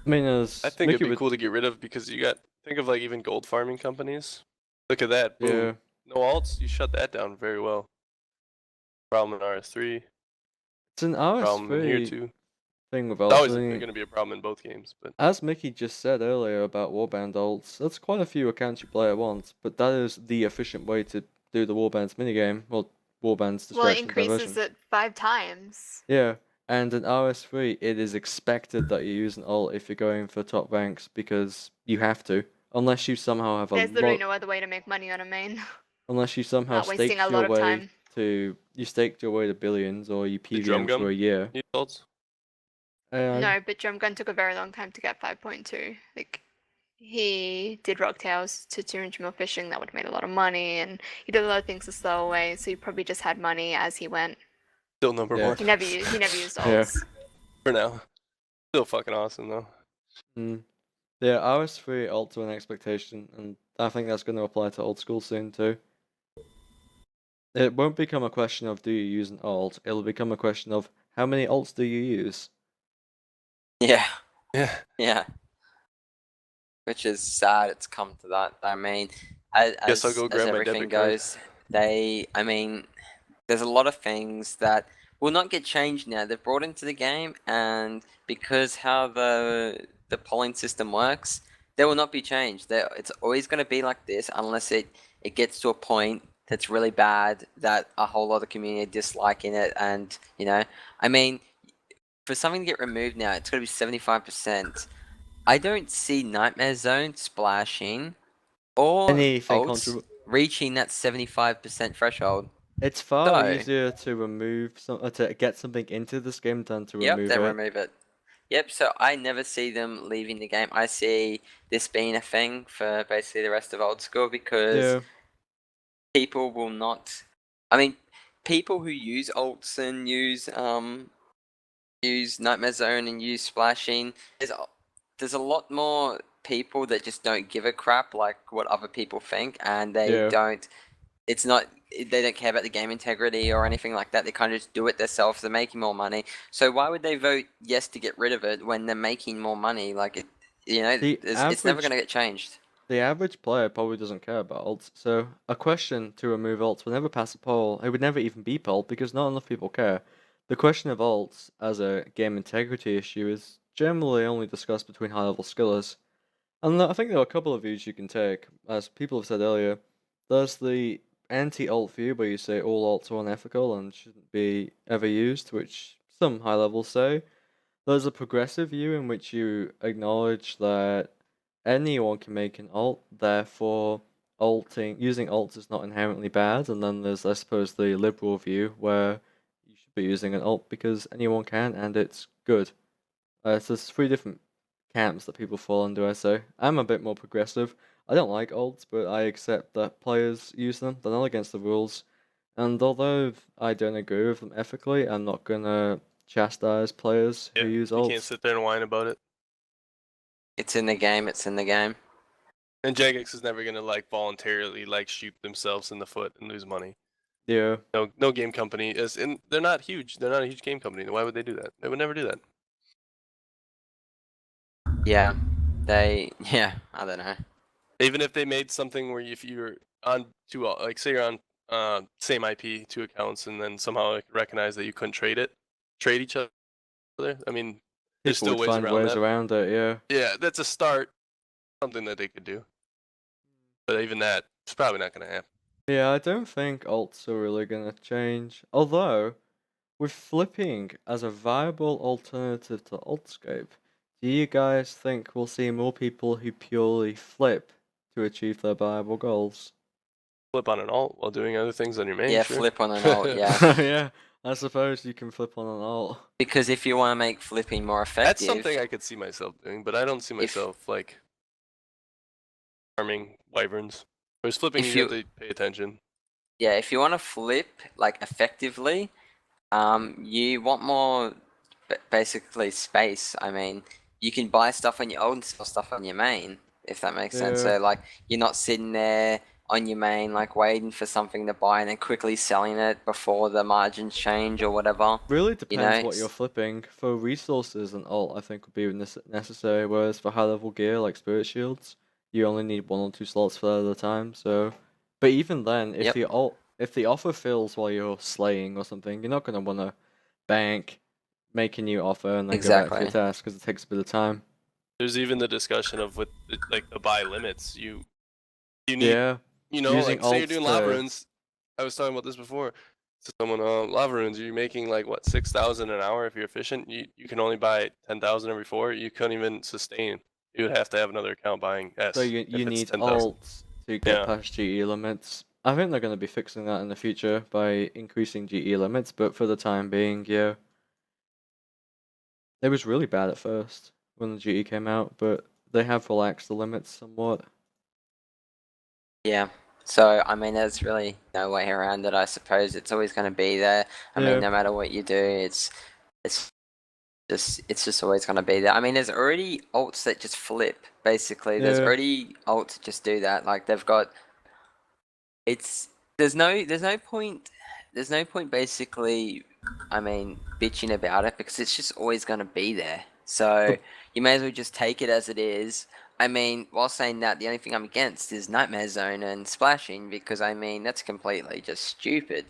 I mean, as I think Mickey it'd be would, cool to get rid of because think of like even gold farming companies. Look at that. Boom. yeah, No alts, you shut that down very well. Problem in RS3, it's an problem in here RS3 too. thing with It's always alts. I going mean, to be a problem in both games, but as Mickey just said earlier about warband alts, that's quite a few accounts you play at once, but that is the efficient way to do the warbands minigame, well, warbands Well, it distraction increases diversion. it 5 times. Yeah, and in RS3, it is expected that you use an alt if you're going for top ranks because you have to, unless you somehow have There's literally no other way to make money on a main. unless you somehow Not wasting staked a your lot of way time. you staked your way to billions or you the drum PVM gun for a year. needs alts. No, but Drumgun took a very long time to get 5.2. Like, he did rocktails to 200 mil fishing, that would have made a lot of money, and he did a lot of things the slow way, so he probably just had money as he went. Still number Yeah. one He never used Yeah. alts. for now. Still fucking awesome though. Mm. Yeah, RS3 alt to an expectation, and I think that's going to apply to old school soon too. It won't become a question of do you use an alt, it'll become a question of how many alts do you use? Yeah, Yeah. yeah. Which is sad it's come to that. I mean, as Guess I'll go grab my everything debit card. goes, I mean, there's a lot of things that will not get changed now. They've brought into the game, and because how the polling system works, they will not be changed. It's always going to be like this unless it gets to a point that's really bad that a whole lot of community are disliking it, and I mean, for something to get removed now, it's going to be 75%. I don't see Nightmare Zone splashing or Anything alts reaching that 75% threshold. It's far So- easier to remove to get something into this game than to Yep, remove they it. remove it. Yep, so I never see them leaving the game. I see this being a thing for basically the rest of Old School because Yeah, people will not. I mean, people who use alts and use use Nightmare Zone and use Splashing. There's a lot more people that just don't give a crap like what other people think, and they don't. It's not. They don't care about the game integrity or anything like that. They kind of just do it themselves. They're making more money. So why would they vote yes to get rid of it when they're making more money? Like it's never going to get changed. The average player probably doesn't care about alts, so a question to remove alts would never pass a poll. It would never even be polled because not enough people care. The question of alts as a game integrity issue is generally only discussed between high-level skillers. And I think there are a couple of views you can take. As people have said earlier, there's the anti-alt view where you say all alts are unethical and shouldn't be ever used, which some high levels say. There's a progressive view in which you acknowledge that anyone can make an alt, therefore using alts is not inherently bad. And then there's, I suppose, the liberal view where you should be using an alt because anyone can and it's good. So there's 3 different camps that people fall under, I say. I'm a bit more progressive. I don't like alts, but I accept that players use them. They're not against the rules. And although I don't agree with them ethically, I'm not gonna chastise players who use alts. You can't sit there and whine about it. It's in the game. It's in the game. And Jagex is never gonna like voluntarily like shoot themselves in the foot and lose money. Yeah. No game company is, and they're not huge. They're not a huge game company. Why would they do that? They would never do that. Yeah, I don't know. Even if they made something where if you're on two, like say you're on same IP, 2 accounts, and then somehow recognize that you couldn't trade each other. I mean, there's People still would ways find around ways that. around it, yeah. Yeah, that's a start. Something that they could do. But even that, it's probably not going to happen. Yeah, I don't think alts are really gonna change. Although, with flipping as a viable alternative to Altscape, do you guys think we'll see more people who purely flip to achieve their viable goals? Flip on an alt while doing other things on your main. Yeah, sure. flip on an alt. Yeah, Yeah, I suppose you can flip on an alt. because if you want to make flipping more effective, That's something I could see myself doing, but I don't see myself like farming wyverns. Whereas flipping, If you you- have to pay attention. yeah, if you want to flip like effectively, you want more basically space. I mean, you can buy stuff on your own, sell stuff on your main, if that makes sense. Yeah. So like you're not sitting there on your main like waiting for something to buy and then quickly selling it before the margins change or whatever. Really depends know, what you're flipping. For resources, an alt I think would be necessary, whereas for high level gear like spirit shields, you only need 1 or 2 slots for that at a time. So, but even then, if Yep. if the offer fills while you're slaying or something, you're not gonna want to bank, make a new offer, and then go back to your Exactly. task because it takes a bit of time. There's even the discussion of with like the buy limits. You need, Yeah, using like say you're alts doing lava to- runes. I was talking about this before. To someone, lava runes, you're making like what 6,000 an hour if you're efficient. You can only buy 10,000 every 4. You couldn't even sustain. You would have to have another account buying S. so you if need it's 10,000. alts to get Yeah. past GE limits. I think they're going to be fixing that in the future by increasing GE limits, but for the time being, yeah. It was really bad at first when the GE came out, but they have relaxed the limits somewhat. Yeah. So I mean, there's really no way around it. I suppose it's always going to be there. I Yeah. mean, no matter what you do, it's just always going to be there. I mean, there's already alts that just flip. Basically, there's Yeah. already alts that just do that. Like they've got. There's no point. There's no point basically. I mean, bitching about it because it's just always going to be there. So you may as well just take it as it is. I mean, while saying that, the only thing I'm against is Nightmare Zone and Splashing because I mean that's completely just stupid.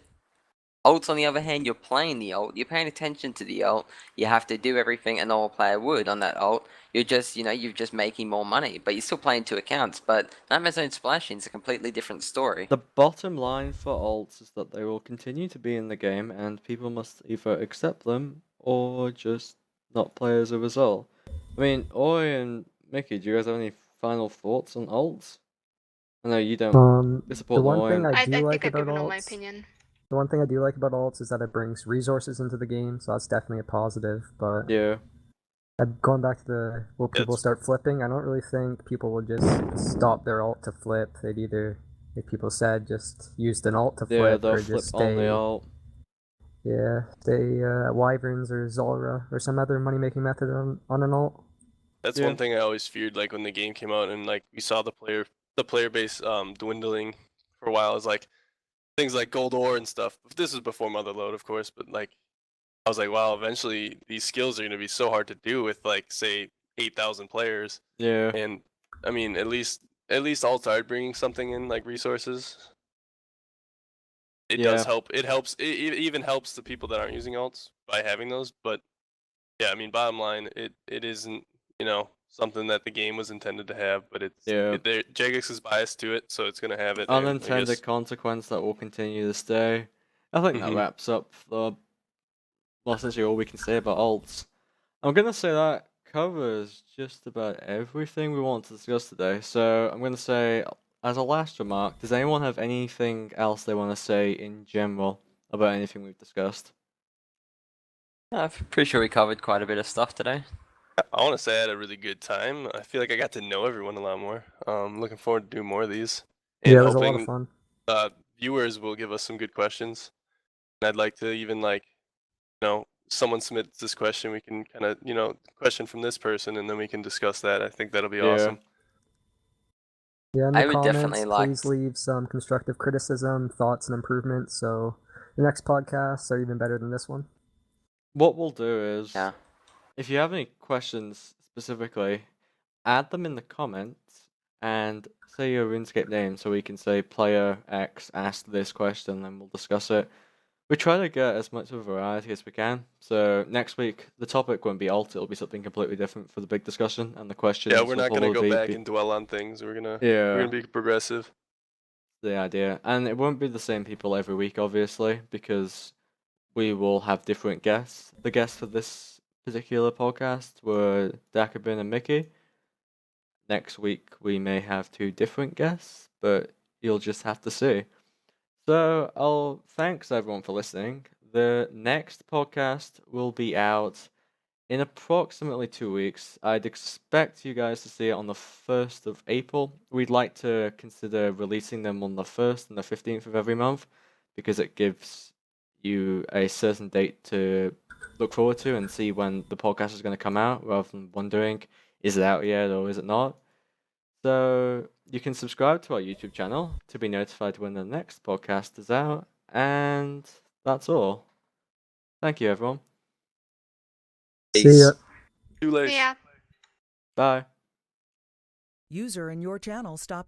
Ults, on the other hand, you're playing the ult, you're paying attention to the ult, you have to do everything a normal player would on that ult. You're just, you're just making more money, but you're still playing 2 accounts. But Nightmare Zone Splashing is a completely different story. The bottom line for alts is that they will continue to be in the game, and people must either accept them or just not play as a result. I mean, Oi and Mickey, do you guys have any final thoughts on alts? I know you don't support The one Oi. thing And... I I do think like I've about given all my alts. opinion. The one thing I do like about alts is that it brings resources into the game, so that's definitely a positive. But Yeah. going back to will people start flipping, I don't really think people will just stop their alt to flip. They'd either, like people said, just used an alt to Yeah, flip they'll or flip just on the stay. alt. Yeah, they Wyverns or Zulrah or some other money-making method on an alt. That's Yeah. one thing I always feared, like when the game came out and like we saw the player base dwindling for a while, is like things like gold ore and stuff. This was before Motherload, of course, but like I was like, wow, eventually these skills are gonna be so hard to do with like say 8,000 players. Yeah. And I mean, at least alts are bringing something in, like resources. It Yeah. does help. It helps. It even helps the people that aren't using alts by having those. But yeah, I mean, bottom line, it isn't, something that the game was intended to have. But Yeah. Jagex is biased to it, so it's gonna have it. and I Unintended guess, consequence that will continue to stay. I think that Mhm. wraps up essentially all we can say about alts. I'm gonna say that covers just about everything we want to discuss today. So I'm gonna say, as a last remark, does anyone have anything else they want to say in general about anything we've discussed? I'm pretty sure we covered quite a bit of stuff today. I want to say I had a really good time. I feel like I got to know everyone a lot more. Looking forward to doing more of these, and Yeah, it was a lot of hoping fun. viewers will give us some good questions. And I'd like to even someone submits this question, we can kind of question from this person, and then we can discuss that. I think that'll be Yeah. awesome. Yeah, in the I would comments, definitely like please leave some constructive criticism, thoughts, and improvements. So the next podcasts are even better than this one. What we'll do is, Yeah. if you have any questions specifically, add them in the comments and say your RuneScape name so we can say player X asked this question and we'll discuss it. We try to get as much of a variety as we can. So next week the topic won't be alt, it'll be something completely different for the big discussion, and the questions Yeah, we're will not gonna go probably back be and dwell on things. We're gonna yeah, be progressive. the idea. And it won't be the same people every week obviously, because we will have different guests. The guests for this particular podcast were Dakabin and Mickey. Next week we may have two different guests, but you'll just have to see. So thanks everyone for listening. The next podcast will be out in approximately 2 weeks. I'd expect you guys to see it on the 1st of April. We'd like to consider releasing them on the 1st and the 15th of every month, because it gives you a certain date to look forward to and see when the podcast is going to come out, rather than wondering, is it out yet or is it not? So you can subscribe to our YouTube channel to be notified when the next podcast is out. And that's all. Thank you, everyone. See ya. Too late. Yeah. Bye. User in your channel stopped